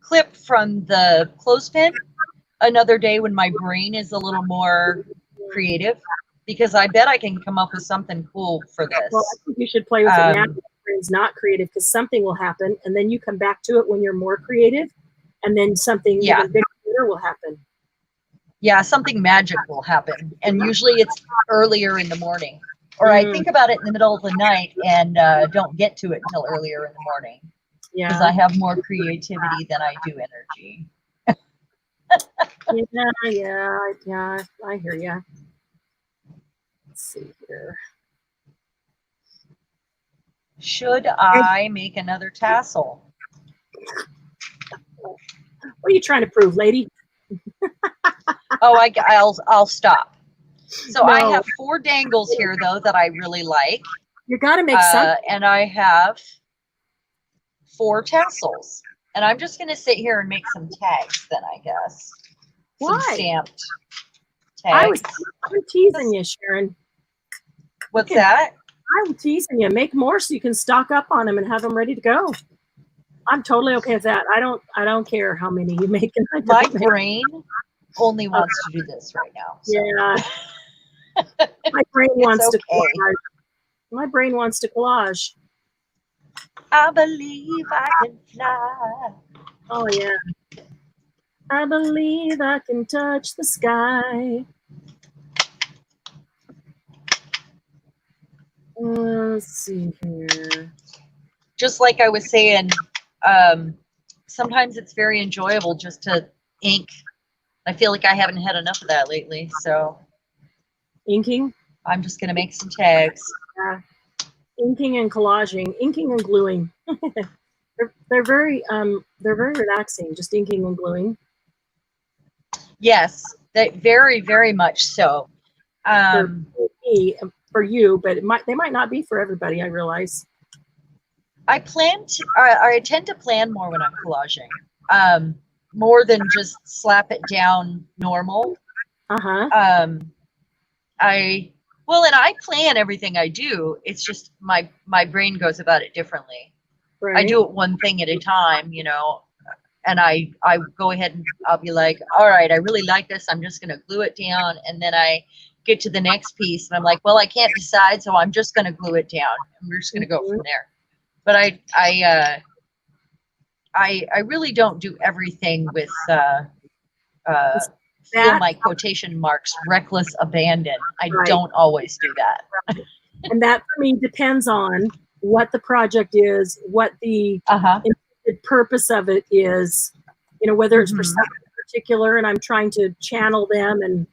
clip from the clothespin another day when my brain is a little more creative, because I bet I can come up with something cool for this. Well, I think you should play with it now. Brain's not creative, because something will happen, and then you come back to it when you're more creative, and then something even bigger will happen. Yeah, something magic will happen, and usually it's earlier in the morning, or I think about it in the middle of the night and don't get to it until earlier in the morning. Yeah, because I have more creativity than I do energy. Yeah, I hear ya. Let's see here. Should I make another tassel? What are you trying to prove, lady? Oh, I'll stop. So no. I have 4 dangles here, though, that I really like. You got to make some. And I have 4 tassels. And I'm just going to sit here and make some tags then, I guess. Some stamped tags. I'm teasing you, Cheran. What's that? I'm teasing you. Make more so you can stock up on them and have them ready to go. I'm totally okay with that. I don't care how many you make. My brain only wants to do this right now. So. Yeah. My brain wants to collage. My brain wants to collage. I believe I can fly. Oh yeah. I believe I can touch the sky. Let's see here. Just like I was saying, sometimes it's very enjoyable just to ink. I feel like I haven't had enough of that lately, so Inking? I'm just gonna make some tags. Yeah. Inking and collaging, inking and gluing. they're very relaxing, just inking and gluing. Yes, that very, very much so. For me, for you, but they might not be for everybody, I realize. I tend to plan more when I'm collaging. More than just slap it down normal. Uh-huh. I plan everything I do. It's just my brain goes about it differently. Right. I do it one thing at a time, you know, and I go ahead and I'll be like, all right, I really like this. I'm just going to glue it down. And then I get to the next piece and I'm like, well, I can't decide. So I'm just going to glue it down and we're just going to go from there. But I really don't do everything with, feel my quotation marks, reckless abandon. I don't always do that. And that for me depends on what the project is, what the intended purpose of it is, you know, whether it's for something particular and I'm trying to channel them and,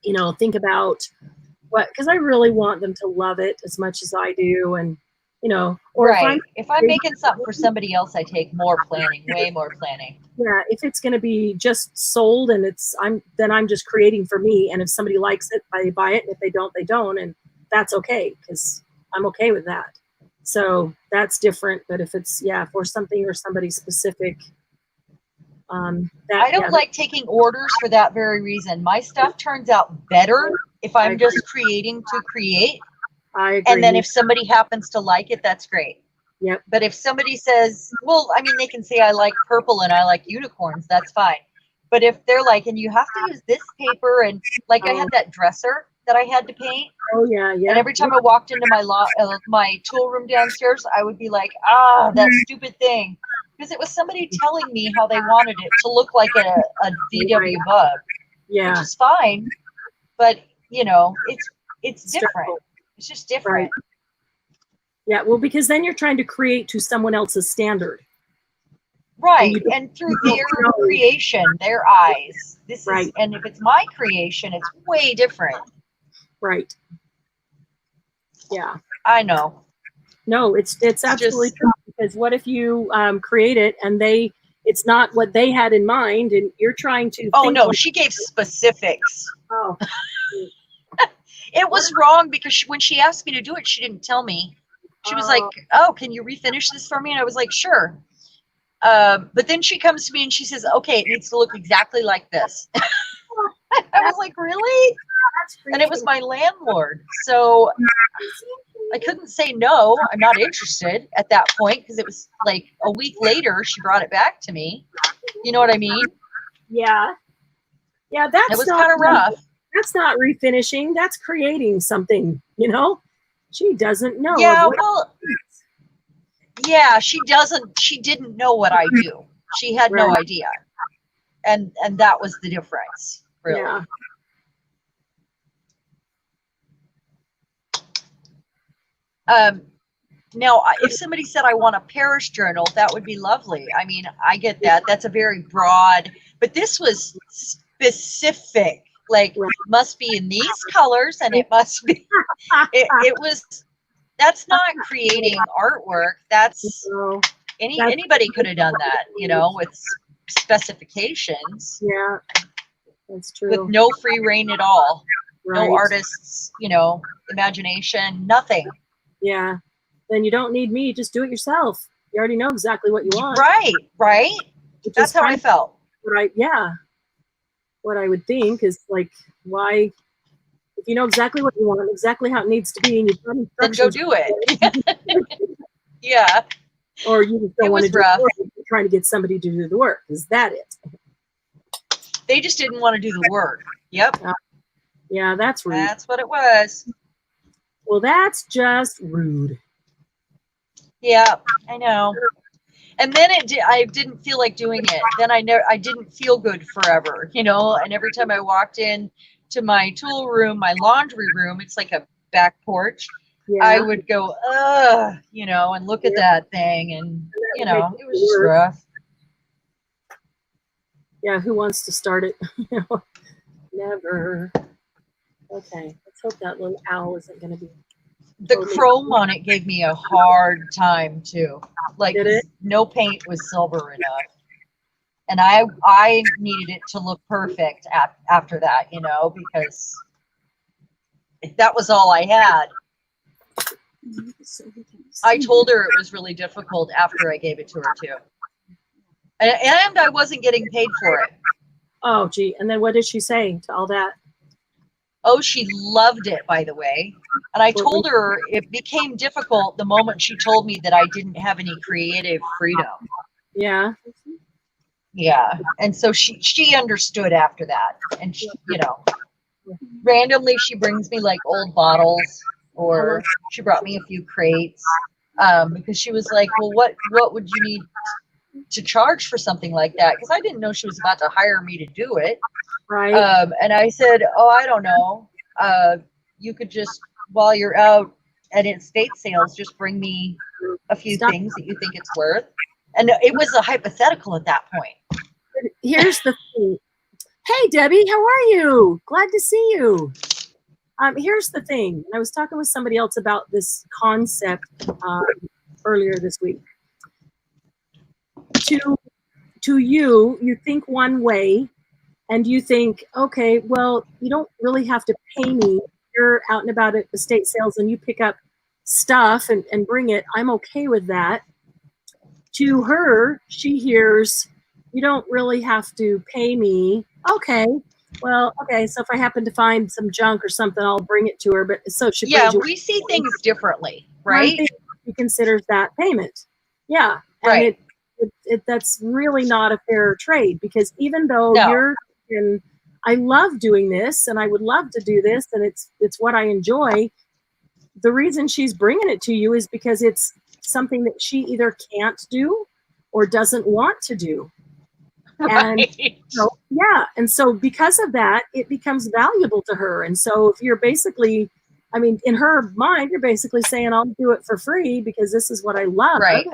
you know, think about what, because I really want them to love it as much as I do. And, you know, or if I'm making something for somebody else, I take more planning, way more planning. Yeah, if it's going to be just sold and then I'm just creating for me. And if somebody likes it, they buy it. And if they don't, they don't. And that's okay because I'm okay with that. So that's different. But if it's, for something or somebody specific, I don't like taking orders for that very reason. My stuff turns out better if I'm just creating to create. I agree. And then if somebody happens to like it, that's great. Yep. But if somebody says, well, I mean, they can say I like purple and I like unicorns, that's fine. But if they're like, and you have to use this paper, and like I had that dresser that I had to paint. Oh yeah, yeah. And every time I walked into my tool room downstairs, I would be like, that stupid thing, because it was somebody telling me how they wanted it to look like a VW bug. Yeah, which is fine, but you know, it's different. It's just different. Right. Yeah, well, because then you're trying to create to someone else's standard. Right, and through their creation, their eyes. This is, and if it's my creation, it's way different. Right. Yeah. I know. No, it's absolutely true. Because what if you create it and it's not what they had in mind, and you're trying to. Oh no, she gave specifics. Oh. It was wrong because when she asked me to do it, she didn't tell me. She was like, oh, can you refinish this for me? And I was like, sure. But then she comes to me and she says, okay, it needs to look exactly like this. I was like, really? And it was my landlord. So I couldn't say no, I'm not interested at that point, because it was like a week later, she brought it back to me. You know what I mean? Yeah. Yeah, it was kind of rough. That's not refinishing. That's creating something, you know? She doesn't know. Yeah, well, yeah, she didn't know what I do. She had no idea. And that was the difference, really. Yeah. Now, if somebody said, I want a parish journal, that would be lovely. I mean, I get that. That's a very broad, but this was specific. Like, must be in these colors, and it must be, that's not creating artwork. That's, anybody could have done that, you know, with specifications. Yeah, that's true. With no free reign at all. No artists, you know, imagination, nothing. Yeah. Then you don't need me. Just do it yourself. You already know exactly what you want. Right. That's how I felt. What I would think is, like, why, if you know exactly what you want, exactly how it needs to be, and you've got instructions, then go do it. Yeah. Or you just don't want to do the work. You're trying to get somebody to do the work. Is that it? They just didn't want to do the work. Yep. Yeah, that's rude. That's what it was. Well, that's just rude. Yeah, I know. And then I didn't feel like doing it. Then I didn't feel good forever, you know. And every time I walked in to my tool room, my laundry room, it's like a back porch. I would go, you know, and look at that thing, and you know, it was just rough. Yeah, who wants to start it? You know, never. Okay, let's hope that little owl isn't going to be. The chrome on it gave me a hard time too. Like, no paint was silver enough, and I needed it to look perfect after that, you know, because that was all I had. I told her it was really difficult after I gave it to her too, and I wasn't getting paid for it. Oh, gee. And then what did she say to all that? Oh, she loved it, by the way. And I told her it became difficult the moment she told me that I didn't have any creative freedom. Yeah. Yeah. And so she understood after that. And she, you know, randomly she brings me like old bottles, or she brought me a few crates, because she was like, well, what would you need to charge for something like that? Because I didn't know she was about to hire me to do it. Right. And I said, oh, I don't know. You could just, while you're out at estate sales, just bring me a few things that you think it's worth. And it was a hypothetical at that point. Here's the thing. Hey, Debbie, how are you? Glad to see you. Here's the thing. I was talking with somebody else about this concept earlier this week. To you think one way, and you think, okay, well, you don't really have to pay me. You're out and about at estate sales and you pick up stuff and bring it. I'm okay with that. To her, she hears, you don't really have to pay me. Okay. Well, okay. So if I happen to find some junk or something, I'll bring it to her. But so she, yeah, we see things differently, right? She considers that payment. Yeah. Right. And that's really not a fair trade, because even though and I love doing this and I would love to do this and it's what I enjoy, the reason she's bringing it to you is because it's something that she either can't do or doesn't want to do. Right. And so, yeah. And so because of that, it becomes valuable to her. And so if you're basically, I mean, in her mind, you're basically saying, I'll do it for free because this is what I love. Right.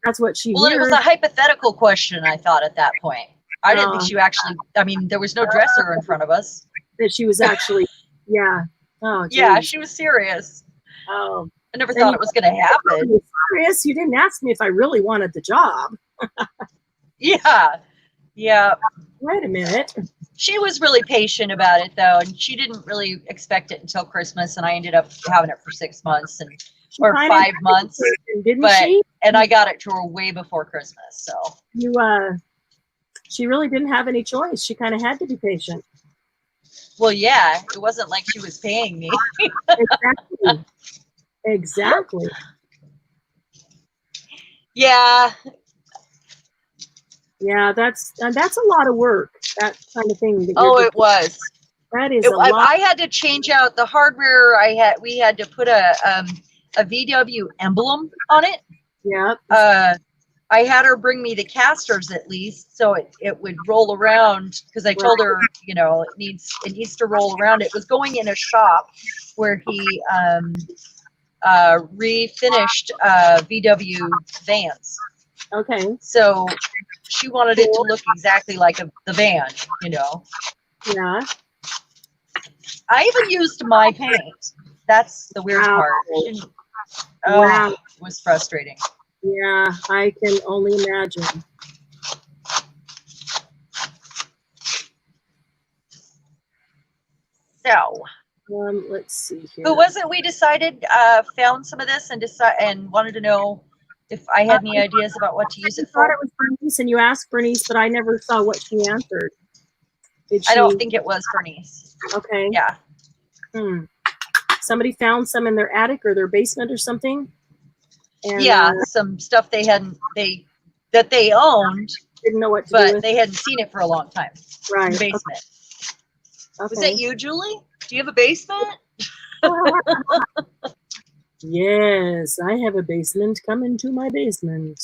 That's what she hears. Well, it was a hypothetical question, I thought, at that point. I didn't think she actually, I mean, there was no dresser in front of us. That she was actually, yeah. Oh, geez. Yeah, she was serious. Oh. I never thought it was going to happen. Serious? You didn't ask me if I really wanted the job. Yeah. Yeah. Wait a minute. She was really patient about it, though, and she didn't really expect it until Christmas, and I ended up having it for 6 months or 5 months. Didn't she? And I got it to her way before Christmas. So she really didn't have any choice. She kind of had to be patient. Well, yeah, it wasn't like she was paying me. Exactly. Yeah. Yeah, that's a lot of work. That kind of thing. Oh, it was. That is a lot. I had to change out the hardware. We had to put a VW emblem on it. Yeah. I had her bring me the casters at least, so it would roll around, because I told her, you know, it needs to roll around. It was going in a shop where he refinished VW vans. Okay. So she wanted it to look exactly like the van, you know. Yeah. I even used my paint. That's the weird part. Wow. It was frustrating. Yeah, I can only imagine. So, let's see here. Who was it we decided found some of this and wanted to know if I had any ideas about what to use it for? I thought it was Bernice, and you asked Bernice, but I never saw what she answered. I don't think it was Bernice. Okay. Yeah. Somebody found some in their attic or their basement or something. And, yeah, some stuff that they owned, didn't know what to do but with. they hadn't seen it for a long time. Right. In the basement. Okay. Was that you, Julie? Do you have a basement? Yes, I have a basement. Come into my basement.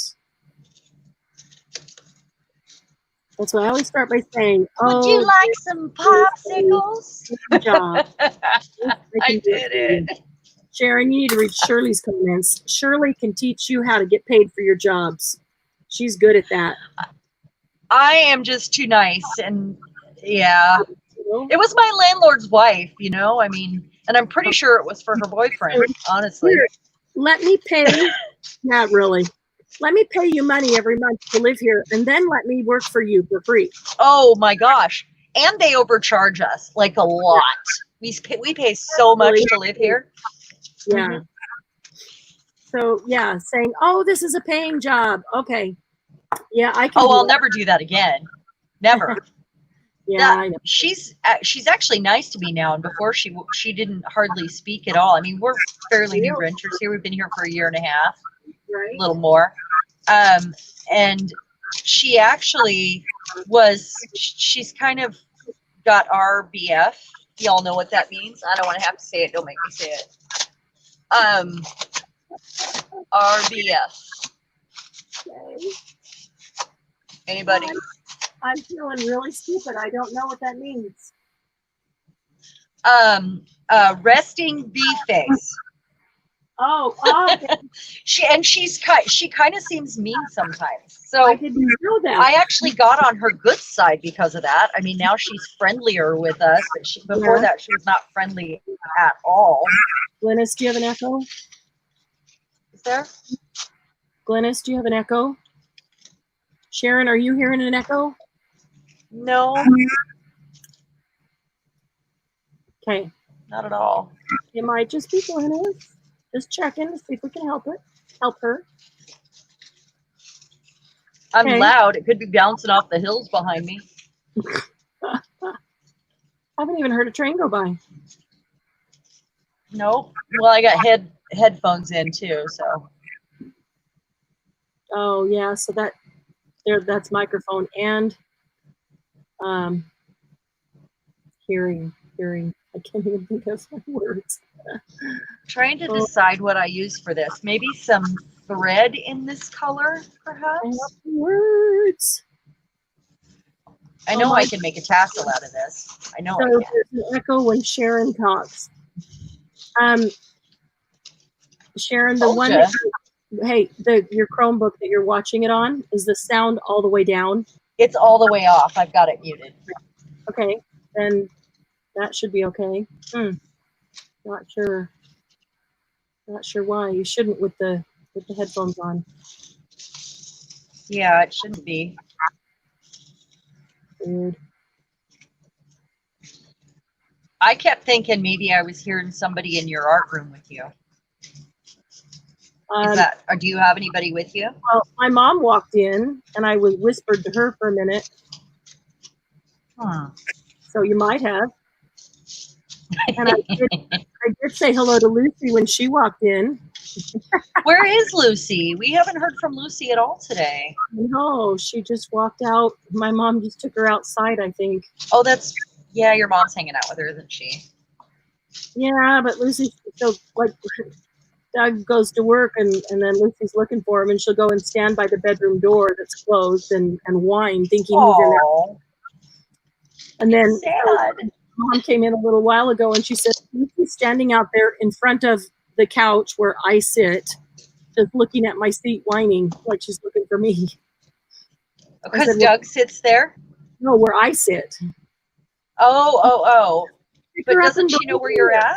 That's why I always start by saying, would you like some popsicles? Good job. I did it. Cheran, you need to read Shirley's comments. Shirley can teach you how to get paid for your jobs. She's good at that. I am just too nice, and yeah, You know? it was my landlord's wife, you know. I mean, and I'm pretty sure it was for her boyfriend. Honestly, Here, let me pay. Not really. Let me pay you money every month to live here, and then let me work for you for free. oh my gosh, and they overcharge us like a lot. We pay so much to live here. Yeah. Mhm. So yeah, saying, "Oh, this is a paying job." Okay. Yeah, I can. Oh, do I'll that. never do that again. Never. Yeah, That I know. she's actually nice to me now, and before she didn't hardly speak at all. I mean, we're fairly new renters here. We've been here for a year and a half, Right. a little more. And she actually she's kind of got RBF. Y'all know what that means. I don't want to have to say it. Don't make me say it. RBF. Okay. Anybody? I'm feeling really stupid. I don't know what that means. Resting bee face. Oh, okay. She kind of seems mean sometimes. So I didn't know that. I actually got on her good side because of that. I mean, now she's friendlier with us, but before that, she was not friendly at all. Glennis, do you have an echo? Is there? Glennis, do you have an echo? Cheran, are you hearing an echo? No, Okay. not at all. It might just be Glennis. Just checking to see if we can help her. I'm Okay. loud. It could be bouncing off the hills behind me. I haven't even heard a train go by. No. Well, I got headphones in too, so. Oh yeah, so that's microphone and hearing. I can't even think of my words. Trying to decide what I use for this. Maybe some thread in this color, perhaps. Words. I know I can make a tassel out of this. I know I So can. there's an echo when Cheran talks. Cheran, the Told one ya. your Chromebook that you're watching it on, is the sound all the way down? It's all the way off. I've got it muted. Okay, then that should be okay. Not sure why you shouldn't with the headphones on. Yeah, it shouldn't be. Weird. I kept thinking maybe I was hearing somebody in your art room with you. Is that, or do you have anybody with you? Well, my mom walked in and I whispered to her for a minute. So you might have. And I did say hello to Lucy when she walked in. Where is Lucy? We haven't heard from Lucy at all today. No, she just walked out. My mom just took her outside, I think. Oh, yeah, your mom's hanging out with her, isn't she? Yeah, but Lucy, so like Doug goes to work and then Lucy's looking for him and she'll go and stand by the bedroom door that's closed and whine, thinking he's in there. And then Mom came in a little while ago and she said, Lucy's standing out there in front of the couch where I sit, just looking at my seat, whining like she's looking for me. Because Doug sits there? No, where I sit. Oh. But doesn't she know where you're at?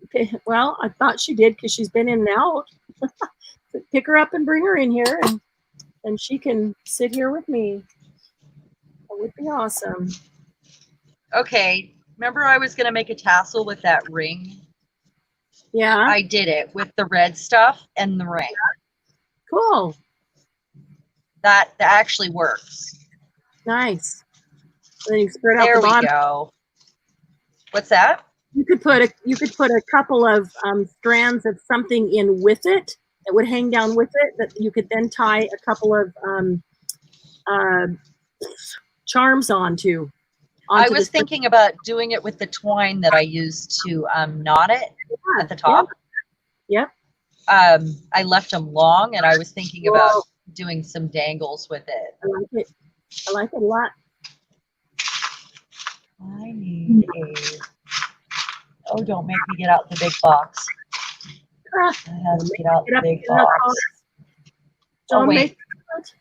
Okay, well, I thought she did because she's been in and out. Pick her up and bring her in here and she can sit here with me. That would be awesome. Okay, remember I was going to make a tassel with that ring? Yeah. I did it with the red stuff and the ring. Cool. That actually works. Nice. And then you spread out there the bottom. We go. What's that? You could put a couple of strands of something in with it that would hang down with it that you could then tie a couple of charms onto. I was thinking about doing it with the twine that I used to knot it at the top. Yep. I left them long, and I was thinking about doing some dangles with it. I like it a lot. I need a... Oh, don't make me get out the big box. Ah, I have to get out get the up, big get in the car. box. Don't wait. make it.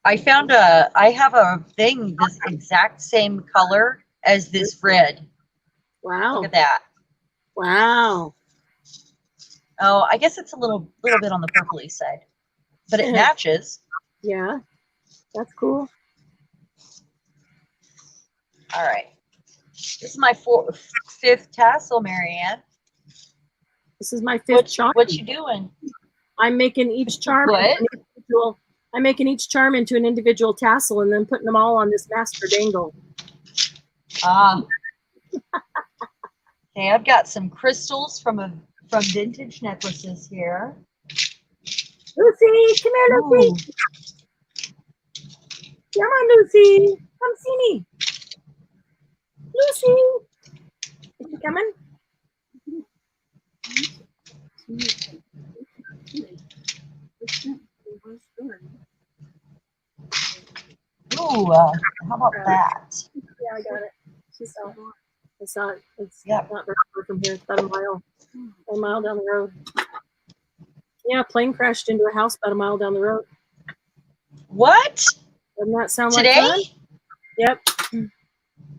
I have a thing this exact same color as this red. Wow. Look at that. Wow. Oh, I guess it's a little bit on the purpley side, but it matches. Yeah, that's cool. All right. This is my fifth tassel, Marianne. This is my fifth charm. What you doing? I'm making each charm. What? I'm making each charm into an individual tassel and then putting them all on this master dangle. Ah. Okay, I've got some crystals from vintage necklaces here. Lucy, come here, Lucy. Ooh. Come on, Lucy. Come see me. Lucy. Is she coming? Ooh, how about that? Yeah, I got it. She saw it. I saw it. It's not very far from here. It's about a mile down the road. Yeah, plane crashed into a house about a mile down the road. What? Doesn't that sound Today? like fun? Yep.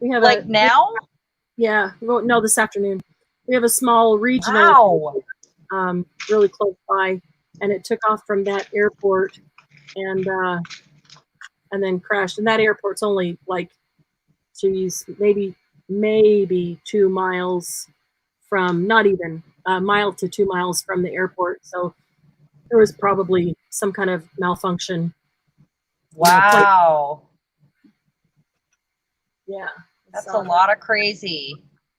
We have like now? Yeah. No, this afternoon. We have a small regional, really close by, and it took off from that airport, and then crashed. And that airport's only like, maybe 2 miles from, not even a mile to 2 miles from the airport. So there was probably some kind of malfunction. Wow. Yeah. That's a lot of crazy.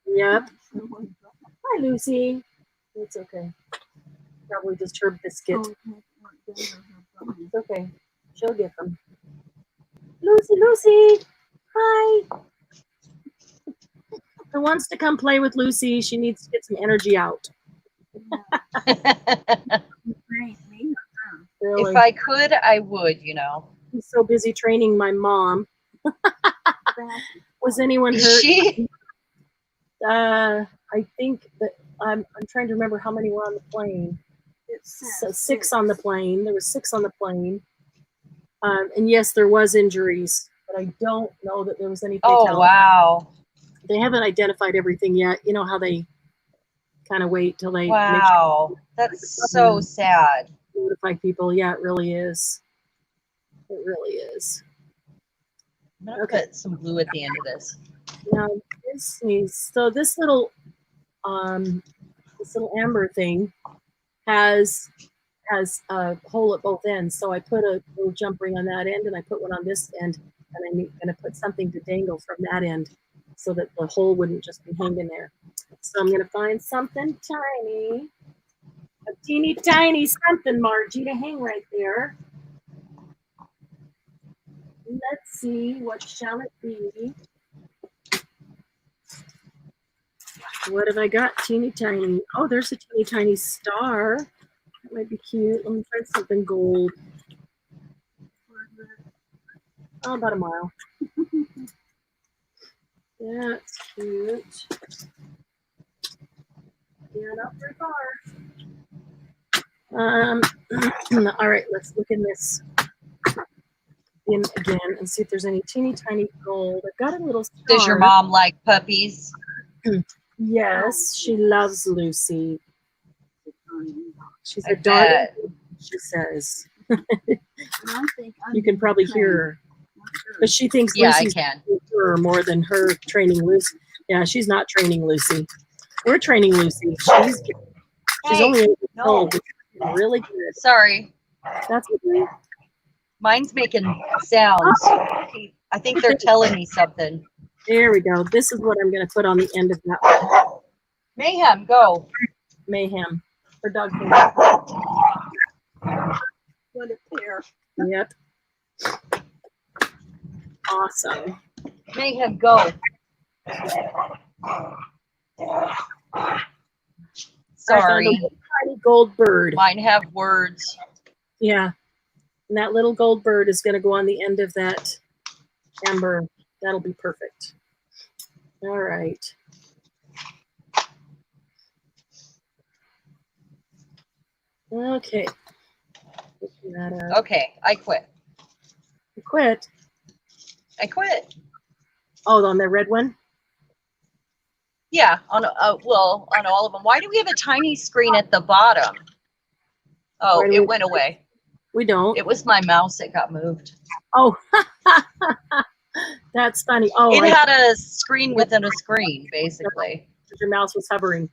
Yep. Hi, Lucy. It's okay. Probably just her biscuit. It's okay. She'll get them. Lucy. Hi. Who wants to come play with Lucy? She needs to get some energy out. Really. If I could, I would, He's so busy training my mom. Was anyone hurt? She? I think that I'm trying to remember how many were on the plane. So 6 on the plane. There was 6 on the plane. And yes, there was injuries, but I don't know that there was any fatality. Oh, wow. They haven't identified everything yet. You know how they kind of wait till they wow. make sure That's so sad. Notify people. Yeah, it really is. It really is. I'm gonna put some glue at the end of this. Now so this little amber thing has a hole at both ends. So I put a little jump ring on that end, and I put one on this end, and I'm going to put something to dangle from that end, so that the hole wouldn't just be hanging there. So I'm going to find something tiny, a teeny tiny something, Margie, to hang right there. Let's see, what shall it be? What have I got? Teeny tiny. Oh, there's a teeny tiny star. That might be cute. Let me try something gold. Oh, about a mile. That's cute. Yeah, not very far. All right, let's look in this in again and see if there's any teeny tiny gold. I've got a little star. Does your mom like puppies? Yes, she loves Lucy. She's a darling, she says. You can probably hear her. But she thinks Lucy's her more than her training Lucy. Yeah, she's not training Lucy. We're training Lucy. She's only 8 years old, but she's really good. Sorry. That's okay. Mine's making sounds. I think they're telling me something. There we go. This is what I'm going to put on the end of that one. Mayhem, go. Mayhem. Her dog came What a pair. Yep. Awesome. Mayhem, go. Sorry. I found a tiny gold bird. Mine have words. Yeah. And that little gold bird is going to go on the end of that amber. That'll be perfect. All right. Okay. Picking that up. Okay, I quit. You quit. I quit. Oh, on the red one? Yeah, on well, on all of them. Why do we have a tiny screen at the bottom? Oh, it went away. We don't. It was my mouse that got moved. Oh, that's funny. Oh, it had a screen within a screen, basically. Your mouse was hovering.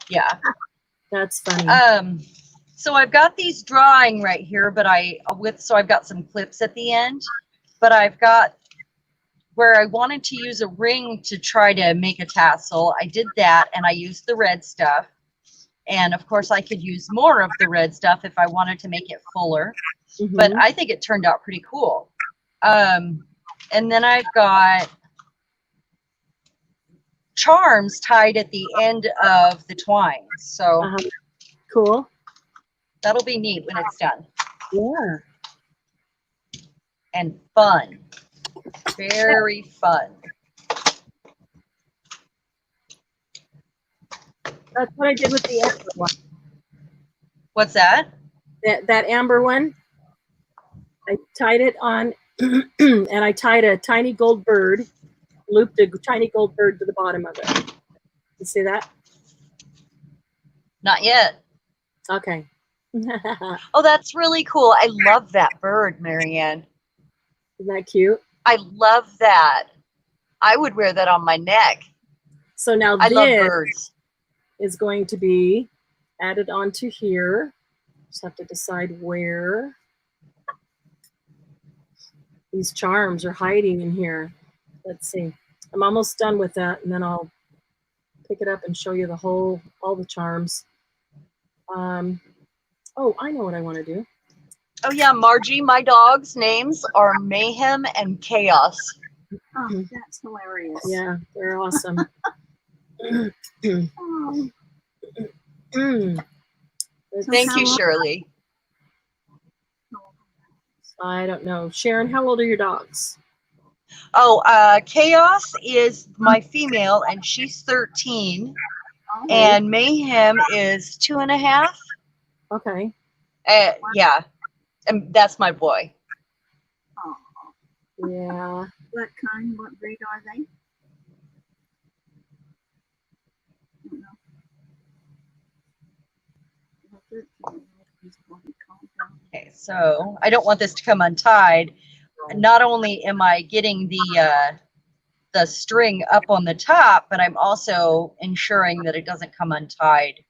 Yeah. That's funny. So I've got these drawing right here, but so I've got some clips at the end, but I've got where I wanted to use a ring to try to make a tassel. I did that, and I used the red stuff. And of course, I could use more of the red stuff if I wanted to make it fuller. Mm-hmm. But I think it turned out pretty cool. And then I've got charms tied at the end of the twine. So cool. That'll be neat when it's done. Yeah. And fun. Very fun. That's what I did with the amber one. What's that? That amber one. I tied it on, and I tied a tiny gold bird, looped a tiny gold bird to the bottom of it. You see that? Not yet. Okay. Oh, that's really cool. I love that bird, Marianne. Isn't that cute? I love that. I would wear that on my neck. So now I love birds. Is going to be added onto here. Just have to decide where. These charms are hiding in here. Let's see. I'm almost done with that, and then I'll pick it up and show you all the charms. Oh, I know what I want to do. Oh yeah, Margie, my dog's names are Mayhem and Chaos. Oh, that's hilarious. Yeah, they're awesome. Thank you, Shirley. I don't know. Cheran, how old are your dogs? Oh, Chaos is my female, and she's 13. Oh. And Mayhem is 2.5. Okay. Yeah. And that's my boy. Oh. Yeah. What kind? What breed are they? Okay, so I don't want this to come untied. Not only am I getting the string up on the top, but I'm also ensuring that it doesn't come untied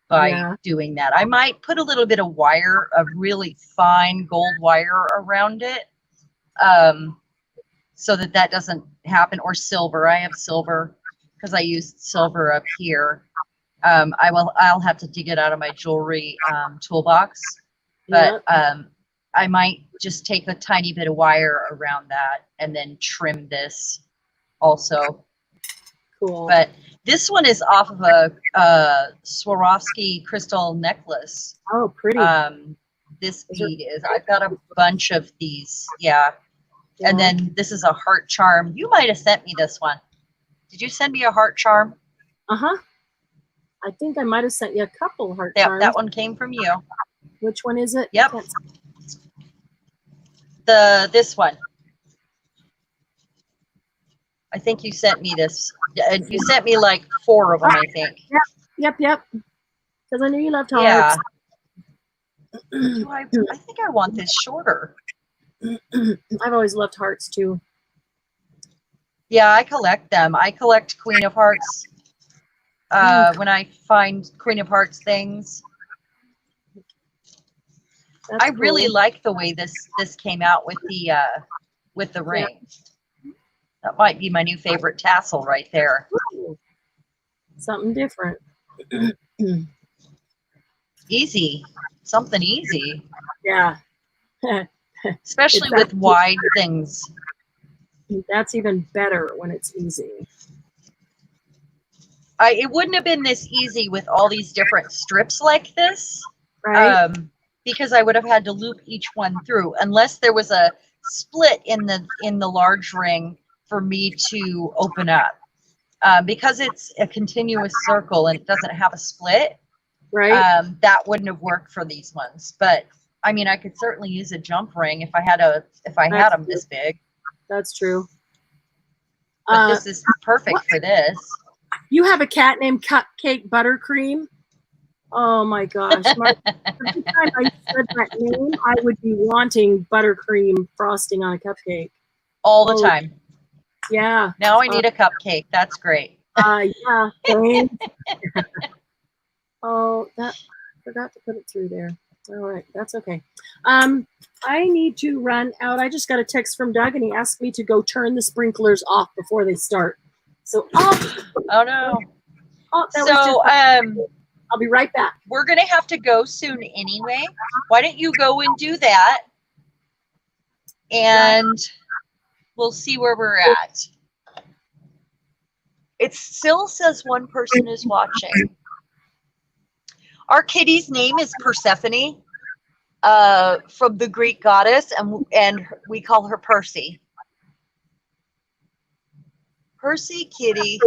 by doing that. I might put a little bit of wire, of really fine gold wire around it, so that doesn't happen, or silver. I have silver because I used silver up here. I'll have to dig it out of my jewelry toolbox, but I might just take a tiny bit of wire around that and then trim this also. Cool. But this one is off of a Swarovski crystal necklace. Oh, pretty. This bead is. I've got a bunch of these. Yeah. And then this is a heart charm. You might have sent me this one. Did you send me a heart charm? Uh-huh. I think I might have sent you a couple heart charms. That one came from you. Which one is it? Yep. This one. I think you sent me this. You sent me like 4 of them, I think. Yep. Because I knew you loved hearts. Yeah. I think I want this shorter. I've always loved hearts too. Yeah, I collect them. I collect Queen of Hearts. When I find Queen of Hearts things. I really like the way this came out with the ring. That might be my new favorite tassel right there. Ooh, something different. Easy. Something easy. Yeah. Especially with wide things. That's even better when it's easy. It wouldn't have been this easy with all these different strips like this. Right. Because I would have had to loop each one through, unless there was a split in the large ring for me to open up. Because it's a continuous circle and it doesn't have a split, Right. that wouldn't have worked for these ones. But I mean, I could certainly use a jump ring if I had That's them this big. That's true. But this is perfect for this. You have a cat named Cupcake Buttercream? Oh my gosh. Every time I said that name, I would be wanting buttercream frosting on a cupcake. All the time. Yeah. Now I need a cupcake. That's great. Yeah. Thanks. Oh, that forgot to put it through there. All right, that's okay. I need to run out. I just got a text from Doug, and he asked me to go turn the sprinklers off before they start. So, oh no. So, I'll be right back. We're gonna have to go soon anyway. Why don't you go and do that, and we'll see where we're at. It still says one person is watching. Our kitty's name is Persephone, from the Greek goddess, and we call her Percy. Percy kitty.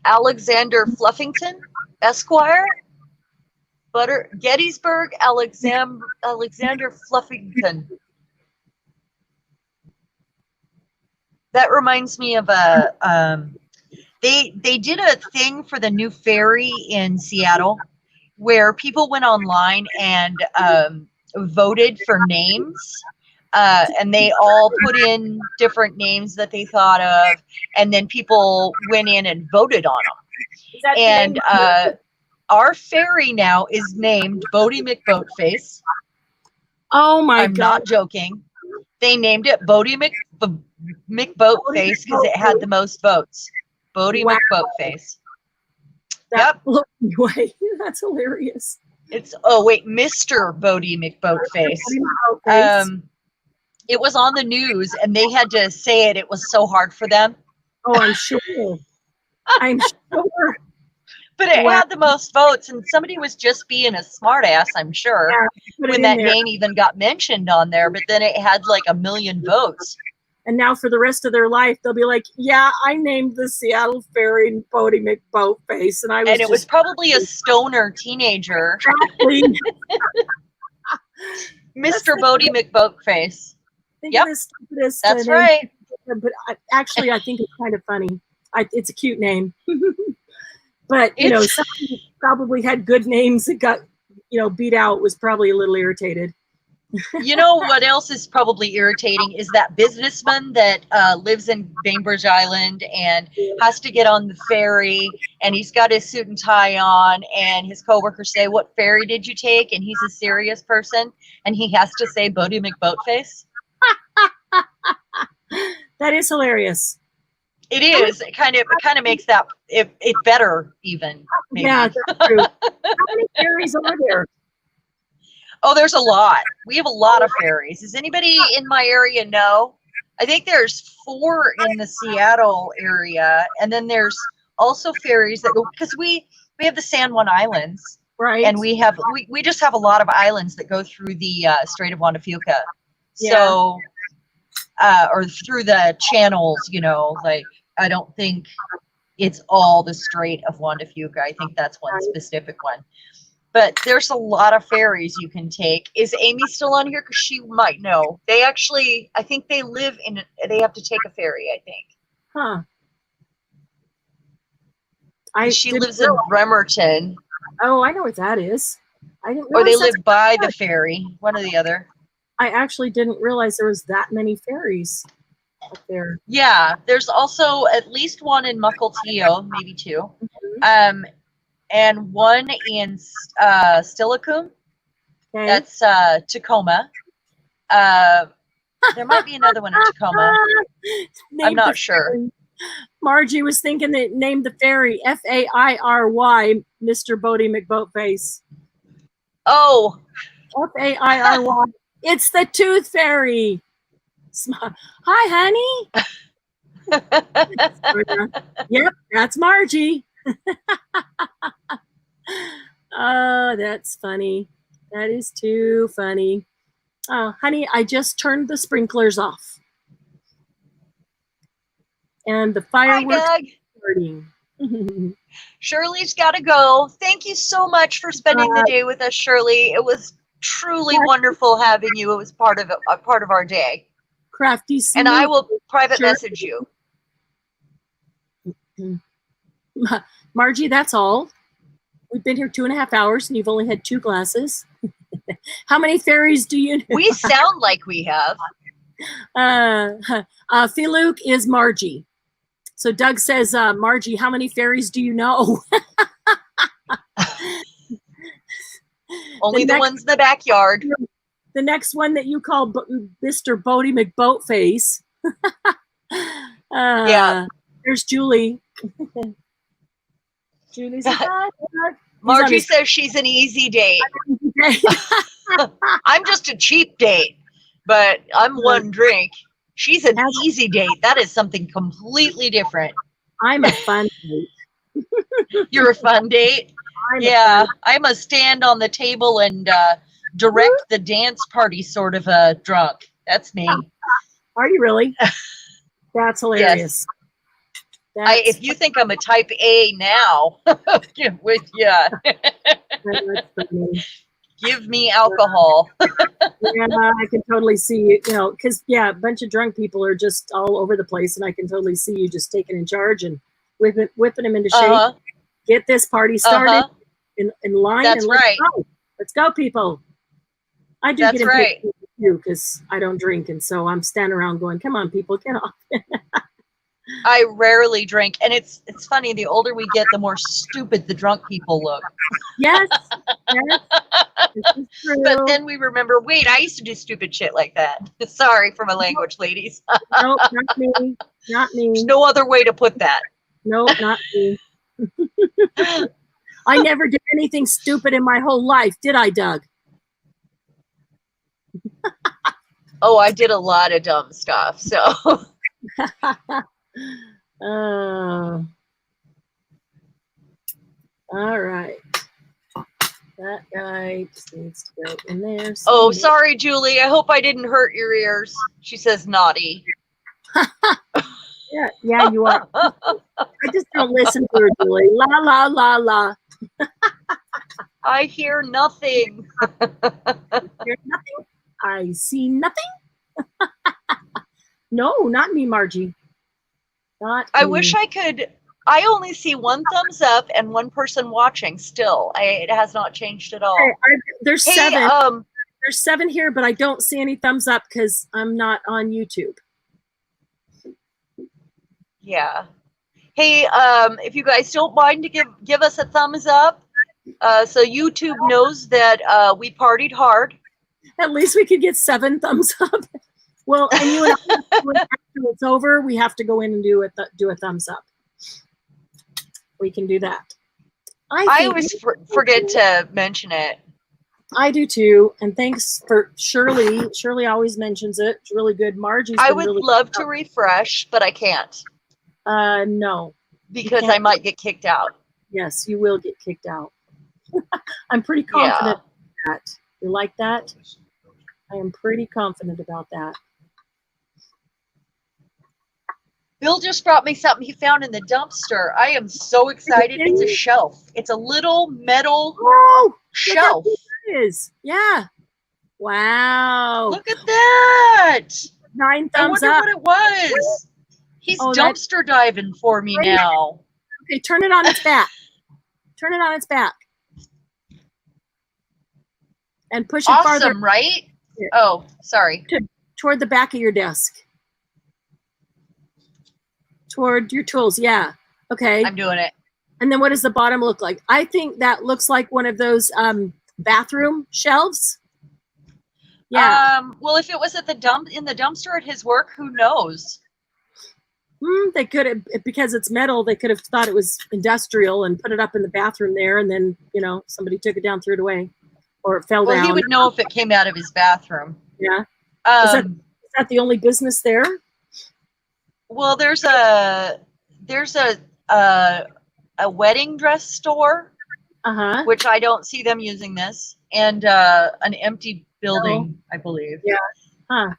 Alexander Fluffington, Esquire. Gettysburg, Alexander Fluffington. That reminds me of they did a thing for the new ferry in Seattle where people went online and voted for names, and they all put in different names that they thought of, and then people went in and voted on them. And our ferry now is named Bodie McBoatface. Oh my God. I'm not joking. They named it Bodie McBoatface because it had the most votes. Bodie McBoatface. Yep. Way. That's hilarious. It's Mr. Bodie McBoatface. It was on the news and they had to say it. It was so hard for them. Oh, I'm sure. I'm sure. But it had the most votes, and somebody was just being a smartass, I'm sure, when that name even got mentioned on there. But then it had like 1 million votes. And now for the rest of their life, they'll be like, "Yeah, I named the Seattle Ferry Bodie McBoatface," and it was probably a stoner teenager. Exactly. Mr. Bodie McBoatface. Yep, that's right. But actually, I think it's kind of funny. It's a cute name. But, somebody probably had good names that got, beat out, was probably a little irritated. You know what else is probably irritating is that businessman that lives in Bainbridge Island and has to get on the ferry, and he's got his suit and tie on, and his coworkers say, "What ferry did you take?" And he's a serious person, and he has to say Bodie McBoatface. That is hilarious. It is. It kind of makes that it better even. Maybe. Yeah, that's true. How many ferries are there? Oh, there's a lot. We have a lot of ferries. Does anybody in my area know? I think there's 4 in the Seattle area, and then there's also ferries that go, because we have the San Juan Islands, right? And we just have a lot of islands that go through the Strait of Juan de Fuca. Yeah. So. Or through the channels, like I don't think it's all the Strait of Juan de Fuca. I think that's one specific one. But there's a lot of ferries you can take. Is Amy still on here? Because she might know. They actually, I think they have to take a ferry, I think. Huh. She lives in Bremerton. Oh, I know what that is. I didn't. Or they live by the ferry, one or the other. I actually didn't realize there was that many ferries up there. Yeah, there's also at least one in Mukilteo, maybe 2, and one in Steilacoom. Okay. That's Tacoma. There might be another one in Tacoma. I'm not sure. Margie was thinking that named the ferry Fairy, Mr. Bodie McBoatface. Oh, Fairy. It's the Tooth Fairy. Hi, honey. Yep, that's Margie. Oh, that's funny. That is too funny. Oh, honey, I just turned the sprinklers off. And the Hi, fireworks Doug. are starting. Shirley's got to go. Thank you so much for spending the day with us, Shirley. It was truly wonderful having you. It was part of our day. Crafty, see And you. I will private Sure. message you. Margie, that's all. We've been here 2.5 hours and you've only had 2 glasses. How many fairies do you know? We sound like we have. Philuk is Margie. So Doug says, Margie, how many fairies do you know? Only the ones in the backyard. The next one that you call Mr. Bodie McBoatface. Yeah. There's Julie. Julie's like, Margie says she's an easy date. I'm just a cheap date, but I'm one drink. She's an easy date. That is something completely different. I'm a fun date. You're a fun date? Yeah, I'm a stand on the table and direct the dance party sort of a drunk. That's me. Are you really? That's hilarious. Yes. If you think I'm a type A now, with yeah. Give me alcohol. Yeah, I can totally see you, because, a bunch of drunk people are just all over the place, and I can totally see you just taking in charge and whipping them into shape. Get this party started in line. That's and right. Let's go, people. I do That's get right. too, because I don't drink, and so I'm standing around going, come on, people, get off. I rarely drink, and it's funny. The older we get, the more stupid the drunk people look. Yes, yes. This is true. But then we remember, wait, I used to do stupid shit like that. Sorry for my language, ladies. Nope, not me. Not me. There's no other way to put that. Nope, not me. I never did anything stupid in my whole life, did I, Doug? Oh, I did a lot of dumb stuff, so. All right. That guy just needs to go in there. Oh, sorry, Julie. I hope I didn't hurt your ears. She says naughty. Yeah, you are. I just don't listen to her, Julie. La, la, la, la. I hear nothing. Hear nothing? I see nothing? No, not me, Margie. Not I me. wish I could. I only see 1 thumbs up and 1 person watching still. It has not changed at all. There's 7. There's 7 here, but I don't see any thumbs up because I'm not on YouTube. Yeah. Hey, if you guys don't mind to give us a thumbs up, so YouTube knows that we partied hard. At least we could get 7 thumbs up. Well, and you and I, after it's over, we have to go in and do a thumbs up. We can do that. I always forget to mention it. I do too. And thanks for Shirley. Shirley always mentions it. It's really good. Margie's I been would really love to refresh, but I can't. No. Because I might get kicked out. Yes, you will get kicked out. I'm pretty confident about that. You like that? I am pretty confident about that. Bill just brought me something he found in the dumpster. I am so excited. It's a shelf. It's a little metal shelf. It is. Yeah. Wow. Look at that. 9 thumbs up. I wonder what it was. He's dumpster diving for me now. Okay, turn it on its back. Turn it on its back. And push it farther. Awesome, right? Oh, sorry. Toward the back of your desk. Toward your tools, yeah. Okay. I'm doing it. And then what does the bottom look like? I think that looks like one of those bathroom shelves. Yeah. Well, if it was at the dumpster at his work, who knows? They could have, because it's metal, they could have thought it was industrial and put it up in the bathroom there, and then, somebody took it down, threw it away, or it fell down. Well, he would know if it came out of his bathroom. Yeah. Is that the only business there? Well, there's a wedding dress store, which I don't see them using this, and an empty building, I believe. Yeah. Huh.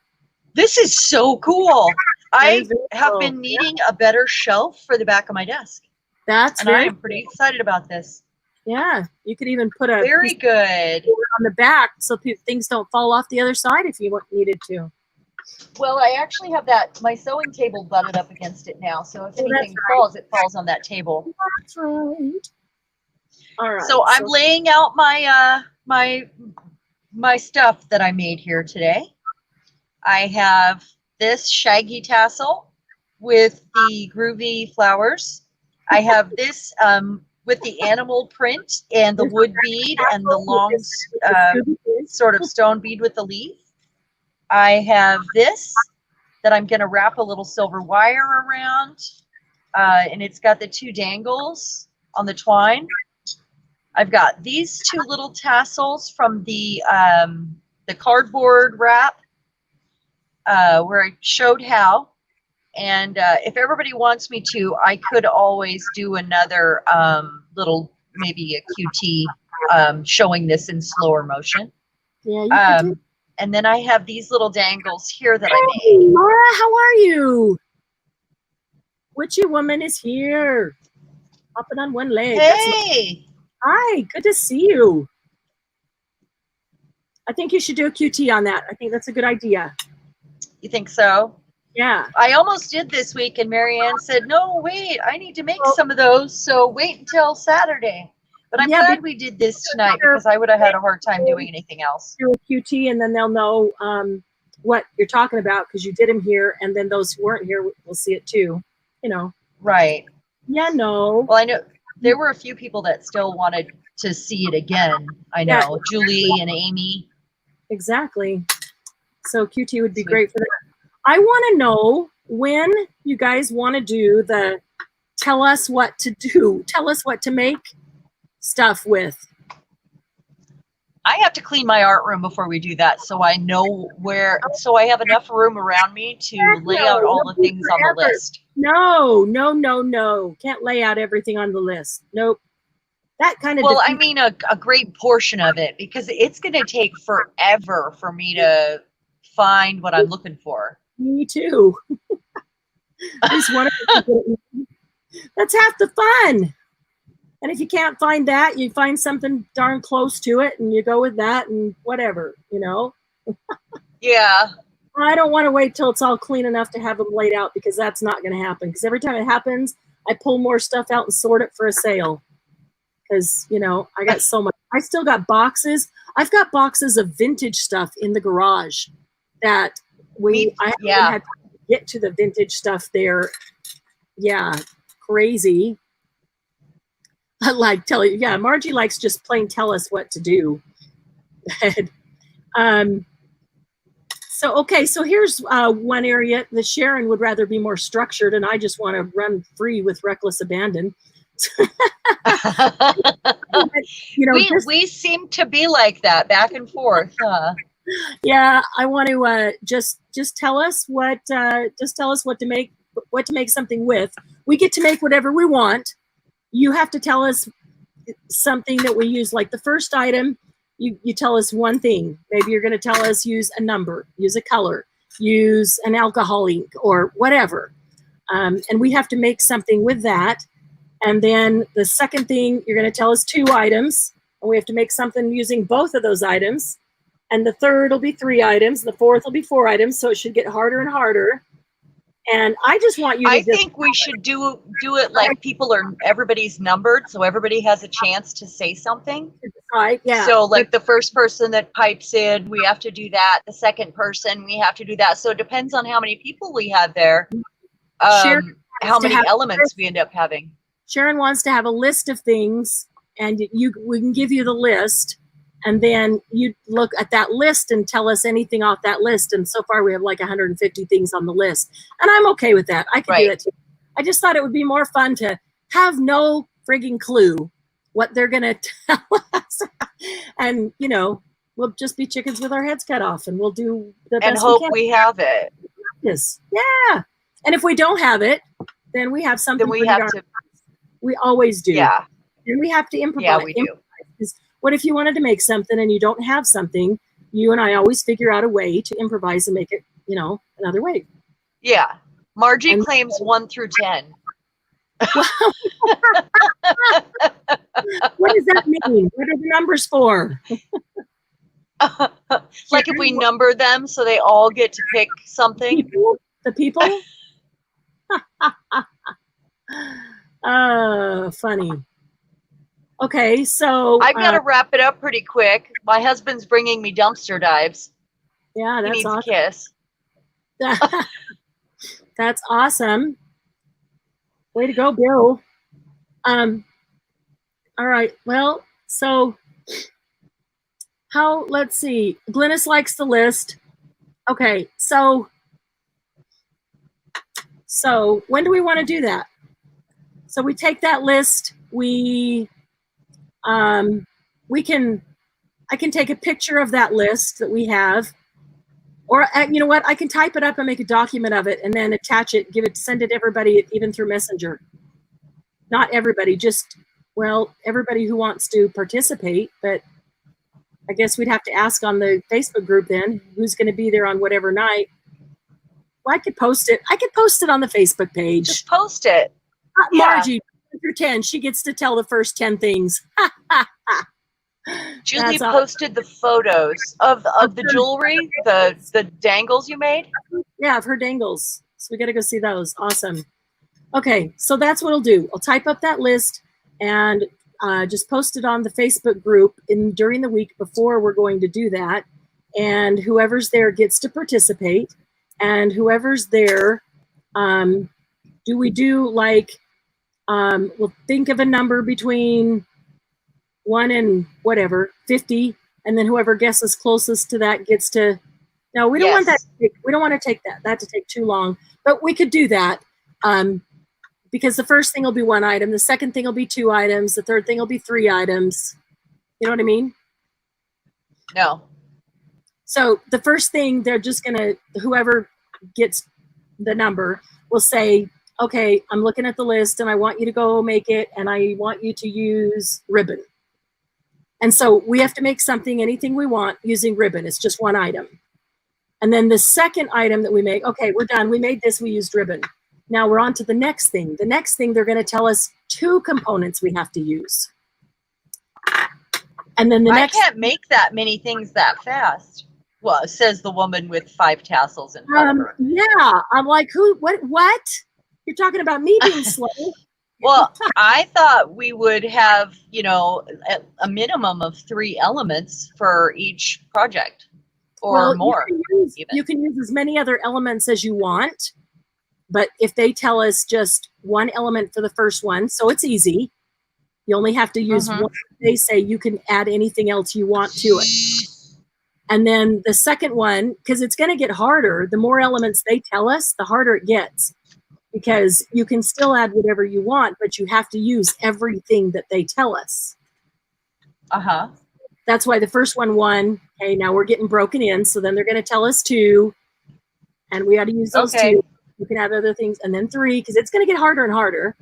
This is so cool. I is very have cool. been needing a better shelf for the back of my desk, That's and I very am pretty excited about this. yeah. You could even put a Very piece of good. board on the back so things don't fall off the other side if you needed to. Well, I actually have my sewing table butted up against it now, so if Oh, that's anything falls, it falls on that table. That's right. All right. So I'm laying out my stuff that I made here today. I have this shaggy tassel with the groovy flowers. I have this with the animal print and the wood bead and the long sort of stone bead with the leaf. I have this that I'm going to wrap a little silver wire around, and it's got the 2 dangles on the twine. I've got these 2 little tassels from the cardboard wrap where I showed how. And if everybody wants me to, I could always do another little, maybe a QT showing this in slower motion. Yeah, you can do. And then I have these little dangles here that I Hey, made. Laura, how are you? Witchy woman is here. Hopping on one leg. Hey! Hi, good to see you. I think you should do a QT on that. I think that's a good idea. You think so? Yeah. I almost did this week, and Marianne said, no, wait, I need to make some of those, so wait until Saturday. But I'm glad we did this tonight because I would have had a hard time doing anything else. Do a QT, and then they'll know what you're talking about because you did them here, and then those who weren't here will see it too. You know. Right. Yeah, no. Well, I know there were a few people that still wanted to see it again. I know. Yeah. Julie and Amy. Exactly. So QT would be great for that. I want to know when you guys want to do the tell us what to do. Tell us what to make stuff with. I have to clean my art room before we do that, so I know where, so I have enough room around me to lay out all the things on the list. No. Can't lay out everything on the list. Nope. That kind of. Well, I mean, a great portion of it, because it's going to take forever for me to find what I'm looking for. Me too. That's half the fun. And if you can't find that, you find something darn close to it and you go with that and whatever, you know? Yeah. I don't want to wait till it's all clean enough to have them laid out because that's not going to happen. Because every time it happens, I pull more stuff out and sort it for a sale. Because, you know, I got so much. I still got boxes. I've got boxes of vintage stuff in the garage that I haven't had to get to the vintage stuff there. Yeah, crazy. I like tell you, yeah, Margie likes just plain tell us what to do. So here's one area that Cheran would rather be more structured, and I just want to run free with reckless abandon. You know, we seem to be like that, back and forth, huh? Yeah, I want to just tell us what to make something with. We get to make whatever we want. You have to tell us something that we use. Like the first item, you tell us one thing. Maybe you're going to tell us use a number, use a color, use an alcohol ink or whatever. And we have to make something with that. And then the second thing, you're going to tell us 2 items. And we have to make something using both of those items. And the third will be 3 items. The fourth will be 4 items. So it should get harder and harder. And I just want you to think we should do it like everybody's numbered, so everybody has a chance to say something. Right, yeah. So like the first person that pipes in, we have to do that. The second person, we have to do that. So it depends on how many people we have there, how many elements we end up having. Cheran wants to have a list of things, and we can give you the list. And then you look at that list and tell us anything off that list. And so far we have like 150 things on the list. And I'm okay with that. I can do that too. I just thought it would be more fun to have no frigging clue what they're going to tell us. And, you know, we'll just be chickens with our heads cut off and we'll do the best and hope we can. We have it. Yes. Yeah. And if we don't have it, then we have something. Then we have to. We always do. Yeah. And we have to improvise. Yeah, we do. What if you wanted to make something and you don't have something? You and I always figure out a way to improvise and make it, you know, another way. Yeah. Margie And- claims 1 through 10. What does that mean? What are the numbers for? Like if we number them so they all get to pick something. People? The people? Funny. Okay, so I've got to wrap it up pretty quick. My husband's bringing me dumpster dives. yeah, He that's needs a awesome. kiss. That's awesome. Way to go, Bill. All right. Well, so let's see. Glynis likes the list. Okay, so when do we want to do that? So we take that list, I can take a picture of that list that we have, or you know what, I can type it up and make a document of it and then attach it, send it to everybody, even through Messenger. Not everybody, just, well, everybody who wants to participate, but I guess we'd have to ask on the Facebook group then, who's going to be there on whatever night. Well, I could post it on the Facebook page. Just post it. Yeah. Margie, through 10, she gets to tell the first 10 things. Julie That's awesome. posted the photos of the jewelry, the dangles you made. Yeah, of her dangles. So we got to go see those. Awesome. Okay, so that's what I'll do. I'll type up that list and just post it on the Facebook group during the week before we're going to do that. And whoever's there gets to participate. And whoever's there, do we do like, we'll think of a number between 1 and whatever, 50, and then whoever guesses closest to that gets to. No, we don't want that. We don't want to take that to take too long, but we could do that because the first thing will be 1 item, the second thing will be 2 items, the third thing will be 3 items. You know what I mean? No. So the first thing, they're just gonna, whoever gets the number will say, okay, I'm looking at the list and I want you to go make it and I want you to use ribbon. And so we have to make something, anything we want, using ribbon. It's just 1 item. And then the second item that we make, okay, we're done. We made this, we used ribbon. Now we're on to the next thing. The next thing, they're going to tell us 2 components we have to use. And then I can't make that many things that fast. Well, says the woman with 5 tassels in front of her. Yeah, I'm like, what? You're talking about me being slow. Well, I thought we would have, a minimum of 3 elements for each project or more. You can use as many other elements as you want, but if they tell us just 1 element for the first one, so it's easy. You only have to use 1. They say you can add anything else you want to it. And then the second one, because it's going to get harder, the more elements they tell us, the harder it gets. Because you can still add whatever you want, but you have to use everything that they tell us. Uh-huh. That's why the first one, 1. Okay, now we're getting broken in. So then they're going to tell us 2. And we got to use those 2. You can add other things. And then 3, because it's going to get harder and harder.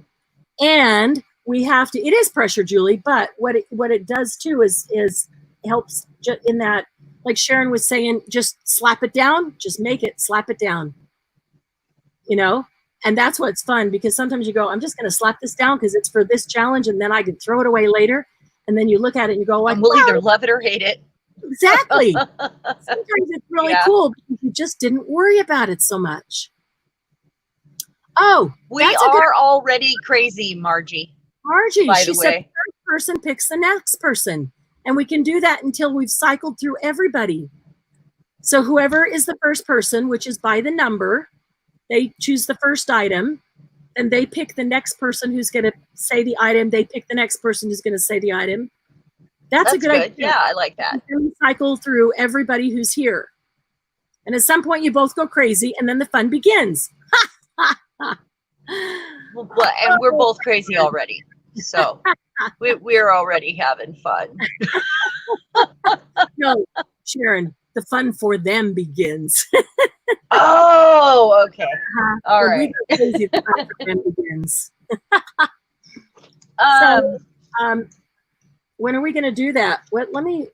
And we have to, it is pressure, Julie, but what it does too is helps in that, like Cheran was saying, just slap it down, just make it, slap it down. And that's what's fun, because sometimes you go, I'm just going to slap this down because it's for this challenge, and then I can throw it away later. And then you look at it and you go, like, we'll either love it or hate it. Exactly. Sometimes it's really cool because you just didn't worry about it so much. Oh, we are already crazy, Margie. By she the said way. the first person picks the next person. And we can do that until we've cycled through everybody. So whoever is the first person, which is by the number, they choose the first item, and they pick the next person who's going to say the item. They pick the next person who's going to say the item. That's a good idea. Yeah, I like that. And we cycle through everybody who's here. And at some point, you both go crazy, and then the fun begins. Well, and we're both crazy already. So we're already having fun. No, Cheran, the fun for them begins. Oh, okay. All So right. we go crazy, the fun for them begins. When are we going to do that? Let me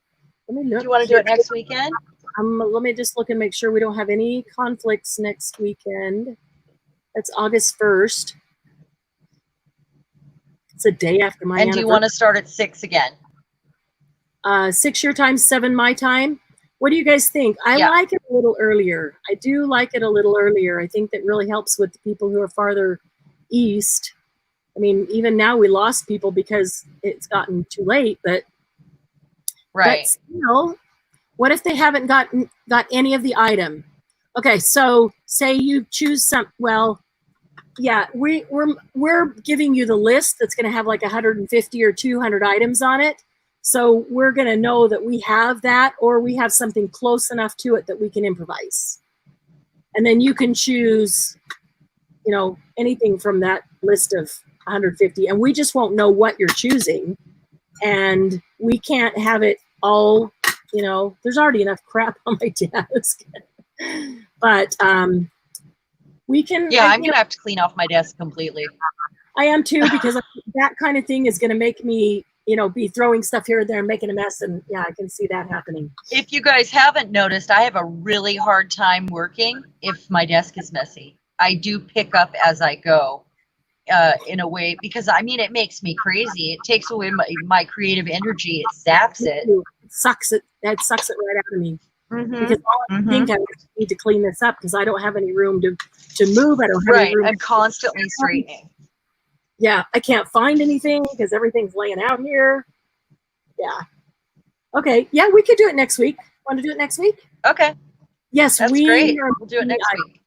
look. Do you want to do it next weekend? Let me just look and make sure we don't have any conflicts next weekend. That's August 1st. It's a day after my And do you want to start at 6 again? 6 your time, 7 my time. What do you guys think? I like it a little earlier. I do like it a little earlier. I think that really helps with the people who are farther east. I mean, even now we lost people because it's gotten too late, but right. Still, what if they haven't got any of the item? Okay, so say you choose some. Well, yeah, we're giving you the list that's going to have like 150 or 200 items on it. So we're going to know that we have that, or we have something close enough to it that we can improvise. And then you can choose, you know, anything from that list of 150, and we just won't know what you're choosing. And we can't have it all, you know, there's already enough crap on my desk. But we can. Yeah, I'm going to have to clean off my desk completely. I am too, because that kind of thing is going to make me, you know, be throwing stuff here and there and making a mess. And yeah, I can see that happening. If you guys haven't noticed, I have a really hard time working if my desk is messy. I do pick up as I go in a way, because I mean, it makes me crazy. It takes away my creative energy. It saps it. It sucks it right out of me. Because all I think I need to clean this up because I don't have any room to move. I don't have any room. I'm constantly straightening. Yeah, I can't find anything because everything's laying out here. Yeah. Okay. Yeah, we could do it next week. Want to do it next week? Okay. Yes, that's great. We'll do it next week.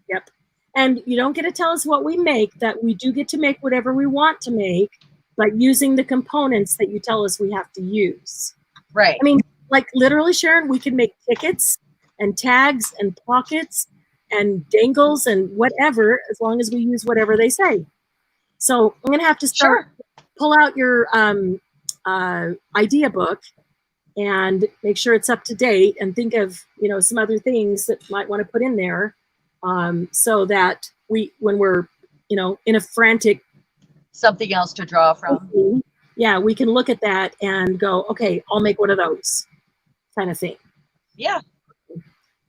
Yep. And you don't get to tell us what we make. That we do get to make whatever we want to make, but using the components that you tell us we have to use. Right. I mean, like literally, Cheran, we can make tickets and tags and pockets and dangles and whatever, as long as we use whatever they say. So I'm going to have to pull out your idea book and make sure it's up to date, and think of, you know, some other things that might want to put in there, so that when we're, you know, in a frantic, something else to draw from. Yeah, we can look at that and go, okay, I'll make one of those, kind of thing. Yeah.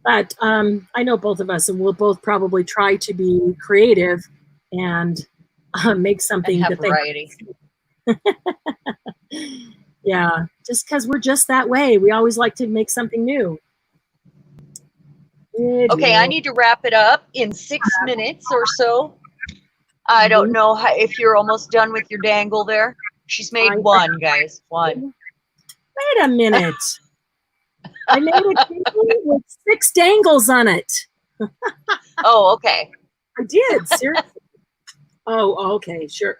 But I know both of us, and we'll both probably try to be creative and make something and have that variety. Yeah, just because we're just that way. We always like to make something new. Okay, I need to wrap it up in 6 minutes or so. I don't know if you're almost done with your dangle there. She's made one, guys. One. Wait a minute. I made a dangle with 6 dangles on it. Oh, okay. I did, seriously. Oh, okay, sure.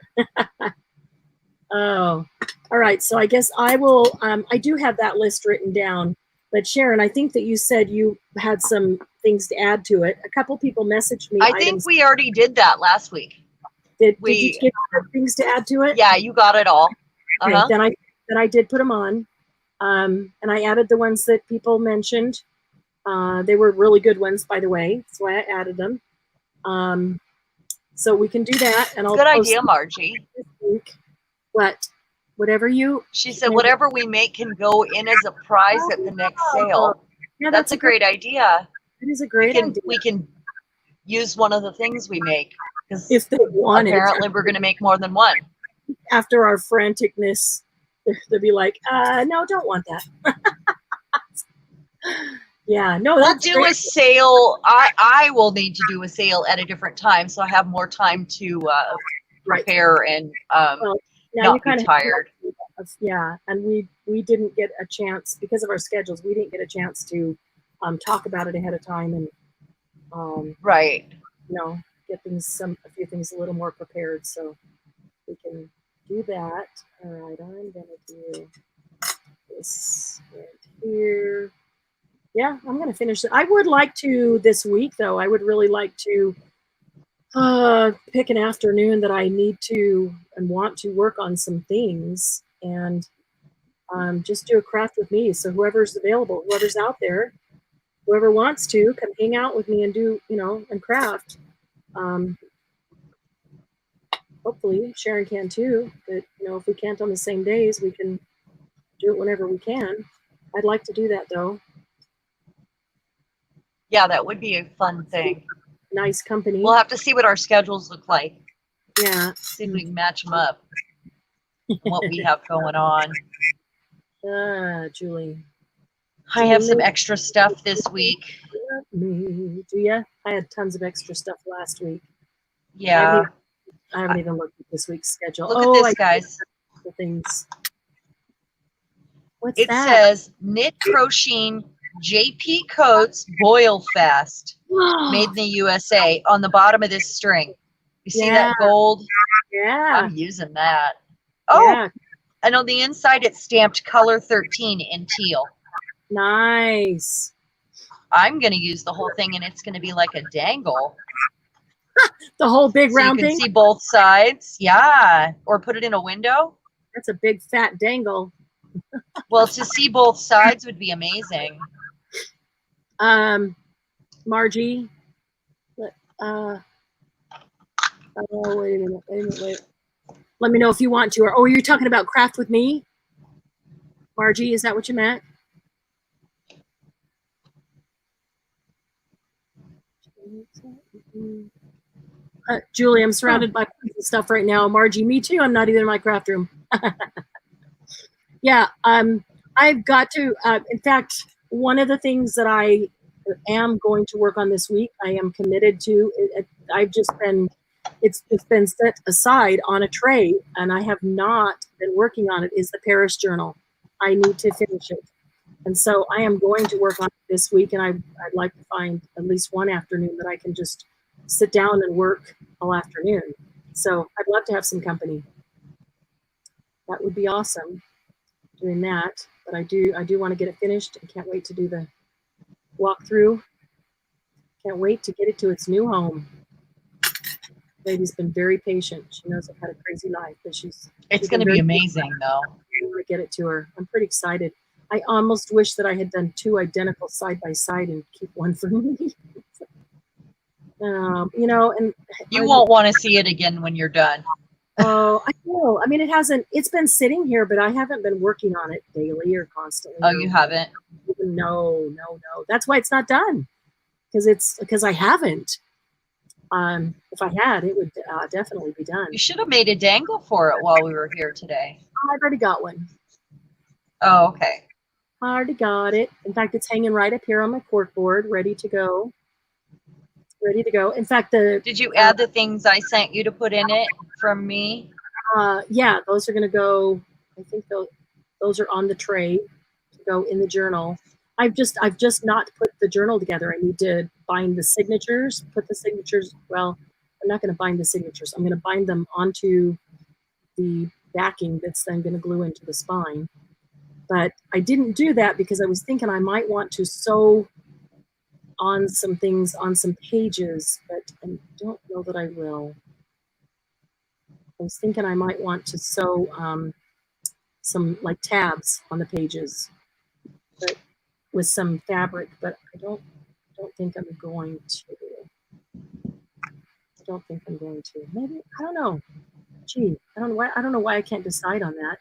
Oh, all right. So I guess I will, I do have that list written down. But Cheran, I think that you said you had some things to add to it. A couple people messaged me. I think we already did that last week. Did you get things to add to it? Yeah, you got it all. Okay, then I did put them on. And I added the ones that people mentioned. They were really good ones, by the way. That's why I added them. So we can do that. And I'll good idea, Margie. This week. But whatever you... She said whatever we make can go in as a prize at the next sale. Yeah, that's a great idea. It is a great idea. We can use one of the things we make. If they want apparently we're going to make more than one. After our franticness, they'll be like, no, don't want that. Yeah, no, that's we'll do a sale. I will need to do a sale at a different time, so I have more time to prepare and not be tired. Yeah, and we didn't get a chance because of our schedules. We didn't get a chance to talk about it ahead of time and right. You know, get a few things a little more prepared, so we can do that. All right, I'm gonna do this right here. Yeah, I'm gonna finish it. I would like to this week, though. I would really like to pick an afternoon that I need to and want to work on some things and just do a craft with me. So whoever's available, whoever's out there, whoever wants to come hang out with me and do, you know, and craft. Hopefully Cheran can too, but you know, if we can't on the same days, we can do it whenever we can. I'd like to do that though. Yeah, that would be a fun thing. nice company. We'll have to see what our schedules look like. Yeah. See if we can match them up. What we have going on. Julie. I have some extra stuff this week. Do ya? I had tons of extra stuff last week. Yeah. I haven't even looked at this week's schedule. Look at this, guys. The things. What's It that? says knit crocheting JP Coats Boil Fast, made in the USA, on the bottom of this string. You see that gold? Yeah. I'm using that. Oh, yeah. and on the inside it's stamped color 13 in teal. Nice. I'm going to use the whole thing, and it's going to be like a dangle. The whole big round you can thing? see both sides. Yeah. Or put it in a window. That's a big fat dangle. Well, to see both sides would be amazing. Margie. Wait a minute. Let me know if you want to. Or you're talking about craft with me? Margie, is that what you meant? Julie, I'm surrounded by stuff right now. Margie, me too. I'm not even in my craft room. Yeah, I've got to, in fact, one of the things that I am going to work on this week, I am committed to, it's been set aside on a tray, and I have not been working on it, is the Paris journal. I need to finish it. And so I am going to work on it this week, and I'd like to find at least one afternoon that I can just sit down and work all afternoon. So I'd love to have some company. That would be awesome, doing that. But I do want to get it finished. I can't wait to do the walkthrough. Can't wait to get it to its new home. Lady's been very patient. She knows I've had a crazy life, but it's going to be amazing, though. I want to get it to her. I'm pretty excited. I almost wish that I had done two identical side by side and keep one for me. And you won't want to see it again when you're done. Oh, I know. I mean, it's been sitting here, but I haven't been working on it daily or constantly. Oh, you haven't? No. That's why it's not done. Because I haven't. If I had, it would definitely be done. You should have made a dangle for it while we were here today. I've already got one. Oh, okay. I already got it. In fact, it's hanging right up here on my cork board, ready to go. In fact, did you add the things I sent you to put in it from me? Yeah, those are going to go. I think those are on the tray to go in the journal. I've just not put the journal together. I need to bind the signatures, put the signatures. Well, I'm not going to bind the signatures. I'm going to bind them onto the backing that's then going to glue into the spine. But I didn't do that because I was thinking I might want to sew on some things on some pages, but I don't know that I will. I was thinking I might want to sew some like tabs on the pages, but with some fabric, but I don't think I'm going to. I don't think I'm going to. Maybe, I don't know. Gee, I don't know why I can't decide on that.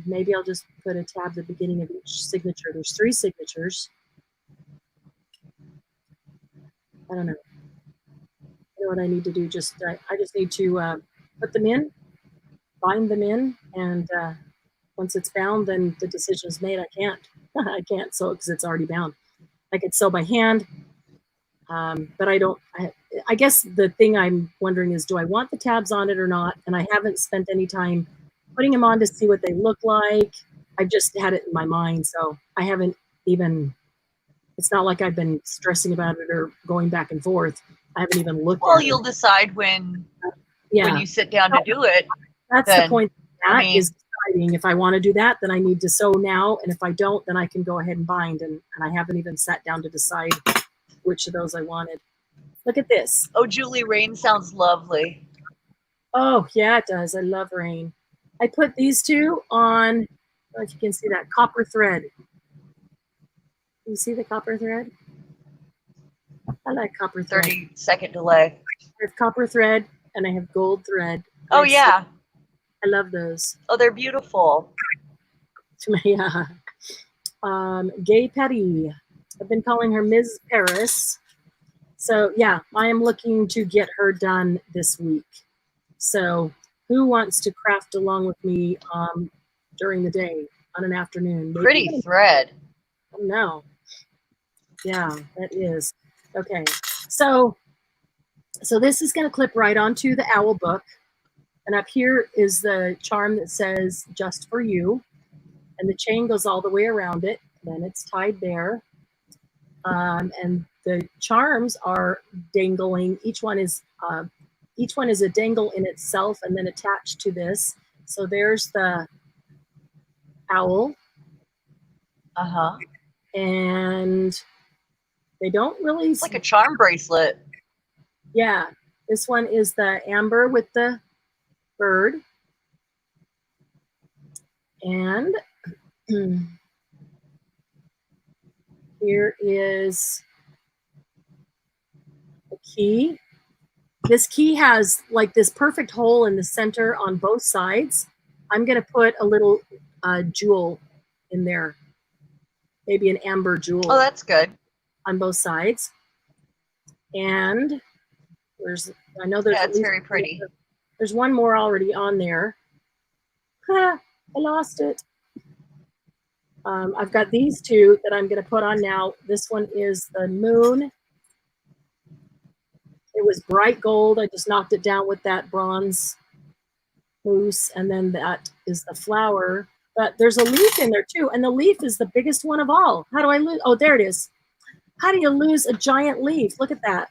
Maybe I'll just put a tab at the beginning of each signature. There's 3 signatures. I don't know. You know what I need to do? I just need to put them in, bind them in, and once it's bound, then the decision is made. I can't sew it because it's already bound. I could sew by hand, but I don't. I guess the thing I'm wondering is, do I want the tabs on it or not? And I haven't spent any time putting them on to see what they look like. I've just had it in my mind, so I haven't even. It's not like I've been stressing about it or going back and forth. I haven't even looked at it. Well, you'll decide when you sit down to do it. That's the point. Is deciding if I want to do that, then I need to sew now. And if I don't, then I can go ahead and bind. And I haven't even sat down to decide which of those I wanted. Look at this. Oh, Julie, rain sounds lovely. Oh, yeah, it does. I love rain. I put these 2 on, I don't know if you can see that, copper thread. You see the copper thread? I like copper thread. 30-second delay. I have copper thread and I have gold thread. Oh, yeah. I love those. Oh, they're beautiful. Yeah. Gay Petty. I've been calling her Ms. Paris. So yeah, I am looking to get her done this week. So who wants to craft along with me during the day on an afternoon? Maybe Pretty thread. I don't know. Yeah, that is. Okay. So this is going to clip right onto the owl book. And up here is the charm that says just for you. And the chain goes all the way around it. Then it's tied there. And the charms are dangling. Each one is a dangle in itself and then attached to this. So there's the owl. Uh-huh. And they don't really... It's like a charm bracelet. Yeah. This one is the amber with the bird. And here is a key. This key has like this perfect hole in the center on both sides. I'm going to put a little jewel in there. Maybe an amber jewel. Oh, that's good. On both sides. And I know there's it's very pretty. There's one more already on there. I lost it. I've got these two that I'm going to put on now. This one is the moon. It was bright gold. I just knocked it down with that bronze mousse. And then that is the flower. But there's a leaf in there too. And the leaf is the biggest one of all. How do I lose? Oh, there it is. How do you lose a giant leaf? Look at that.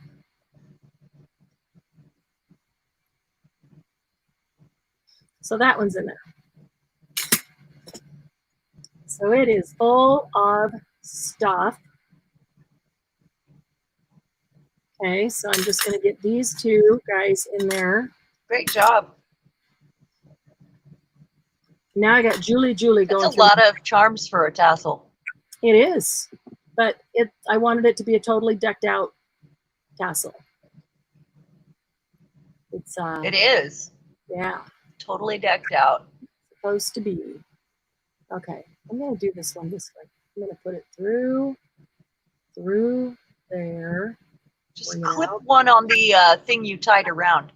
So that one's in there. So it is full of stuff. Okay, so I'm just going to get these two guys in there. Great job. Now I got Julie going. That's a lot of charms for a tassel. It is, but I wanted it to be a totally decked out tassel. It is. Yeah. Totally decked out. Supposed to be. Okay, I'm going to do this one this way. I'm going to put it through there. Just clip one on the thing you tied around.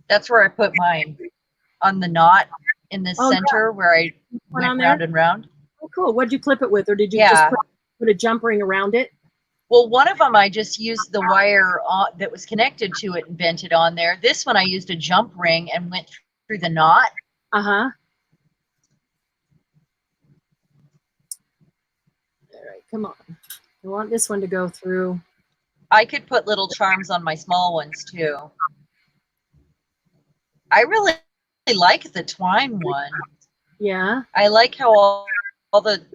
That's where I put mine. On the knot in the center where I went round and round. Oh, cool. What'd you clip it with? Or did you just put a jump ring around it? Well, one of them I just used the wire that was connected to it and bent it on there. This one I used a jump ring and went through the knot. Uh-huh. All right, come on. I want this one to go through. I could put little charms on my small ones too. I really like the twine one. Yeah. I like how all the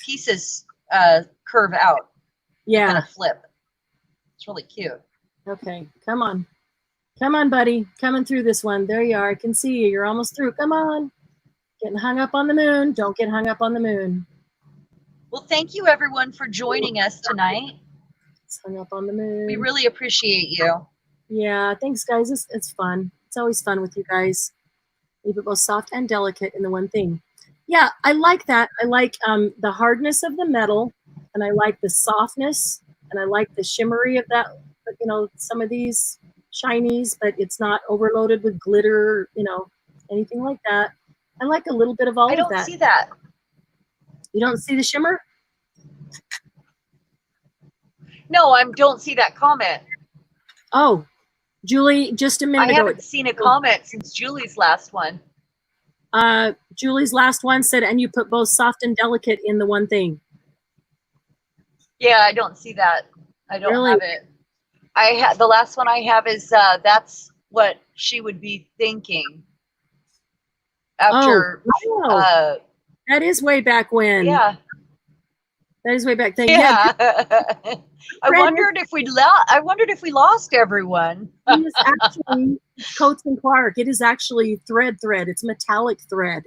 pieces curve out. Yeah. Kind of flip. It's really cute. Okay, come on. Come on, buddy. Coming through this one. There you are. I can see you. You're almost through. Come on. Getting hung up on the moon. Don't get hung up on the moon. Well, thank you, everyone, for joining us tonight. It's hung up on the moon. We really appreciate you. Yeah, thanks, guys. It's fun. It's always fun with you guys. Leave it both soft and delicate in the one thing. Yeah, I like that. I like the hardness of the metal, and I like the softness, and I like the shimmery of that, some of these shinies, but it's not overloaded with glitter, anything like that. I like a little bit of all of that. I don't see that. You don't see the shimmer? No, I don't see that comment. Oh, Julie, just a minute ago. I haven't seen a comment since Julie's last one. Julie's last one said, and you put both soft and delicate in the one thing. Yeah, I don't see that. I don't have it. The last one I have is that's what she would be thinking after. Oh, wow. That is way back when. Yeah. That is way back then. Yeah. I wondered if we lost everyone. It is actually Coates and Clark. It is actually thread. It's metallic thread.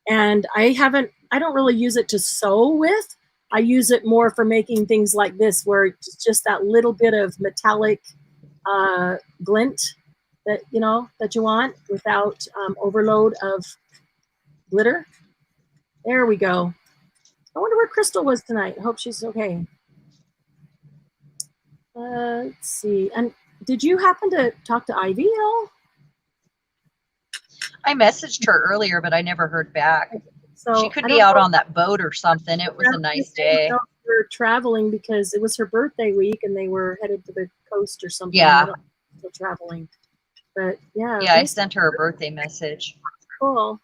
And I don't really use it to sew with. I use it more for making things like this, where it's just that little bit of metallic glint that you want without overload of glitter. There we go. I wonder where Crystal was tonight. I hope she's okay. Let's see. And did you happen to talk to Ivy at all? I messaged her earlier, but I never heard back. So She could I be don't out know. on that boat or something. It was a nice day. We're traveling because it was her birthday week and they were headed to the coast or something. Yeah. I don't know if they're still traveling. But yeah. Yeah, I sent her a birthday message. Cool.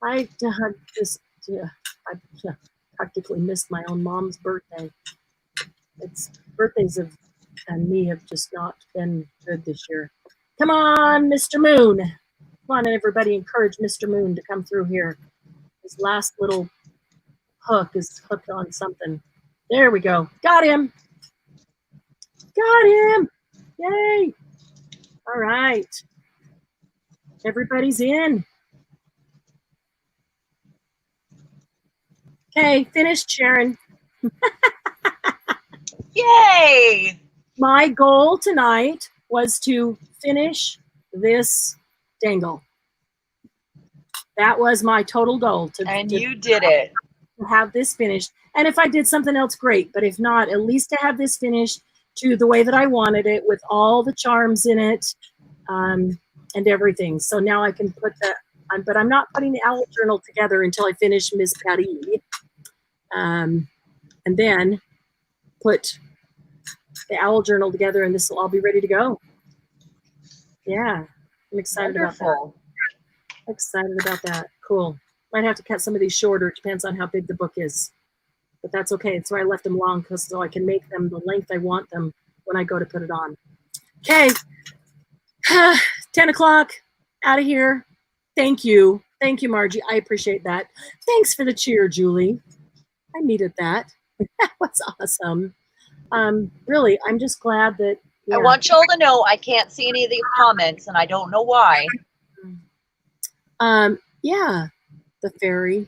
I just I practically missed my own mom's birthday. It's birthdays and me have just not been good this year. Come on, Mr. Moon. Come on, everybody, encourage Mr. Moon to come through here. His last little hook is hooked on something. There we go. Got him. Got him. Yay. All right. Everybody's in. Okay, finished, Cheran. Yay! My goal tonight was to finish this dangle. That was my total goal. And you did it. To have this finished. And if I did something else, great. But if not, at least to have this finished to the way that I wanted it with all the charms in it and everything. So now I can put that, but I'm not putting the owl journal together until I finish Miss Patty. And then put the owl journal together and this will all be ready to go. Yeah, I'm excited about that. Excited about that. Cool. Might have to cut some of these shorter. It depends on how big the book is. But that's okay. That's why I left them long, because so I can make them the length I want them when I go to put it on. Okay. 10 o'clock. Out of here. Thank you. Thank you, Margie. I appreciate that. Thanks for the cheer, Julie. I needed that. That was awesome. Really, I'm just glad that. Yeah. I want y'all to know I can't see any of the comments, and I don't know why. Yeah, the fairy.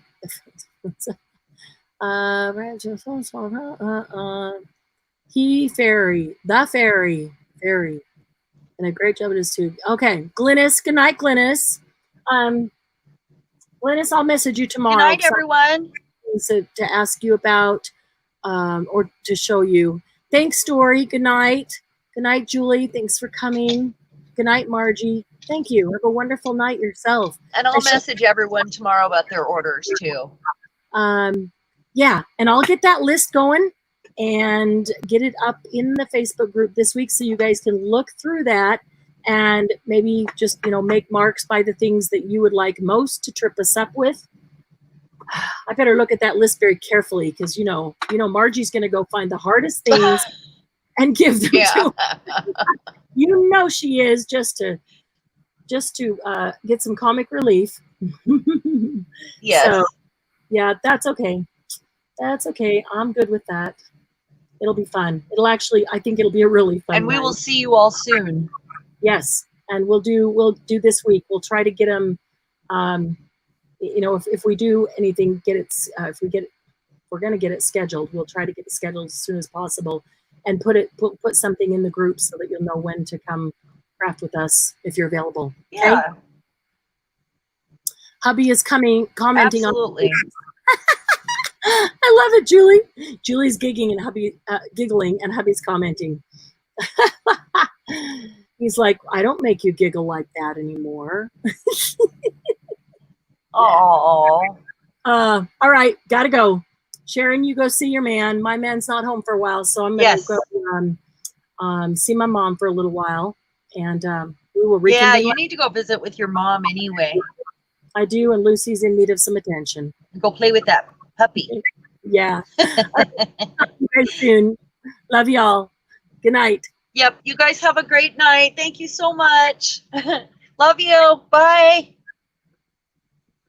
He fairy, the fairy, and a great job at his too. Okay, Glynis. Good night, Glynis. Glynis, I'll message you tomorrow. Good night, everyone. To ask you about, or to show you. Thanks, Dory. Good night. Good night, Julie. Thanks for coming. Good night, Margie. Thank you. Have a wonderful night yourself. And I'll message everyone tomorrow about their orders too. Yeah, and I'll get that list going and get it up in the Facebook group this week so you guys can look through that and maybe just, make marks by the things that you would like most to trip us up with. I better look at that list very carefully because, Margie's going to go find the hardest things and give them to her. She is just to get some comic relief. Yes. So, yeah, that's okay. That's okay. I'm good with that. It'll be fun. I think it'll be a really fun. And we will see you all soon. Yes. And we'll do this week. We'll try to get them, if we do anything, if we're going to get it scheduled, we'll try to get it scheduled as soon as possible and put something in the group so that you'll know when to come craft with us if you're available. Yeah. Okay? Hubby is commenting Absolutely. on. I love it, Julie. Julie's giggling and hubby's commenting. He's like, I don't make you giggle like that anymore. Oh. All right, gotta go. Cheran, you go see your man. My man's not home for a while, so I'm gonna go see my mom for a little while, and we will reconvene. Yeah, you need to go visit with your mom anyway. I do, and Lucy's in need of some attention. Go play with that puppy. Yeah. Very soon. Love y'all. Good night. Yep. You guys have a great night. Thank you so much. Love you. Bye.